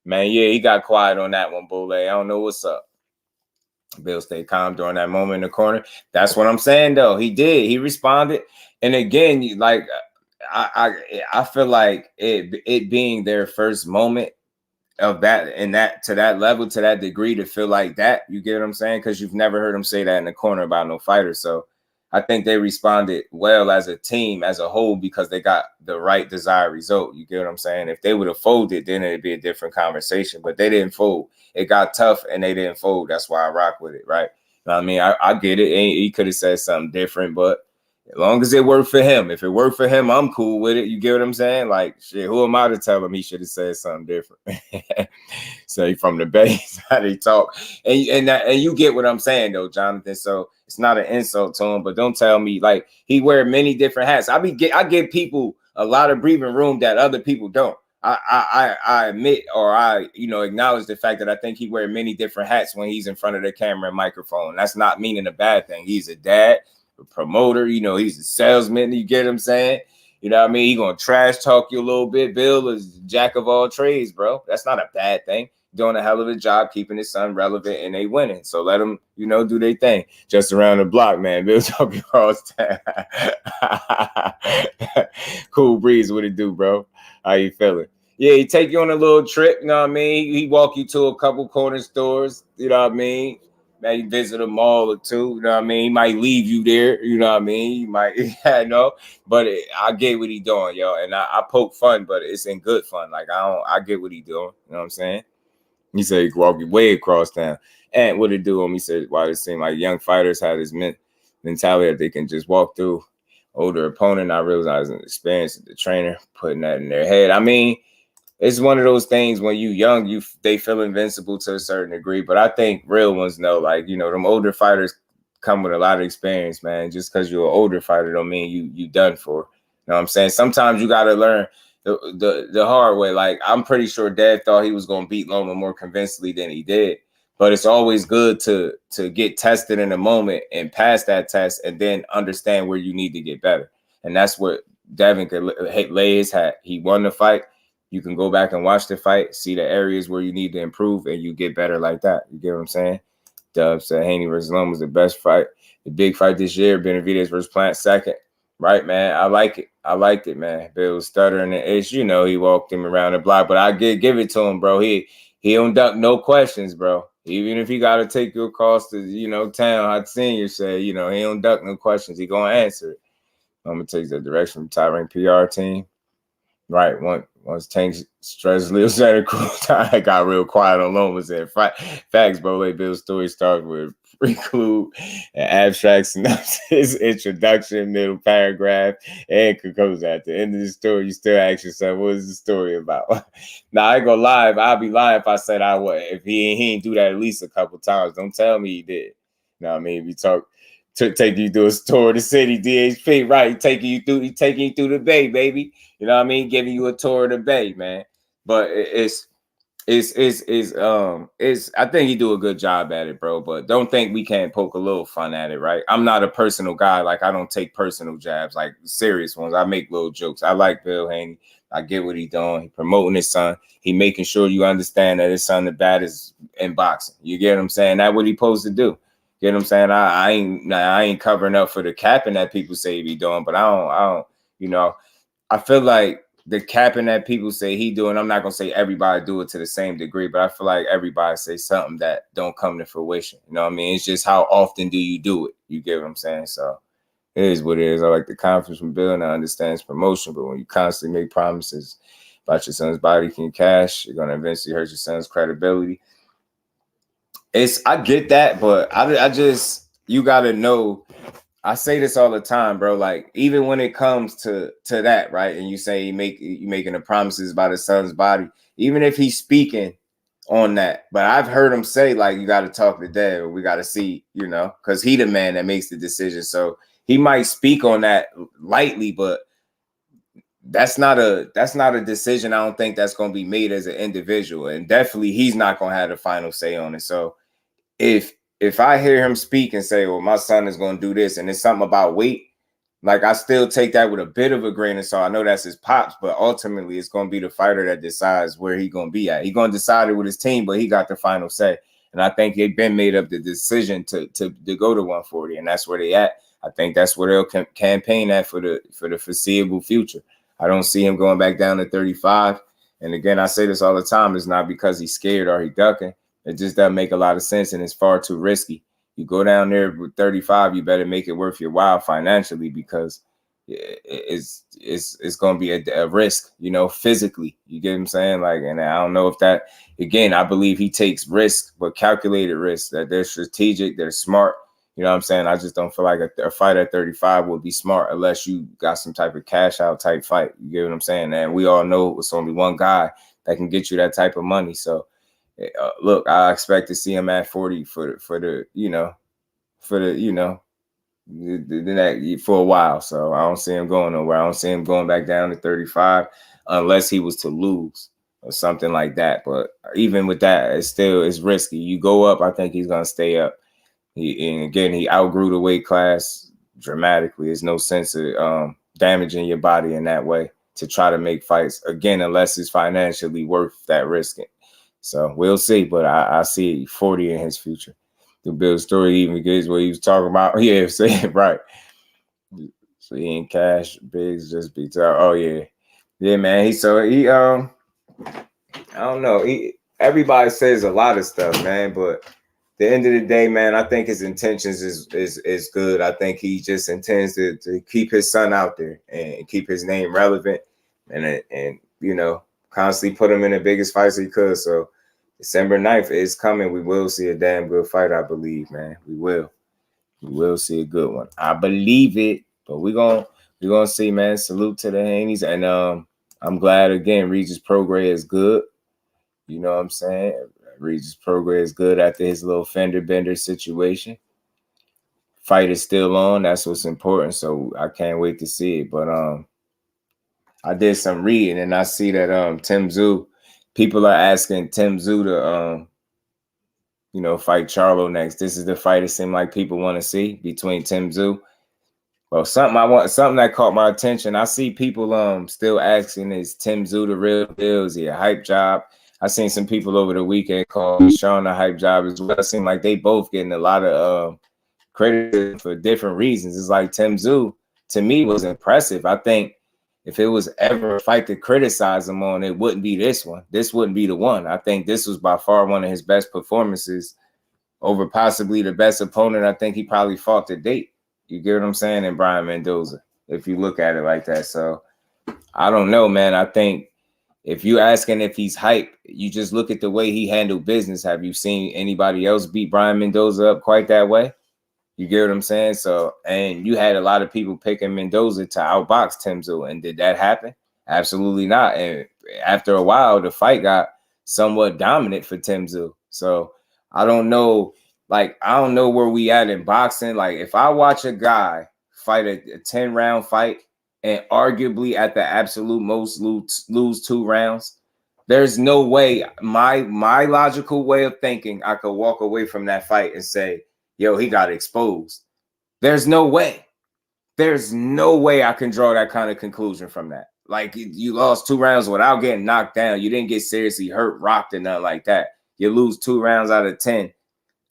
Man, yeah, he got quiet on that one, Bull. I don't know what's up. Bill stayed calm during that moment in the corner. That's what I'm saying, though. He did. He responded. And again, like, I feel like it being their first moment of that and that to that level, to that degree, to feel like that, you get what I'm saying? Because you've never heard him say that in the corner about no fighter. So I think they responded well as a team, as a whole, because they got the right desired result. You get what I'm saying? If they would have folded, then it'd be a different conversation. But they didn't fold. It got tough and they didn't fold. That's why I rock with it, right? You know what I mean? I get it. He could have said something different, but as long as it worked for him, if it worked for him, I'm cool with it. You get what I'm saying? Like, shit, who am I to tell him he should have said something different? So from the base, how they talk. And you get what I'm saying, though, Jonathan. So it's not an insult to him, but don't tell me, like, he wear many different hats. I give people a lot of breathing room that other people don't. I admit, or I, you know, acknowledge the fact that I think he wear many different hats when he's in front of the camera and microphone. That's not meaning a bad thing. He's a dad, a promoter, you know, he's a salesman, you get what I'm saying? You know what I mean? He gonna trash talk you a little bit. Bill is jack of all trades, bro. That's not a bad thing. Doing a hell of a job keeping his son relevant, and they winning. So let them, you know, do their thing. Just around the block, man. Bill talking across town. Cool breeze, what it do, bro? How you feeling? Yeah, he take you on a little trip, you know what I mean? He walk you to a couple corner stores, you know what I mean? Maybe visit a mall or two, you know what I mean? He might leave you there, you know what I mean? You might, you know, but I get what he doing, yo. And I poke fun, but it's in good fun. Like, I get what he doing, you know what I'm saying? He said he could walk way across town. And what it do him, he said, why it seemed like young fighters had this mentality that they can just walk through older opponent, not realizing the experience of the trainer, putting that in their head. I mean, it's one of those things when you young, they feel invincible to a certain degree. But I think real ones know, like, you know, them older fighters come with a lot of experience, man. Just because you're an older fighter don't mean you done for. You know what I'm saying? Sometimes you got to learn the hard way. Like, I'm pretty sure Dad thought he was going to beat Loma more convincingly than he did. But it's always good to get tested in a moment and pass that test and then understand where you need to get better. And that's what Devin could lay his hat. He won the fight. You can go back and watch the fight, see the areas where you need to improve, and you get better like that. You get what I'm saying? Dub said Haney versus Loma was the best fight. The big fight this year, Benavidez versus Plant second. Right, man. I like it. I liked it, man. Bill was stuttering and ish. You know, he walked him around the block, but I give it to him, bro. He don't duck no questions, bro. Even if he got to take you across the, you know, town, I'd seen you say, you know, he don't duck no questions. He going to answer it. I'm going to take that direction from Tyrant PR team. Right. Once Tank stress Leo Santa Cruz, I got real quiet on Lomas and facts, bro. Like Bill's story starts with preclude and abstract synopsis, introduction, middle paragraph, and conclusion. At the end of the story, you still ask yourself, what is the story about? Now, I ain't gonna lie. I'll be lying if I said I would. If he ain't do that at least a couple times. Don't tell me he did. You know what I mean? If you talk to take you through a tour of the city, DHP, right? He taking you through the Bay, baby. You know what I mean? Giving you a tour of the Bay, man. But it's I think he do a good job at it, bro. But don't think we can't poke a little fun at it, right? I'm not a personal guy. Like, I don't take personal jabs, like serious ones. I make little jokes. I like Bill Haney. I get what he doing. He promoting his son. He making sure you understand that his son the baddest in boxing. You get what I'm saying? That's what he supposed to do. You know what I'm saying? I ain't covering up for the capping that people say he be doing, but I don't, you know, I feel like the capping that people say he doing, I'm not gonna say everybody do it to the same degree, but I feel like everybody say something that don't come to fruition. You know what I mean? It's just how often do you do it? You get what I'm saying? So it is what it is. I like the confidence from Bill and I understand his promotion, but when you constantly make promises about your son's body can cash, you're gonna eventually hurt your son's credibility. I get that, but I just, you gotta know. I say this all the time, bro. Like, even when it comes to that, right? And you say you making the promises about his son's body, even if he's speaking on that, but I've heard him say, like, you got to talk to Dad, or we got to see, you know, because he the man that makes the decision. So he might speak on that lightly, but that's not a decision. I don't think that's going to be made as an individual, and definitely he's not going to have the final say on it. So if I hear him speak and say, well, my son is going to do this, and it's something about weight, like, I still take that with a bit of a grain of salt. I know that's his pops, but ultimately it's going to be the fighter that decides where he's going to be at. He's going to decide it with his team, but he got the final say. And I think they've been made up the decision to go to 140, and that's where they at. I think that's where they'll campaign at for the foreseeable future. I don't see him going back down to 35. And again, I say this all the time. It's not because he's scared or he's ducking. It just doesn't make a lot of sense, and it's far too risky. You go down there with 35, you better make it worth your while financially, because it's going to be a risk, you know, physically. You get what I'm saying? Like, and I don't know if that, again, I believe he takes risks, but calculated risks, that they're strategic, they're smart. You know what I'm saying? I just don't feel like a fight at 35 would be smart unless you got some type of cash out type fight. You get what I'm saying? And we all know it's only one guy that can get you that type of money. So, look, I expect to see him at 40 for a while. So I don't see him going nowhere. I don't see him going back down to 35 unless he was to lose or something like that. But even with that, it's risky. You go up, I think he's gonna stay up. He outgrew the weight class dramatically. There's no sense of damaging your body in that way to try to make fights again, unless it's financially worth that risk. So we'll see, but I see 40 in his future. The Bill story even gives what he was talking about. Yeah, saying right. So he ain't cash, Biggs just be oh yeah. Yeah, man. He I don't know. Everybody says a lot of stuff, man, but at the end of the day, man, I think his intentions is good. I think he just intends to keep his son out there and keep his name relevant and you know, constantly put him in the biggest fights he could. So December 9th is coming. We will see a damn good fight, I believe, man. We will see a good one. I believe it, but we're gonna see, man. Salute to the Haneys, and I'm glad again. Regis Prograis is good. You know what I'm saying? Regis Prograis is good after his little fender bender situation. Fight is still on. That's what's important. So I can't wait to see it. But I did some reading and I see that Tszyu, people are asking Tszyu to fight Charlo next. This is the fight it seemed like people want to see between Tszyu. Well, something that caught my attention. I see people still asking, is Tszyu the real deal? Is he a hype job? I seen some people over the weekend call KEYSHAWN a hype job as well. It seemed like they both getting a lot of criticism for different reasons. It's like Tszyu, to me, was impressive. I think if it was ever a fight to criticize him on, it wouldn't be this one. This wouldn't be the one. I think this was by far one of his best performances over possibly the best opponent I think he probably fought to date. You get what I'm saying? And Brian Mendoza, if you look at it like that. So I don't know, man. I think if you asking if he's hype, you just look at the way he handled business. Have you seen anybody else beat Brian Mendoza up quite that way? You get what I'm saying? So, and you had a lot of people picking Mendoza to outbox Tszyu, and did that happen? Absolutely not. And after a while, the fight got somewhat dominant for Tszyu. So I don't know, I don't know where we at in boxing. Like, if I watch a guy fight a 10-round fight and arguably at the absolute most lose 2 rounds, there's no way, my logical way of thinking, I could walk away from that fight and say, yo, he got exposed. There's no way. There's no way I can draw that kind of conclusion from that. Like, you lost 2 rounds without getting knocked down. You didn't get seriously hurt, rocked, and nothing like that. You lose 2 rounds out of 10.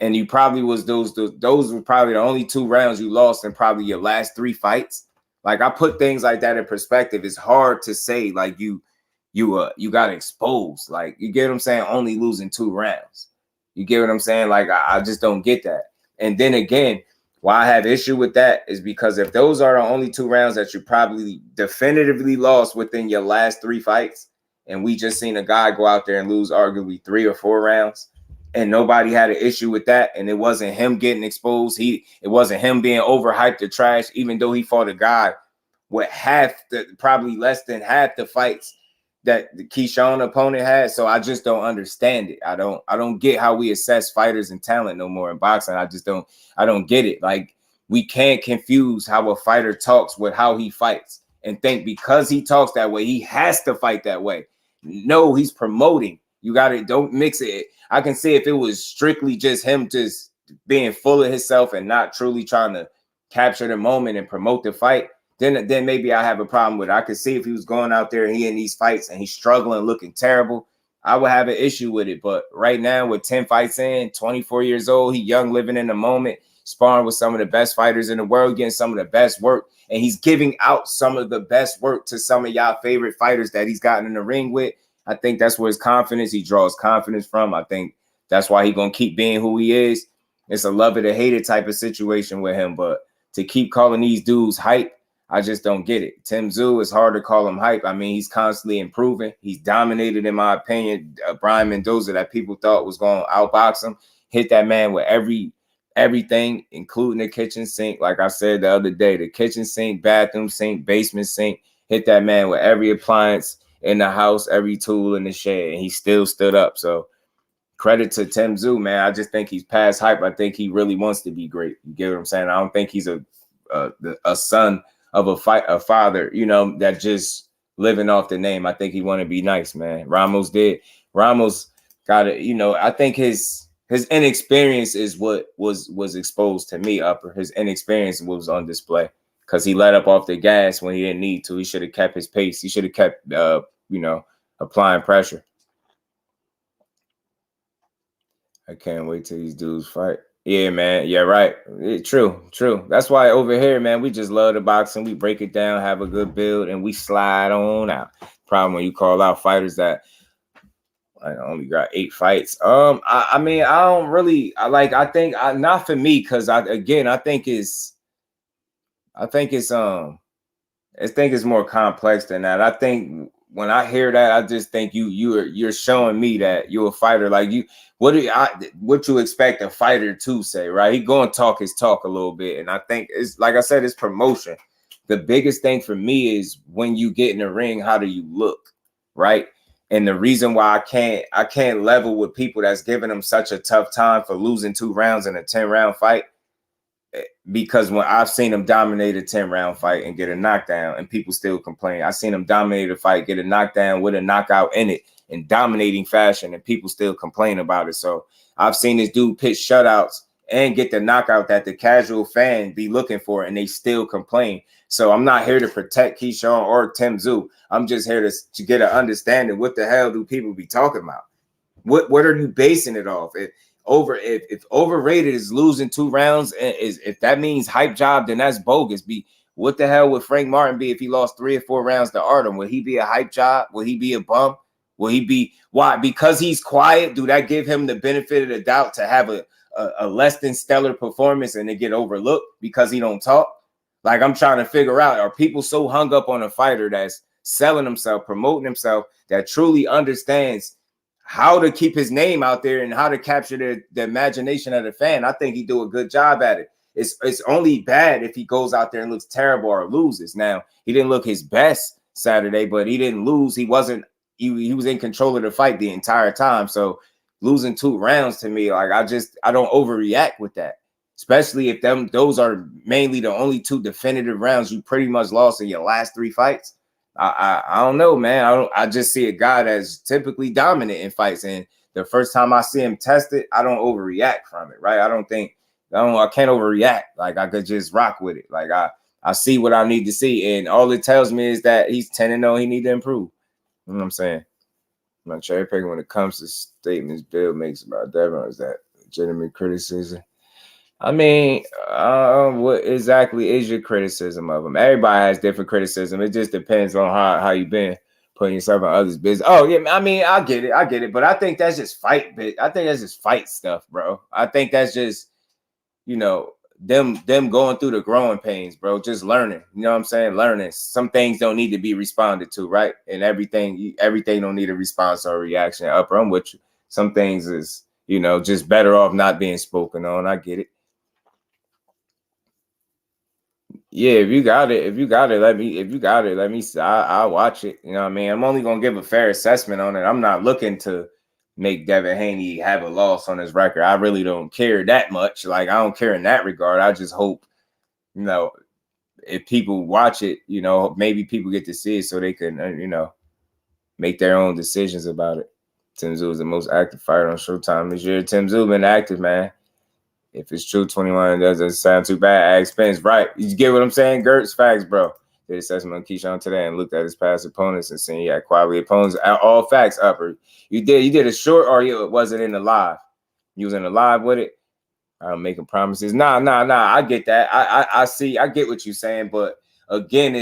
And you probably was those were probably the only 2 rounds you lost in probably your last 3 fights. Like, I put things like that in perspective. It's hard to say like you got exposed. Like, you get what I'm saying? Only losing 2 rounds. You get what I'm saying? Like, I just don't get that. And then again, why I have issue with that is because if those are the only 2 rounds that you probably definitively lost within your last 3 fights, and we just seen a guy go out there and lose arguably 3 or 4 rounds, and nobody had an issue with that, and it wasn't him getting exposed, it wasn't him being overhyped or trash, even though he fought a guy with probably less than half the fights that the KEYSHAWN opponent had. So I just don't understand it. I don't get how we assess fighters and talent no more in boxing. I don't get it. Like, we can't confuse how a fighter talks with how he fights and think because he talks that way, he has to fight that way. No, he's promoting. You got to, don't mix it. I can see if it was strictly just him just being full of himself and not truly trying to capture the moment and promote the fight, then maybe I have a problem with it. I could see if he was going out there and he in these fights and he's struggling, looking terrible, I would have an issue with it. But right now, with 10 fights in, 24 years old, he young, living in the moment, sparring with some of the best fighters in the world, getting some of the best work, and he's giving out some of the best work to some of y'all favorite fighters that he's gotten in the ring with. I think that's where his confidence, he draws confidence from. I think that's why he's going to keep being who he is. It's a love it or hate it type of situation with him. But to keep calling these dudes hype, I just don't get it. Tszyu, is hard to call him hype. I mean, he's constantly improving. He's dominated, in my opinion. Brian Mendoza, that people thought was going to outbox him, hit that man with everything, including the kitchen sink. Like I said the other day, the kitchen sink, bathroom sink, basement sink, hit that man with every appliance in the house, every tool in the shed, and he still stood up. So credit to Tszyu, man. I just think he's past hype. I think he really wants to be great. You get what I'm saying? I don't think he's a son of a father, that just living off the name. I think he want to be nice, man. Ramos did. Ramos got it. I think his inexperience is what was exposed to me. His inexperience was on display because he let up off the gas when he didn't need to. He should have kept his pace. He should have kept, applying pressure. I can't wait till these dudes fight. Yeah, man. Yeah, right. True. That's why over here, man, we just love the boxing. We break it down, have a good build, and we slide on out. Problem when you call out fighters that I only got 8 fights. I mean, I don't really. I think not for me, because I think it's more complex than that. I think when I hear that, I just think you're showing me that you're a fighter. Like what you expect a fighter to say, right? He go and talk his talk a little bit, and I think it's like I said, it's promotion. The biggest thing for me is when you get in the ring, how do you look, right? And the reason why I can't level with people that's giving them such a tough time for losing 2 rounds in a 10-round fight, because when I've seen him dominate a 10-round fight and get a knockdown and people still complain. I've seen him dominate a fight, get a knockdown with a knockout in it in dominating fashion, and people still complain about it. So I've seen this dude pitch shutouts and get the knockout that the casual fan be looking for, and they still complain. So I'm not here to protect KEYSHAWN or Tszyu. I'm just here to get an understanding. What the hell do people be talking about? What are you basing it off? If overrated is losing 2 rounds, if that means hype job, then that's bogus. What the hell would Frank Martin be if he lost 3 or 4 rounds to Artem? Would he be a hype job? Will he be a bum? Will he be why? Because he's quiet? Do that give him the benefit of the doubt to have a less than stellar performance and to get overlooked because he don't talk? Like, I'm trying to figure out, are people so hung up on a fighter that's selling himself, promoting himself, that truly understands how to keep his name out there and how to capture the imagination of the fan? I think he do a good job at it. It's only bad if he goes out there and looks terrible or loses. Now, he didn't look his best Saturday, but he didn't lose. He was in control of the fight the entire time. So losing 2 rounds to me, like, I don't overreact with that. Especially if those are mainly the only 2 definitive rounds you pretty much lost in your last 3 fights. I don't know, man. I just see a guy that's typically dominant in fights, and the first time I see him tested, I don't overreact from it, right? I can't overreact. Like, I could just rock with it. Like, I see what I need to see, and all it tells me is that he's 10-0. He need to improve. You know what I'm saying? I'm not cherry picking when it comes to statements Bill makes about Devin. Is that legitimate criticism? I mean, what exactly is your criticism of him? Everybody has different criticism. It just depends on how you've been putting yourself in others' business. Oh, yeah, I mean, I get it. But I think that's just fight stuff, bro. I think that's just, them going through the growing pains, bro. Just learning. You know what I'm saying? Learning. Some things don't need to be responded to, right? And everything don't need a response or a reaction. Upper, I'm with you. Some things is, just better off not being spoken on. I get it. Yeah, if you got it, let me see. I'll watch it. You know what I mean? I'm only gonna give a fair assessment on it. I'm not looking to make Devin Haney have a loss on his record. I really don't care that much. Like, I don't care in that regard. I just hope, if people watch it, maybe people get to see it so they can, make their own decisions about it. Tszyu is the most active fighter on Showtime this year. Tszyu been active, man. If it's true, 21 doesn't sound too bad. Ag Spence, right? You get what I'm saying, Gertz? Facts, bro. Did assessment on KEYSHAWN today and looked at his past opponents and seen he had quality opponents. All facts, Upper. You did a short, or it wasn't in the live? You was in the live with it? I'm making promises. Nah. I get that. I get what you're saying, but again,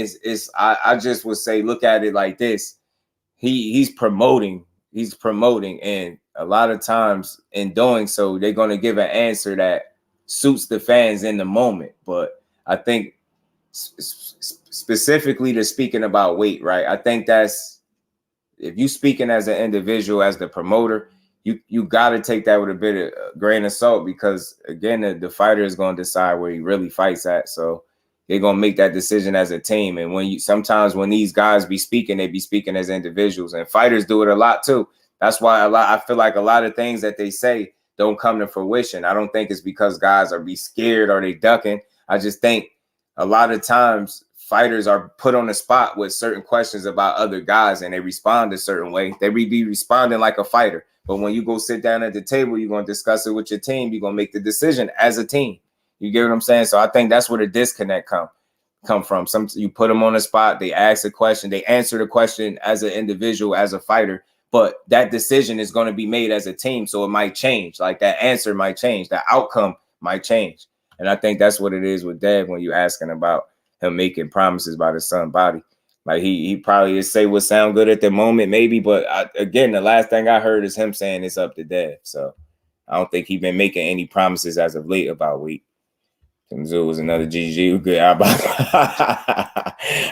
I just would say, look at it like this. He's promoting, and a lot of times in doing so, they're going to give an answer that suits the fans in the moment. But I think specifically to speaking about weight, right? I think that's, if you speaking as an individual, as the promoter, you got to take that with a bit of grain of salt, because again, the fighter is going to decide where he really fights at. So they're going to make that decision as a team. And sometimes when these guys be speaking, they be speaking as individuals, and fighters do it a lot too. That's why I feel like a lot of things that they say don't come to fruition. I don't think it's because guys are be scared or they ducking. I just think a lot of times fighters are put on the spot with certain questions about other guys, and they respond a certain way. They be responding like a fighter. But when you go sit down at the table, you're going to discuss it with your team. You're going to make the decision as a team. You get what I'm saying? So I think that's where the disconnect come from. You put them on the spot. They ask a question. They answer the question as an individual, as a fighter. But that decision is going to be made as a team, so it might change. Like, that answer might change. The outcome might change. And I think that's what it is with Dev when you're asking about him making promises about his son's body. Like, he probably say what sound good at the moment, maybe. But again, the last thing I heard is him saying it's up to Dev. So I don't think he's been making any promises as of late about weight. Tszyu was another GG. Good.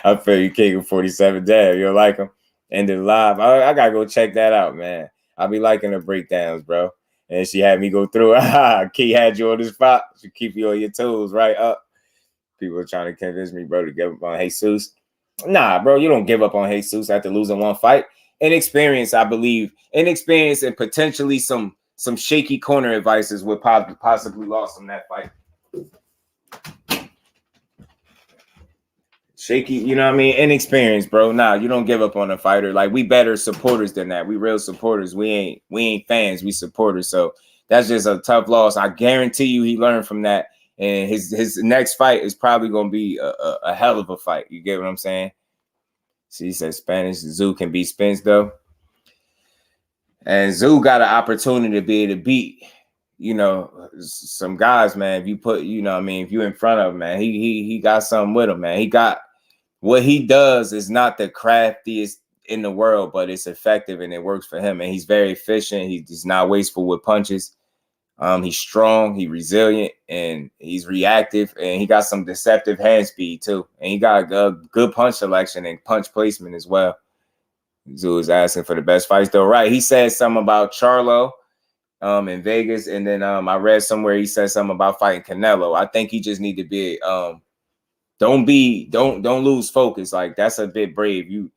I feel you kicking 47 Dev. You don't like him? ended live. I gotta go check that out, man. I be liking the breakdowns, bro. And she had me go through it. Key had you on the spot. She keep you on your toes, right up. People are trying to convince me, bro, to give up on Jesus. Nah, bro, you don't give up on Jesus after losing one fight. Inexperience, I believe. Inexperience and potentially some shaky corner advices would possibly lost him that fight. Shaky, you know what I mean? Inexperience, bro. Nah, you don't give up on a fighter. Like, we better supporters than that. We real supporters. We ain't fans. We supporters. So that's just a tough loss. I guarantee you he learned from that. And his next fight is probably going to be a hell of a fight. You get what I'm saying? See, he said Spanish. Tszyu can beat Spence, though. And Tszyu got an opportunity to be able to beat, you know, some guys, man. If you put, you know what I mean, if you in front of him, man, he got something with him, man. He got what he does is not the craftiest in the world, but it's effective and it works for him. And he's very efficient. He's not wasteful with punches. He's strong, he's resilient, and he's reactive, and he got some deceptive hand speed too. And he got a good punch selection and punch placement as well. Tszyu is asking for the best fights, though. Right. He said something about Charlo in Vegas, and then I read somewhere he said something about fighting Canelo. I think he just need to be don't lose focus. Like, that's a bit brave. You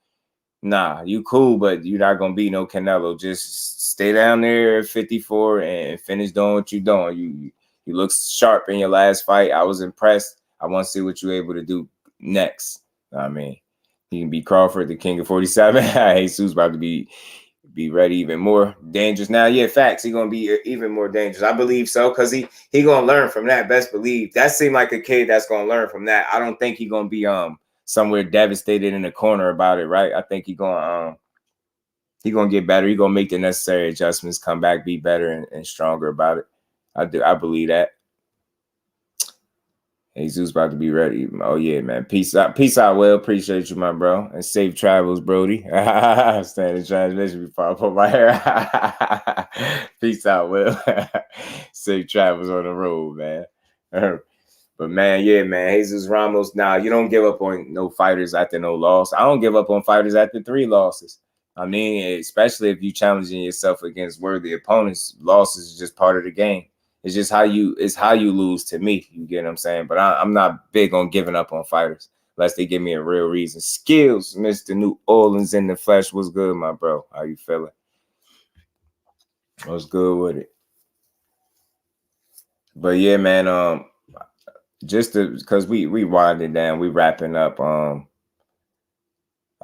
cool, but you're not gonna be no Canelo. Just stay down there at 54 and finish doing what you're doing. You look sharp in your last fight. I was impressed. I want to see what you're able to do next. I mean, he can beat Crawford, the king of 47. Jesus about to be ready, even more dangerous now. Yeah, facts. He's gonna be even more dangerous. I believe so, because he gonna learn from that. Best believe. That seemed like a kid that's gonna learn from that. I don't think he's gonna be somewhere devastated in the corner about it, right? I think he's gonna get better. He's gonna make the necessary adjustments, come back, be better and stronger about it. I believe that. Jesus about to be ready. Oh yeah, man. Peace out, Will. Appreciate you, my bro. And safe travels, Brody. Stand in transmission before I put my hair. Peace out, Will. Safe travels on the road, man. But man, yeah, man. Jesus Ramos. Nah, you don't give up on no fighters after no loss. I don't give up on fighters after 3 losses. I mean, especially if you challenging yourself against worthy opponents. Losses is just part of the game. It's just how you lose to me. You get what I'm saying? But I'm not big on giving up on fighters unless they give me a real reason. Skills, Mr. New Orleans in the flesh. What's good, my bro? How you feeling? What's good with it? But yeah, man. Just because we winding down, we wrapping up. I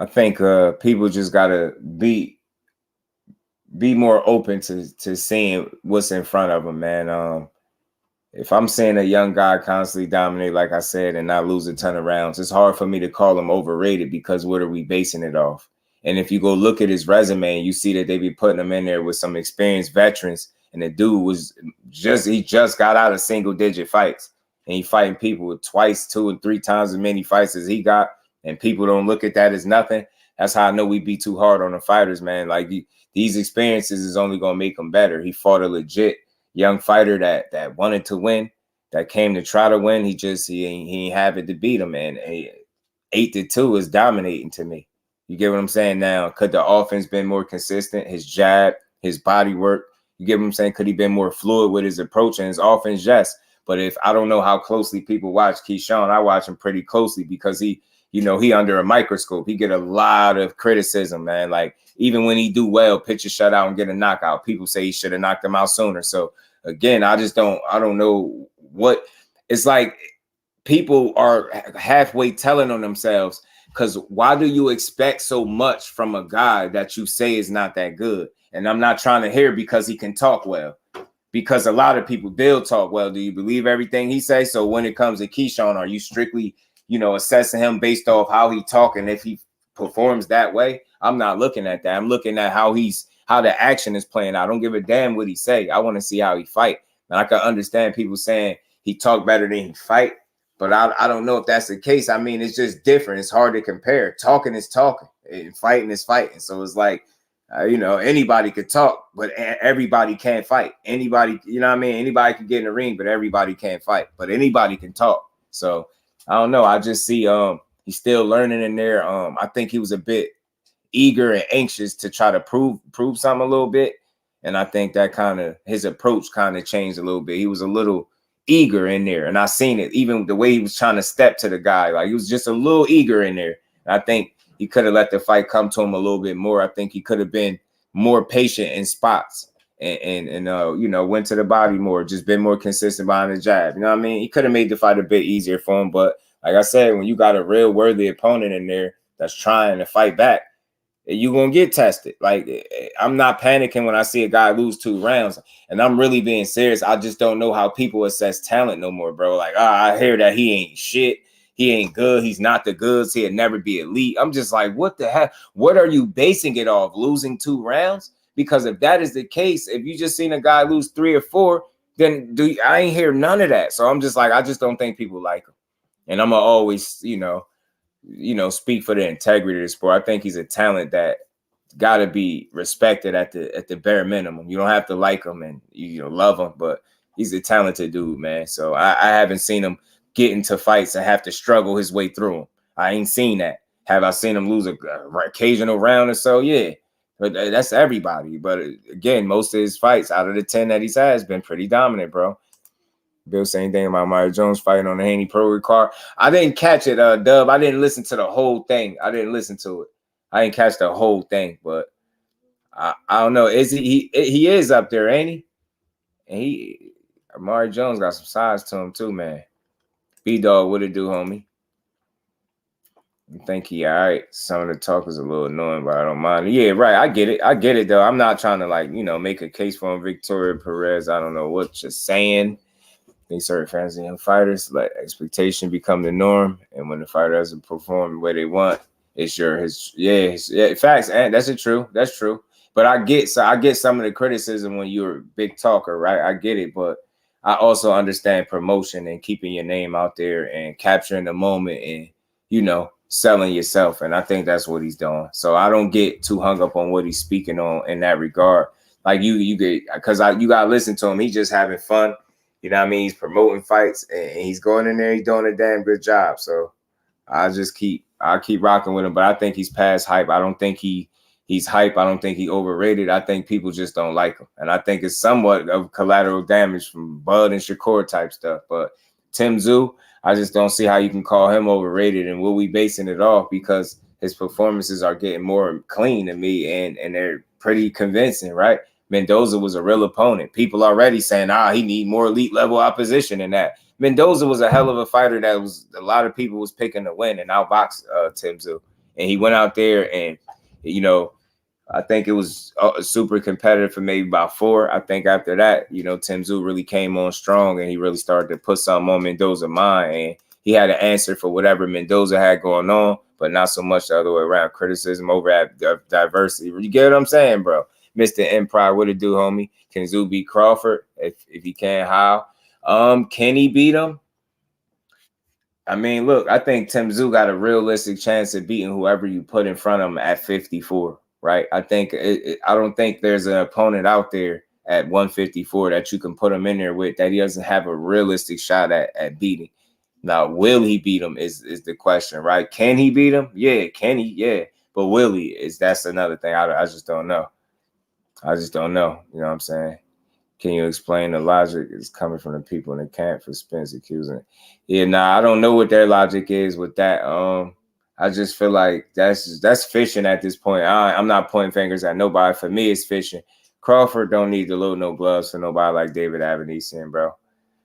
think people just gotta be more open to seeing what's in front of them, man. If I'm seeing a young guy constantly dominate, like I said, and not lose a ton of rounds, it's hard for me to call him overrated, because what are we basing it off? And if you go look at his resume, you see that they be putting him in there with some experienced veterans, and the dude he just got out of single-digit fights, and he fighting people with 2 and 3 times as many fights as he got, and people don't look at that as nothing. That's how I know we be too hard on the fighters, man. Like, these experiences is only going to make him better. He fought a legit young fighter that wanted to win, that came to try to win. He ain't have it to beat him, man. 8-2 is dominating to me. You get what I'm saying? Now, could the offense been more consistent? His jab, his body work. You get what I'm saying? Could he been more fluid with his approach and his offense? Yes. But if I don't know how closely people watch KEYSHAWN, I watch him pretty closely, because he under a microscope. He get a lot of criticism, man. Like, even when he do well, pitch a shutout and get a knockout, people say he should have knocked him out sooner. So again, I don't know what it's like. People are halfway telling on themselves, because why do you expect so much from a guy that you say is not that good? And I'm not trying to hear because he can talk well, because a lot of people do talk well. Do you believe everything he says? So when it comes to KEYSHAWN, are you strictly, assessing him based off how he talk, and if he performs that way? I'm not looking at that. I'm looking at how the action is playing out. I don't give a damn what he say. I want to see how he fight. And I can understand people saying he talk better than he fight, but I don't know if that's the case. I mean, it's just different. It's hard to compare. Talking is talking, and fighting is fighting. So it's like, anybody could talk, but everybody can't fight. Anybody, anybody can get in the ring, but everybody can't fight. But anybody can talk. So I don't know. I just see he's still learning in there. I think he was a bit eager and anxious to try to prove something a little bit. And I think that kind of his approach kind of changed a little bit. He was a little eager in there, and I seen it even the way he was trying to step to the guy. Like he was just a little eager in there. And I think he could have let the fight come to him a little bit more. I think he could have been more patient in spots and you know, went to the body more, just been more consistent behind the jab. You know what I mean? He could have made the fight a bit easier for him, but like I said, when you got a real worthy opponent in there that's trying to fight back, you're going to get tested. Like, I'm not panicking when I see a guy lose 2 rounds, and I'm really being serious. I just don't know how people assess talent no more, bro. Like, I hear that he ain't shit. He ain't good. He's not the goods. He'll never be elite. I'm just like, what the heck? What are you basing it off? Losing 2 rounds? Because if that is the case, if you just seen a guy lose 3 or 4, then I ain't hear none of that. So I'm just like, I just don't think people like him. And I'm going to always, you know, speak for the integrity of the sport. I think he's a talent that got to be respected at the bare minimum. You don't have to like him and you know love him, but he's a talented dude, man. So I haven't seen him get into fights and have to struggle his way through them. I ain't seen that. Have I seen him lose a occasional round or so? Yeah, but that's everybody. But again, most of his fights out of the 10 that he's had has been pretty dominant, bro. Bill saying anything about Mario Jones fighting on the Haney Pro card. I didn't catch it, Dub. I didn't listen to the whole thing. I didn't listen to it. I didn't catch the whole thing, but I don't know. Is he is up there, ain't he? And Mario Jones got some size to him too, man. B-Dog, what it do, homie? I think he all right. Some of the talk is a little annoying, but I don't mind. Yeah, right. I get it, though. I'm not trying to, like, you know, make a case for him. Victoria Perez, I don't know what you're saying. They certain fans and young fighters let expectation become the norm, and when the fighter doesn't perform the way they want, it's facts. And that's true. That's true. But I get some of the criticism when you're a big talker, right? I get it, but I also understand promotion and keeping your name out there and capturing the moment and, you know, selling yourself. And I think that's what he's doing. So I don't get too hung up on what he's speaking on in that regard. Like you get, because you gotta listen to him. He's just having fun. You know what I mean? He's promoting fights and he's going in there. He's doing a damn good job. So I'll keep rocking with him. But I think he's past hype. I don't think he's hype. I don't think he overrated. I think people just don't like him. And I think it's somewhat of collateral damage from Bud and Shakur type stuff. But Tszyu, I just don't see how you can call him overrated. And what we basing it off, because his performances are getting more clean to me and they're pretty convincing, right? Mendoza was a real opponent. People already saying, he need more elite level opposition than that. Mendoza was a hell of a fighter that was a lot of people was picking to win and outbox Tszyu. And he went out there and, you know, I think it was super competitive for maybe about 4. I think after that, you know, Tszyu really came on strong and he really started to put something on Mendoza's mind. And he had an answer for whatever Mendoza had going on, but not so much the other way around. Criticism over at diversity. You get what I'm saying, bro? Mr. Empire, what it do, homie? Can Tszyu beat Crawford? If he can, how? Can he beat him? I mean, look, I think Tszyu got a realistic chance of beating whoever you put in front of him at 54, right? I don't think there's an opponent out there at 154 that you can put him in there with that he doesn't have a realistic shot at beating. Now, will he beat him is the question, right? Can he beat him? Yeah. Can he? Yeah. But will he? That's another thing. I just don't know. I just don't know. You know what I'm saying? Can you explain the logic is coming from the people in the camp for Spence accusing? Yeah, I don't know what their logic is with that. I just feel like that's fishing at this point. I'm not pointing fingers at nobody. For me, it's fishing. Crawford don't need to load no gloves for nobody like David Avanesian, bro.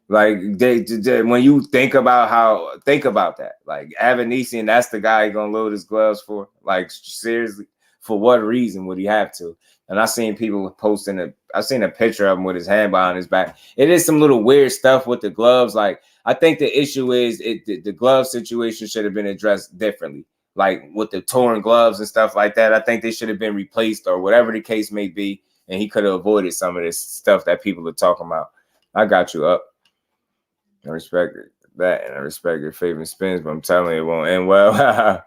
Like when you think about that. Like Avanesian, that's the guy gonna load his gloves for. Like seriously, for what reason would he have to? And I seen people posting I seen a picture of him with his hand behind his back. It is some little weird stuff with the gloves. Like I think the issue is the glove situation should have been addressed differently. Like with the torn gloves and stuff like that. I think they should have been replaced or whatever the case may be. And he could have avoided some of this stuff that people are talking about. I got you up. I respect that and I respect your favorite spins, but I'm telling you, it won't end well.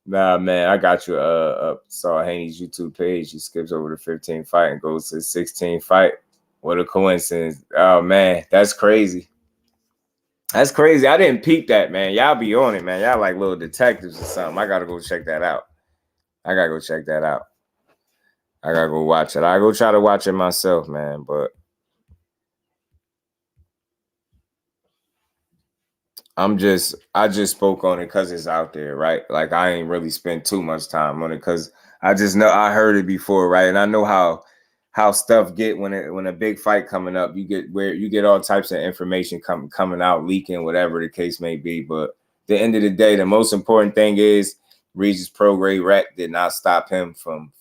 Nah, man, I got you up. Saw Haney's YouTube page. He skips over the 15th fight and goes to the 16th fight. What a coincidence. Oh, man, that's crazy. That's crazy. I didn't peep that, man. Y'all be on it, man. Y'all like little detectives or something. I got to go check that out. I gotta go check that out. I gotta go watch it. I go try to watch it myself, man. But I just spoke on it because it's out there, right? Like I ain't really spent too much time on it because I just know I heard it before, right? And I know how stuff get when a big fight coming up. You get all types of information coming out, leaking, whatever the case may be. But at the end of the day, the most important thing is Regis Prograis wreck did not stop him from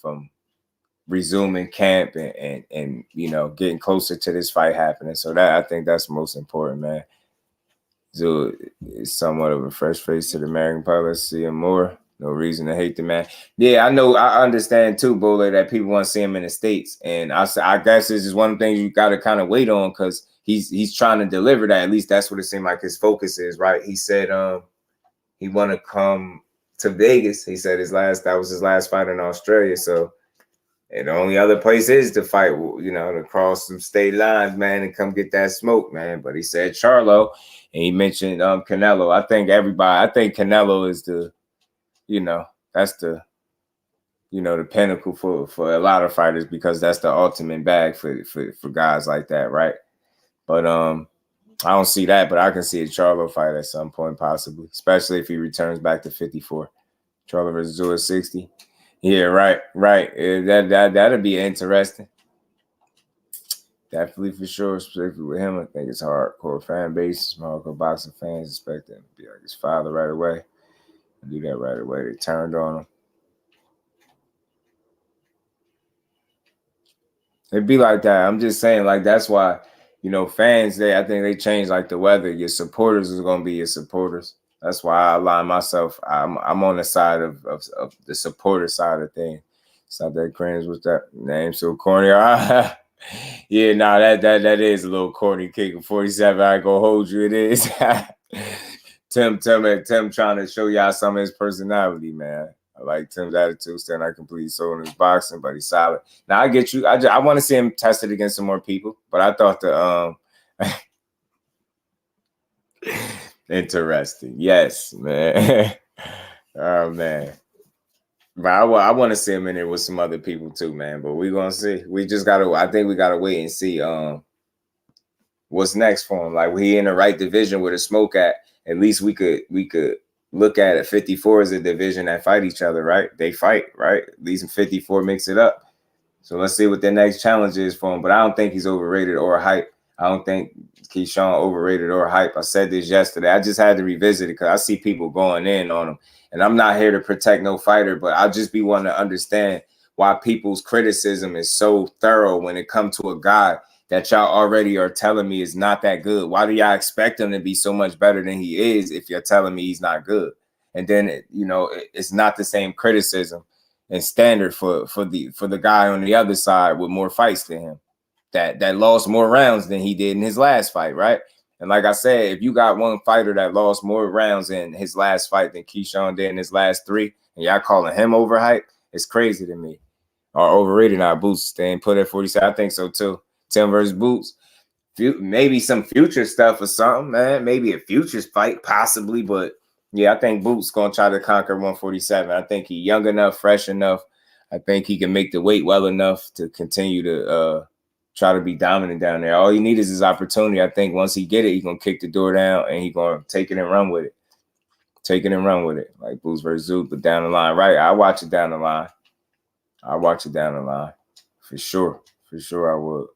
resuming camp and you know getting closer to this fight happening. So that I think that's most important, man. So it's somewhat of a fresh face to the American public. See him more. No reason to hate the man. Yeah, I know. I understand too, Bole, that people want to see him in the States. And I guess this is one of the things you got to kind of wait on because he's trying to deliver that. At least that's what it seemed like his focus is, right? He said he want to come to Vegas. He said that was his last fight in Australia. So and the only other place is to fight, you know, to cross some state lines, man, and come get that smoke, man. But he said Charlo, and he mentioned Canelo. I think Canelo is the, you know, that's the, you know, the pinnacle for a lot of fighters because that's the ultimate bag for guys like that, right? But I don't see that, but I can see a Charlo fight at some point possibly, especially if he returns back to 54. Charlo versus Tszyu at 60. Yeah, right. That'd be interesting. Definitely for sure, especially with him. I think it's hardcore fan base, hardcore boxing fans expect him to be like his father right away. Do that right away. They turned on him. It'd be like that. I'm just saying, like that's why, you know, fans. I think they change like the weather. Your supporters is gonna be your supporters. That's why I align myself. I'm on the side of the supporter side of things. It's not that cringe. What's that name? So corny. Yeah, nah, that is a little corny. Kicking 47. I ain't gonna hold you. It is. Tim trying to show y'all some of his personality, man. I like Tim's attitude. Still not completely sold in his boxing, but he's solid. Now I get you. I want to see him tested against some more people, but I thought the interesting. Yes, man. Oh, man. But I want to see him in there with some other people too, man. But we're going to see. I think we got to wait and see what's next for him. Like, he in the right division with a smoke at least we could look at it. 54 is a division that fight each other, right? They fight, right? At least in 54 mix it up. So let's see what the next challenge is for him. But I don't think he's overrated or hype. I don't think KEYSHAWN overrated or hype. I said this yesterday. I just had to revisit it because I see people going in on him. And I'm not here to protect no fighter, but I just be wanting to understand why people's criticism is so thorough when it comes to a guy that y'all already are telling me is not that good. Why do y'all expect him to be so much better than he is if you're telling me he's not good? And then, you know, it's not the same criticism and standard for the guy on the other side with more fights than him. That lost more rounds than he did in his last fight, right? And like I said, if you got one fighter that lost more rounds in his last fight than KEYSHAWN did in his last 3, and y'all calling him overhyped, it's crazy to me. Or overrated. Now Boots staying put at 47. I think so too. Tim versus Boots. Maybe some future stuff or something, man. Maybe a futures fight, possibly. But yeah, I think Boots gonna try to conquer 147. I think he's young enough, fresh enough. I think he can make the weight well enough to continue to try to be dominant down there. All he needs is his opportunity. I think once he get it, he's going to kick the door down and he's going to take it and run with it. Take it and run with it. Like Boots versus Zoot, but down the line. Right, I watch it down the line. I watch it down the line. For sure. For sure I would.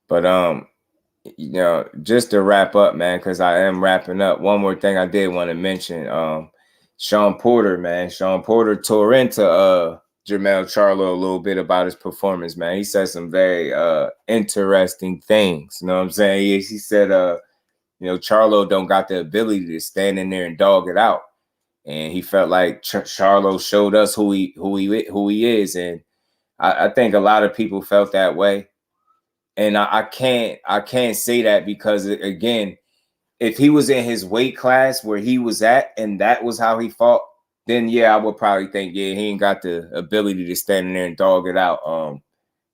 But, you know, just to wrap up, man, because I am wrapping up. One more thing I did want to mention. Shawn Porter, man. Shawn Porter tore into Jermell Charlo a little bit about his performance, man. He said some very interesting things. You know what I'm saying? He said, you know, Charlo don't got the ability to stand in there and dog it out. And he felt like Charlo showed us who he is. And I think a lot of people felt that way. And I can't say that because, again, if he was in his weight class where he was at and that was how he fought, then yeah, I would probably think, yeah, he ain't got the ability to stand in there and dog it out.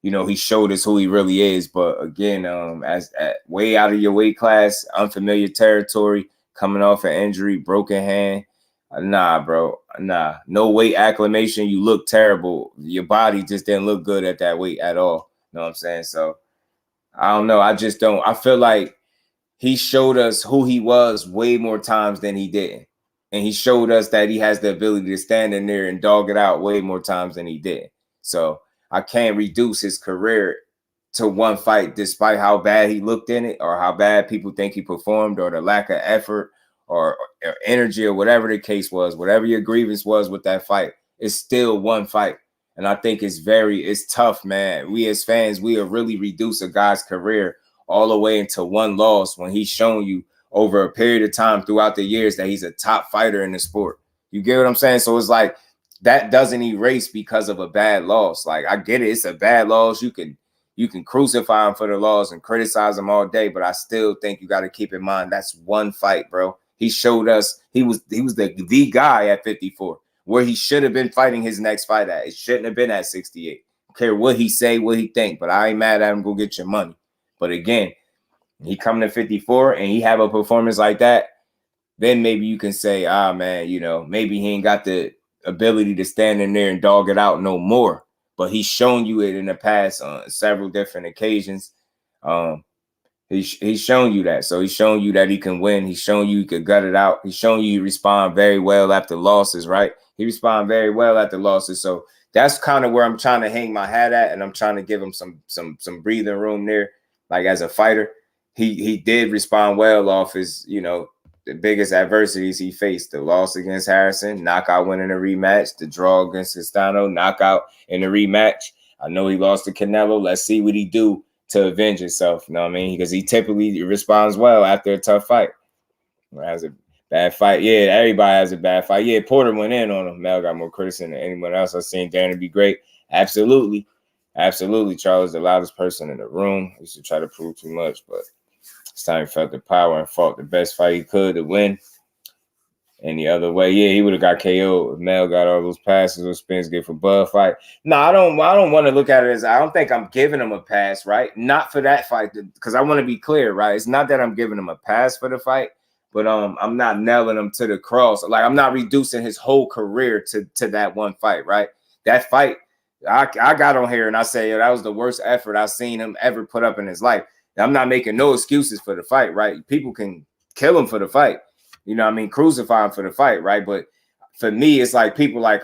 You know, he showed us who he really is. But again, as way out of your weight class, unfamiliar territory, coming off an injury, broken hand, Nah, bro. Nah. No weight acclimation. You look terrible. Your body just didn't look good at that weight at all. You know what I'm saying? So I don't know. I just don't. I feel like he showed us who he was way more times than he didn't. And he showed us that he has the ability to stand in there and dog it out way more times than he did. So I can't reduce his career to one fight, despite how bad he looked in it, or how bad people think he performed, or the lack of effort or energy, or whatever the case was. Whatever your grievance was with that fight, it's still one fight. And I think it's tough, man. We as fans, we have really reduced a guy's career all the way into one loss when he's shown you over a period of time throughout the years that he's a top fighter in the sport. You get what I'm saying? So it's like that doesn't erase because of a bad loss. Like, I get it. It's a bad loss. You can crucify him for the loss and criticize him all day, but I still think you got to keep in mind that's one fight, bro. He showed us he was the guy at 54, where he should have been fighting his next fight at. It shouldn't have been at 68. I don't care what he say, what he think, but I ain't mad at him. Go get your money. But again, he coming to 54 and he have a performance like that, then maybe you can say, man, you know, maybe he ain't got the ability to stand in there and dog it out no more. But he's shown you it in the past on several different occasions. He's shown you that. So he's shown you that he can win. He's shown you he could gut it out. He's shown you he respond very well after losses, right? He respond very well after losses. So that's kind of where I'm trying to hang my hat at, and I'm trying to give him some breathing room there. Like, as a fighter, he did respond well off his, you know, the biggest adversities he faced: the loss against Harrison, knockout win in a rematch, the draw against Castano, knockout in a rematch. I know he lost to Canelo. Let's see what he do to avenge himself. You know what I mean? Because he typically responds well after a tough fight. Has a bad fight. Yeah, everybody has a bad fight. Yeah, Porter went in on him. Mel got more criticism than anyone else. I've seen Danny be great. Absolutely. Absolutely, Charles, the loudest person in the room. He used to try to prove too much, but this time he felt the power and fought the best fight he could to win. Any other way, yeah, he would have got KO'd if Mel got all those passes or spins get for Bud fight. No, I don't want to look at it as, I don't think I'm giving him a pass, right? Not for that fight, because I want to be clear, right? It's not that I'm giving him a pass for the fight, but I'm not nailing him to the cross. Like, I'm not reducing his whole career to that one fight, right? That fight, I got on here and I say, that was the worst effort I've seen him ever put up in his life. I'm not making no excuses for the fight, right? People can kill him for the fight. You know what I mean? Crucify him for the fight, right? But for me, it's like people like,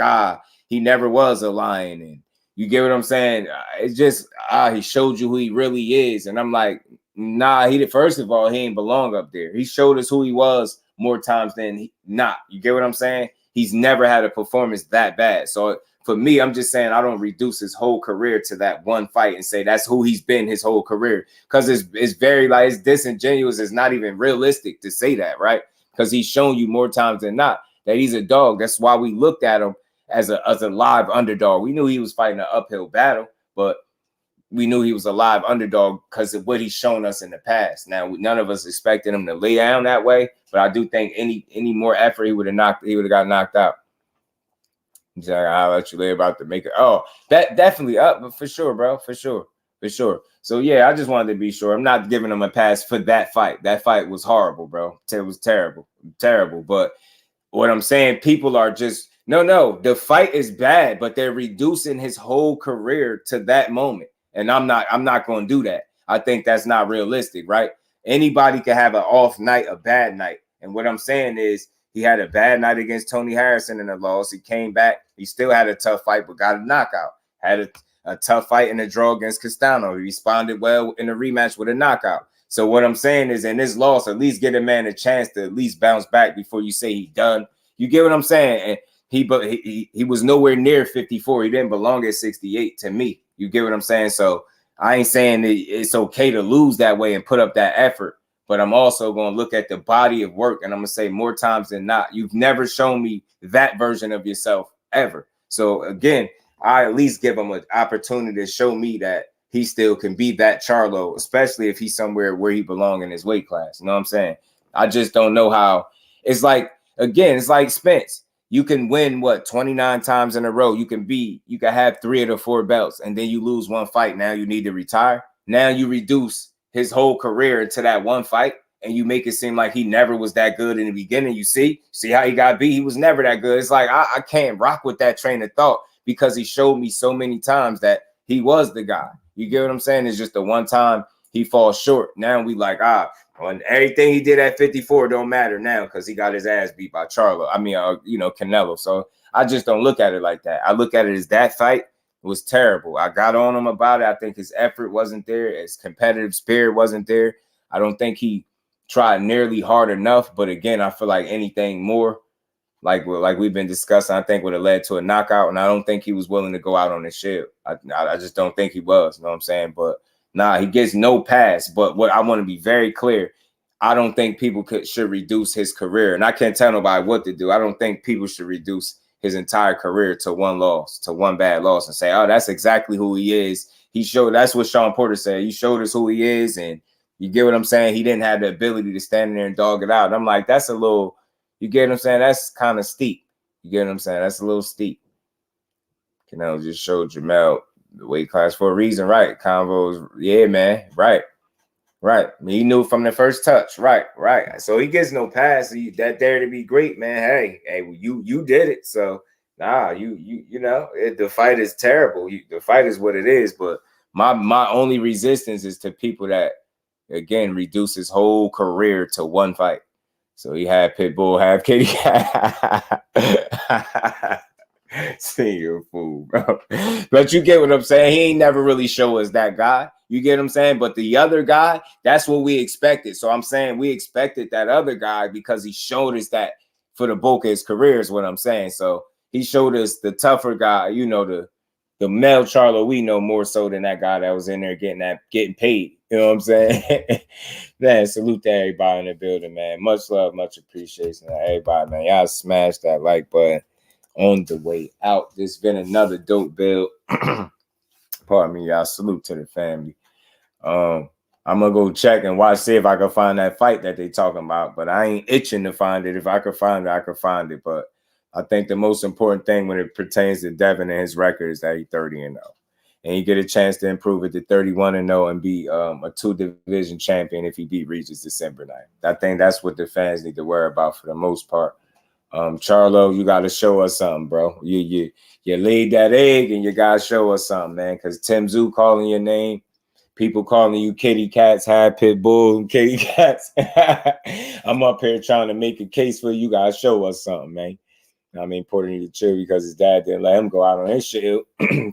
he never was a lion. And you get what I'm saying? It's just, he showed you who he really is. And I'm like, nah, first of all, he ain't belong up there. He showed us who he was more times than not. You get what I'm saying? He's never had a performance that bad. So for me, I'm just saying I don't reduce his whole career to that one fight and say that's who he's been his whole career. Because it's very, like, it's disingenuous. It's not even realistic to say that, right? Because he's shown you more times than not that he's a dog. That's why we looked at him as a live underdog. We knew he was fighting an uphill battle, but we knew he was a live underdog because of what he's shown us in the past. Now, none of us expected him to lay down that way, but I do think any more effort, he would have got knocked out. He's like, I'll let you live about to make it. Oh, that definitely up, but for sure, bro. For sure. So yeah, I just wanted to be sure. I'm not giving him a pass for that fight. That fight was horrible, bro. It was terrible. But what I'm saying, people are just no, the fight is bad, but they're reducing his whole career to that moment. And I'm not going to do that. I think that's not realistic, right? Anybody can have an off night, a bad night. And what I'm saying is, he had a bad night against Tony Harrison in a loss. He came back. He still had a tough fight, but got a knockout. Had a tough fight in a draw against Castano. He responded well in a rematch with a knockout. So what I'm saying is, in this loss, at least get a man a chance to at least bounce back before you say he's done. You get what I'm saying? And he was nowhere near 54. He didn't belong at 68 to me. You get what I'm saying? So I ain't saying that it's okay to lose that way and put up that effort. But I'm also going to look at the body of work, and I'm going to say more times than not, you've never shown me that version of yourself ever. So again, I at least give him an opportunity to show me that he still can be that Charlo, especially if he's somewhere where he belongs in his weight class. You know what I'm saying? I just don't know how. It's like, again, it's like Spence. You can win 29 times in a row. You can have 3 of the 4 belts, and then you lose one fight. Now you need to retire. Now you reduce his whole career into that one fight, and you make it seem like he never was that good in the beginning. You see how he got beat. He was never that good. It's like I can't rock with that train of thought because he showed me so many times that he was the guy. You get what I'm saying? It's just the one time he falls short. Now we like, when everything he did at 54 don't matter now because he got his ass beat by Charlo. I mean, Canelo. So I just don't look at it like that. I look at it as that fight was terrible. I got on him about it. I think his effort wasn't there. His competitive spirit wasn't there. I don't think he tried nearly hard enough. But again, I feel like anything more, like we've been discussing, I think would have led to a knockout. And I don't think he was willing to go out on his shield. I just don't think he was. You know what I'm saying? But nah, he gets no pass. But what I want to be very clear, I don't think people should reduce his career. And I can't tell nobody what to do. I don't think people should reduce his entire career to one loss, to one bad loss and say, oh, that's exactly who he is. That's what Sean Porter said. He showed us who he is. And you get what I'm saying? He didn't have the ability to stand there and dog it out. And I'm like, that's a little, you get what I'm saying? That's kind of steep. You get what I'm saying? That's a little steep. Canelo just showed Jermell the weight class for a reason, right? Convos, yeah, man, right. He knew from the first touch, right. So he gets no pass. That dare to be great, man. Hey, you did it. So nah, the fight is terrible. The fight is what it is. But my only resistance is to people that again reduce his whole career to one fight. So he had Pitbull, have Kitty Cat. See, you're a fool, bro. But you get what I'm saying? He ain't never really show us that guy. You get what I'm saying? But the other guy, that's what we expected. So I'm saying we expected that other guy because he showed us that for the bulk of his career is what I'm saying. So he showed us the tougher guy, the male Charlo we know more so than that guy that was in there getting paid. You know what I'm saying? Man, salute to everybody in the building, man. Much love, much appreciation to everybody, man. Y'all smash that like button on the way out. This been another dope build. Pardon me, y'all. Salute to the family. I'm gonna go check and see if I can find that fight that they talking about. But I ain't itching to find it. If I could find it, I could find it. But I think the most important thing when it pertains to Devin and his record is that he's 30-0. And he get a chance to improve it to 31-0 and be a 2-division champion if he beat Regis December 9th. I think that's what the fans need to worry about for the most part. Charlo, you got to show us something, bro. You laid that egg and you got to show us something, man, because Tszyu calling your name, people calling you kitty cats, high pit bull, and kitty cats. I'm up here trying to make a case for you. Got to show us something, man. I mean, Porter need to chill because his dad didn't let him go out on his shit.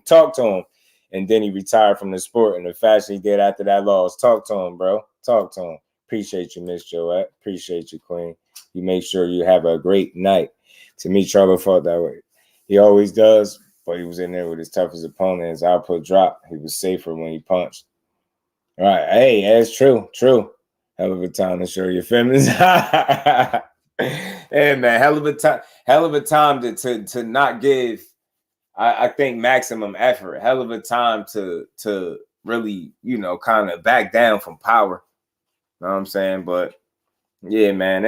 Talk to him. And then he retired from the sport in the fashion he did after that loss. Talk to him, bro. Talk to him. Appreciate you, Miss Joette. Appreciate you, Queen. You make sure you have a great night. To me, Charlo fought that way. He always does, but he was in there with his toughest opponent. His output dropped. He was safer when he punched. All right. Hey, that's true. True. Hell of a time to show your feminines. Hey, man, hell of a time to not give, I think, maximum effort. Hell of a time to really, kind of back down from power. You know what I'm saying? But yeah, man,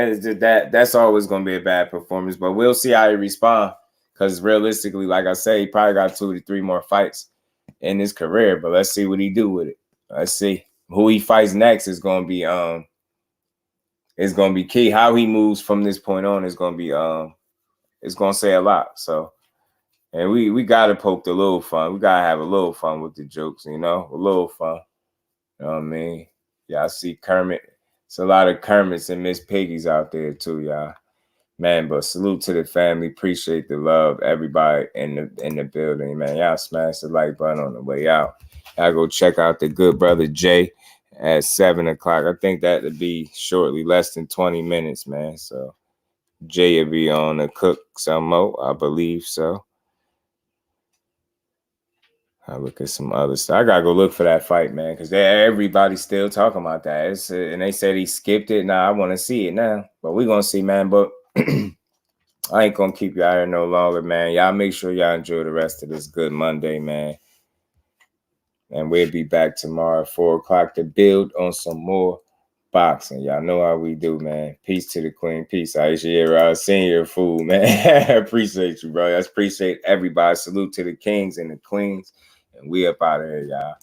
that's always gonna be a bad performance. But we'll see how he responds. Because realistically, like I say, he probably got 2 to 3 more fights in his career. But let's see what he do with it. Let's see. Who he fights next is gonna be key. How he moves from this point on is gonna be it's gonna say a lot. So, and we gotta poke the little fun. We gotta have a little fun with the jokes, a little fun. You know what I mean? Yeah, I see Kermit. It's a lot of Kermits and Miss Piggies out there too, y'all. Man, but salute to the family. Appreciate the love, everybody in the building, man. Y'all smash the like button on the way out. Y'all go check out the good brother Jay at 7 o'clock. I think that'll be shortly, less than 20 minutes, man. So Jay will be on to cook some more, I believe so. I look at some other stuff. I gotta go look for that fight, man, because everybody's still talking about that. And they said he skipped it. Nah, I want to see it now. But we're gonna see, man. But I ain't gonna keep you out here no longer, man. Y'all make sure y'all enjoy the rest of this good Monday, man. And we'll be back tomorrow at 4 o'clock to build on some more boxing. Y'all know how we do, man. Peace to the queen. Peace, Aisha. Senior fool, man. Appreciate you, bro. I appreciate everybody. Salute to the kings and the queens. And we up out of here, y'all.